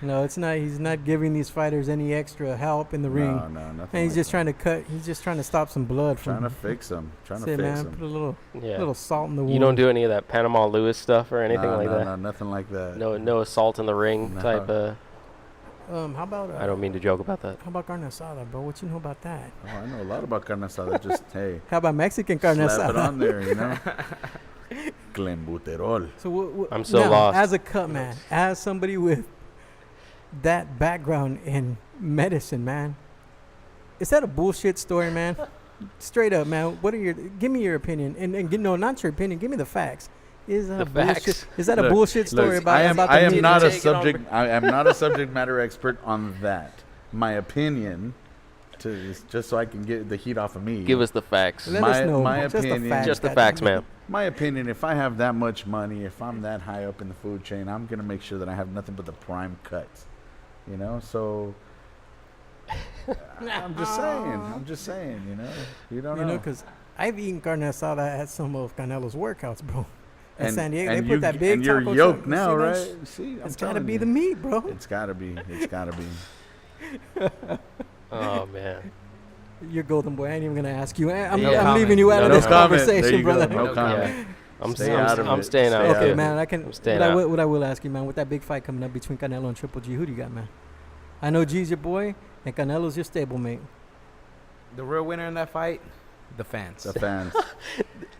No, it's not. He's not giving these fighters any extra help in the ring. No, nothing. And he's like just that. trying to cut. He's just trying to stop some blood Trying to from. fix them. Trying to Say, fix man, them. put a little Yeah. salt in the wound. You don't do any of that Panama Lewis stuff or anything no, like no, that? No, nothing like that. No assault in the ring No. type of. How about? I don't mean to joke about that. How about carne asada, bro? What you know about that? Oh, I know a lot about carne asada. Just, hey, How about Mexican carne slap it asada? on there, you know? Clenbuterol. So I'm so now, lost. as a cut man, as somebody with that background in medicine, man, is that a bullshit story, man? Straight up, man. What are your? Give me your opinion, and no, not your opinion. Give me the facts. Is that The a bullshit? facts. Is that a Look, bullshit story look, about I am, about I the am meat? not a Take it on, subject. I am not a subject matter expert on that. My opinion, just so I can get the heat off of me. Give us the facts. Let us know. my Just the opinion- facts, Just the goddamn facts, it. man. My opinion, if I have that much money, if I'm that high up in the food chain, I'm gonna make sure that I have nothing but the prime cuts. You know, so I'm just saying. You know, you don't You know. know, because I've eaten carne asada at some of Canelo's workouts, bro. In And- San Diego, and they put that big and you're taco yoked truck. now, See that right? sh- See, I'm It's got to telling be you. the meat, bro. It's gotta be. It's gotta be. Oh man. You're golden boy. I ain't even gonna ask you. I'm Yeah. leaving you out No of this comment. conversation, There you go. brother. No No comment. comment. I'm Stay staying out of I'm it. staying out. Stay of Okay, it. man. I'm staying out. What I will ask you, man, with that big fight coming up between Canelo and Triple G, who do you got, man? I know G's your boy, and Canelo's your stablemate. The real winner in that fight, the fans. The fans.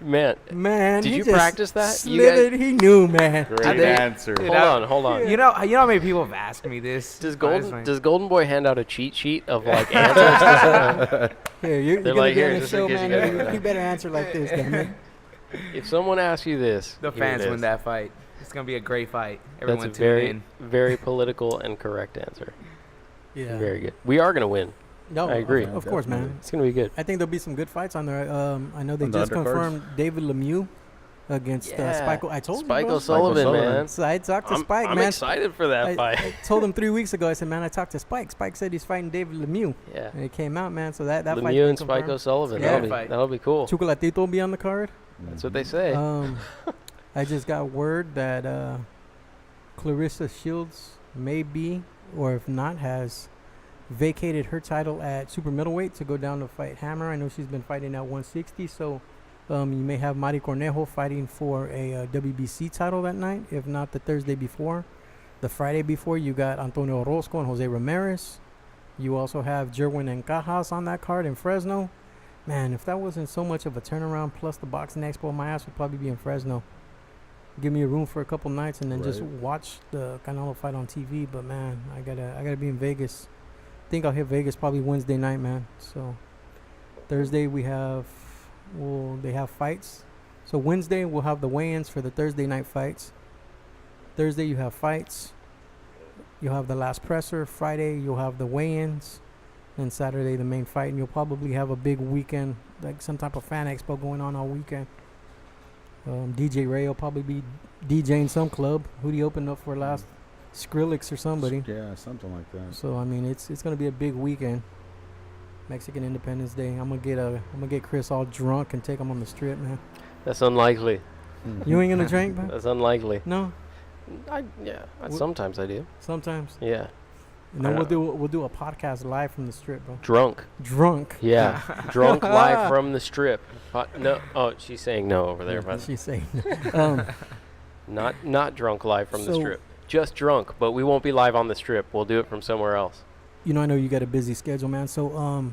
Man, Man, Did he you just practice that? You Slid it. He knew, man. Great think- answer. Dude, hold on. You know how many people have asked me this? Does honestly? Golden Boy hand out a cheat sheet of like answers? Here, you're They're gonna like, be on "Here, the just in show, case you man. gotta- You better answer like this, damn it. If someone asks you this, The here it fans is. win that fight. It's gonna be a great fight. That's Everyone a tune very, in. very political and correct answer. Yeah. Very good. We are gonna win. No, I agree. Of course, man. Definitely. It's gonna be good. I think there'll be some good fights on there. I know they On the just undercards? confirmed David Lemieux against Spike. I told Spike you, bro. O'Sullivan, O'Sullivan. man. So I talked to I'm, Spike, I'm man. excited for that I fight. told him 3 weeks ago. I said, man, I talked to Spike. Spike said he's fighting David Lemieux, Yeah. and it came out, man. So that fight Lemieux and Spike O'Sullivan. Yeah. That'll be cool. Chocolatito will be on the card. That's what they say. I just got word that Clarissa Shields may be, or if not, has vacated her title at super middleweight to go down to fight Hammer. I know she's been fighting at 160, so you may have Mari Cornejo fighting for a WBC title that night, if not the Thursday before. The Friday before, you got Antonio Orozco and Jose Ramirez. You also have Jerwin and Cajas on that card in Fresno. Man, if that wasn't so much of a turnaround, plus the Boxing Expo, my ass would probably be in Fresno. Give me a room for a couple nights and then just Right. watch the Canelo fight on TV. But man, I gotta be in Vegas. Think I'll hit Vegas probably Wednesday night, man. So Thursday they have fights. So Wednesday we'll have the weigh-ins for the Thursday night fights. Thursday you have fights. You'll have the last presser. Friday you'll have the weigh-ins. And Saturday the main fight. And you'll probably have a big weekend, like some type of fan expo going on all weekend. DJ Ray will probably be DJing some club. Who'd he open up for last? Skrillex or somebody. Yeah, something like that. So I mean, it's gonna be a big weekend. Mexican Independence Day. I'm gonna get Chris all drunk and take him on the strip, man. That's unlikely. You ain't gonna drink, man? That's unlikely. No. Sometimes I do. Sometimes. Yeah. And then we'll do a podcast live from the strip, bro. Drunk. Drunk. Yeah. Drunk live from the strip. No. Oh, she's saying no over there, but She's saying. not drunk live from the So- strip. Just drunk, but we won't be live on the strip. We'll do it from somewhere else. You know, I know you got a busy schedule, man. So,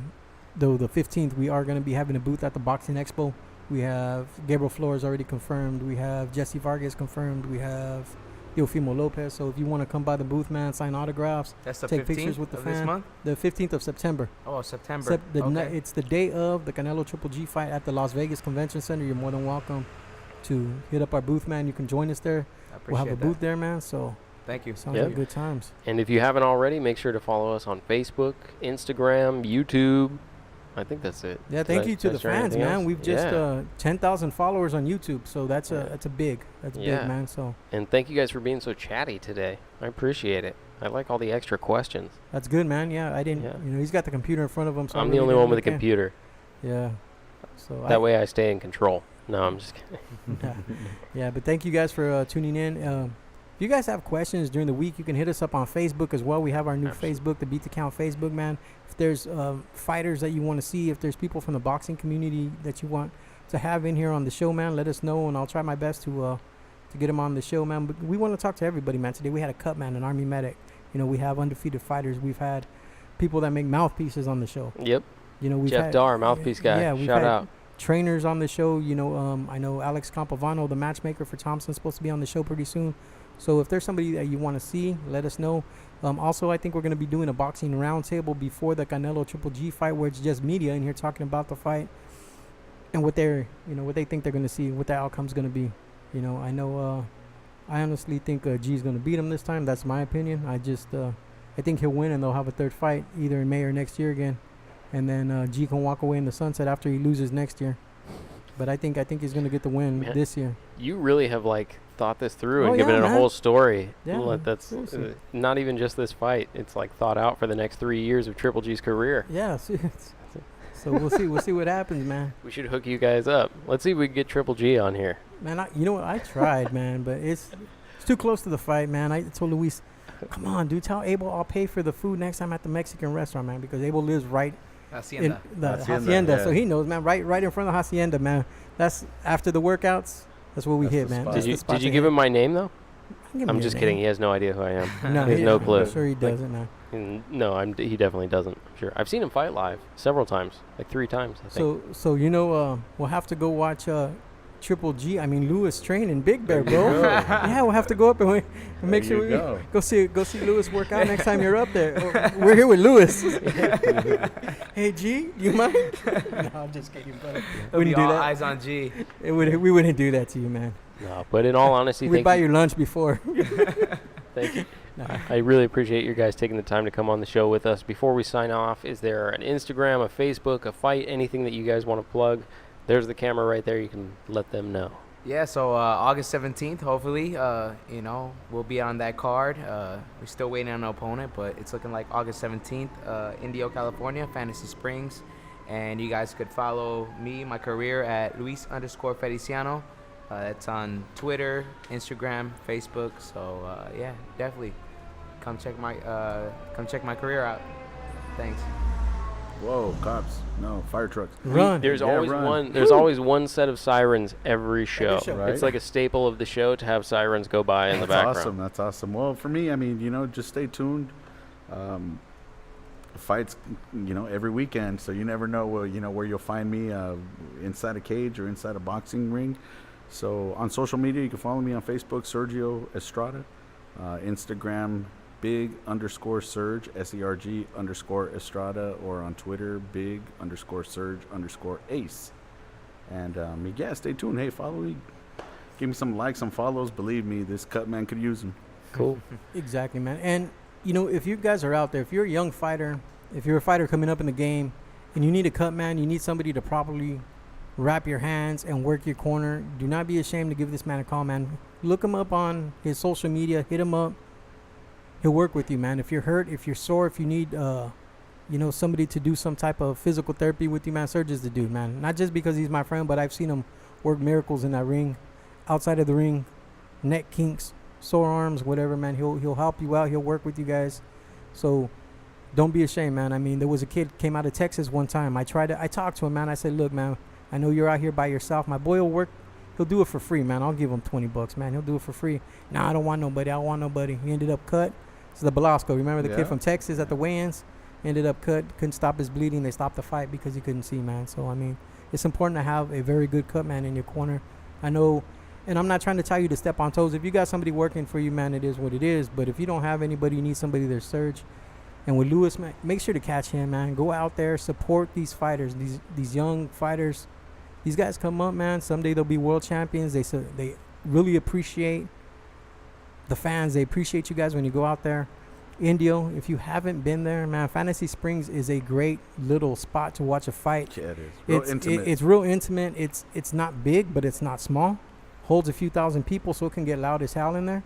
though the 15th, we are going to be having a booth at the Boxing Expo. We have Gabriel Flores already confirmed. We have Jesse Vargas confirmed. We have Teofimo Lopez. So if you want to come by the booth, man, sign autographs, That's the take 15th pictures with the of this fan. month. The 15th of September. Oh, September. Okay. It's the day of the Canelo Triple G fight at the Las Vegas Convention Center. You're more than welcome to hit up our booth, man. You can join us there. I appreciate We'll have a that. booth there, man. So Thank you. sounds Yep. like good times. And if you haven't already, make sure to follow us on Facebook, Instagram, YouTube. I think that's it. Yeah, Did thank I- you to did I the share fans, anything man. else? We've just Yeah. 10,000 followers on YouTube, so that's Yeah. a big Yeah. man. So And thank you guys for being so chatty today. I appreciate it. I like all the extra questions. that's good, man. Yeah, I didn't. Yeah. You know, he's got the computer in front of him. So I I'm the really only didn't one with a look in. computer. Yeah. So That way I stay in control. No, I'm just kidding. yeah, but thank you guys for tuning in. If you guys have questions during the week, you can hit us up on Facebook as well. We have our new Facebook, the Beat the Count Facebook, man. If there's fighters that you want to see, if there's people from the boxing community that you want to have in here on the show, man, let us know, and I'll try my best to get them on the show, man. But we want to talk to everybody, man. Today we had a cut man, an Army medic. You know, we have undefeated fighters. We've had people that make mouthpieces on the show. Yep. You know, we've Jeff had Dar, mouthpiece guy. Yeah, we've Shout had out. trainers on the show. You know, I know Alex Campovano, the matchmaker for Thompson, supposed to be on the show pretty soon. So if there's somebody that you want to see, let us know. Also, I think we're going to be doing a boxing roundtable before the Canelo Triple G fight, where it's just media in here talking about the fight and what they're, you know, what they think they're going to see, what the outcome's going to be. You know, I honestly think G's going to beat him this time. That's my opinion. I think he'll win, and they'll have a third fight either in May or next year again. And then G can walk away in the sunset after he loses next year. But I think he's going to get the win this year. You really have thought this through and Oh, given yeah, it a man. whole story. Yeah, That's seriously. not even just this fight. It's thought out for the next 3 years of Triple G's career. Yeah. So we'll see. We'll see what happens, man. We should hook you guys up. Let's see if we can get Triple G on here. Man, you know what? I tried, man, but it's too close to the fight, man. I told Luis, come on, dude, tell Abel I'll pay for the food next time at the Mexican restaurant, man, because Abel lives right Hacienda. in the Hacienda, Hacienda, yeah. so he knows, man, right in front of the Hacienda, man. That's after the workouts. That's where we That's hit, the man. spot. Just Did the you spot did you to give hit. him my name though? Give me I'm your just name. kidding. He has no idea who I am. No, he has no clue. I'm sure he doesn't, man. No, he definitely doesn't. Sure, I've seen him fight live several times, 3 times. I think. So you know, we'll have to go watch Triple G. I mean, Lewis training Big Bear, bro. Yeah, we'll have to go up and make sure we go see Lewis work out next time you're up there. We're here with Lewis. Hey G, you mind? No, I'm just kidding. But It'll be all eyes on G. We wouldn't do that to you, man. No, but in all honesty, We'd buy you lunch before. Thank you. Nah. I really appreciate you guys taking the time to come on the show with us. Before we sign off, is there an Instagram, a Facebook, a fight, anything that you guys want to plug? There's the camera right there. You can let them know. Yeah, so August 17th, hopefully, you know, we'll be on that card. We're still waiting on an opponent, but it's looking like August 17th, Indio, California, Fantasy Springs. And you guys could follow me, my career, at Luis_Feliciano. That's on Twitter, Instagram, Facebook. So, yeah, definitely come check my career out. Thanks. Whoa, cops! No, fire trucks. Run. There's Yeah, always run. one. There's always one set of sirens every show. show. Right? It's like a staple of the show to have sirens go by in the background. Awesome. That's awesome. Well, for me, I mean, you know, just stay tuned. Fights, you know, every weekend, so you never know, where you'll find me inside a cage or inside a boxing ring. So on social media, you can follow me on Facebook, Sergio Estrada, Instagram, big_Serge, SERG_Estrada, or on Twitter, big_Serge_Ace. And yeah, stay tuned. Hey, follow me. Give me some likes, some follows. Believe me, this cut man could use them. Cool. Exactly, man. And, you know, if you guys are out there, if you're a young fighter, if you're a fighter coming up in the game, and you need a cut man, you need somebody to properly wrap your hands and work your corner, do not be ashamed to give this man a call, man. Look him up on his social media. Hit him up. He'll work with you, man. If you're hurt, if you're sore, if you need, somebody to do some type of physical therapy with you, man, Serge is the dude, man. Not just because he's my friend, but I've seen him work miracles in that ring, outside of the ring, neck kinks, sore arms, whatever, man. He'll help you out. He'll work with you guys. So don't be ashamed, man. I mean, there was a kid came out of Texas one time. I talked to him, man. I said, look, man, I know you're out here by yourself. My boy will work. He'll do it for free, man. I'll give him $20, man. He'll do it for free. Nah, I don't want nobody. I don't want nobody. He ended up cut. It's the Belasco. Remember the kid from Texas at the weigh-ins? Ended up cut. Couldn't stop his bleeding. They stopped the fight because he couldn't see, man. So, I mean, it's important to have a very good cut man in your corner. I know, and I'm not trying to tell you to step on toes. If you got somebody working for you, man, it is what it is. But if you don't have anybody, you need somebody, there's Serge. And with Lewis, man, make sure to catch him, man. Go out there, support these fighters, these young fighters. These guys come up, man. Someday they'll be world champions. They really appreciate the fans. They appreciate you guys when you go out there. Indio, if you haven't been there, man, Fantasy Springs is a great little spot to watch a fight. Yeah, it is. Real intimate. It's real intimate. It's not big, but it's not small. Holds a few thousand people, so it can get loud as hell in there.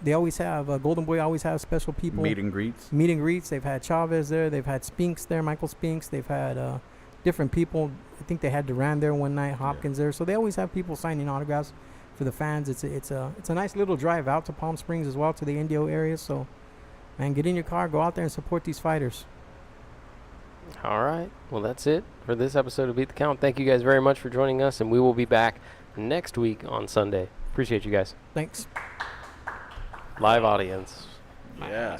They always have Golden Boy always has special people. Meet and greets. They've had Chavez there. They've had Spinks there, Michael Spinks. They've had different people. I think they had Duran there one night, Hopkins there. So they always have people signing autographs. for the fans. It's a nice little drive out to Palm Springs as well, to the Indio area. So, man, get in your car, go out there and support these fighters. All right. Well, that's it for this episode of Beat the Count. Thank you guys very much for joining us, and we will be back next week on Sunday. Appreciate you guys. Thanks. Live audience. Yeah.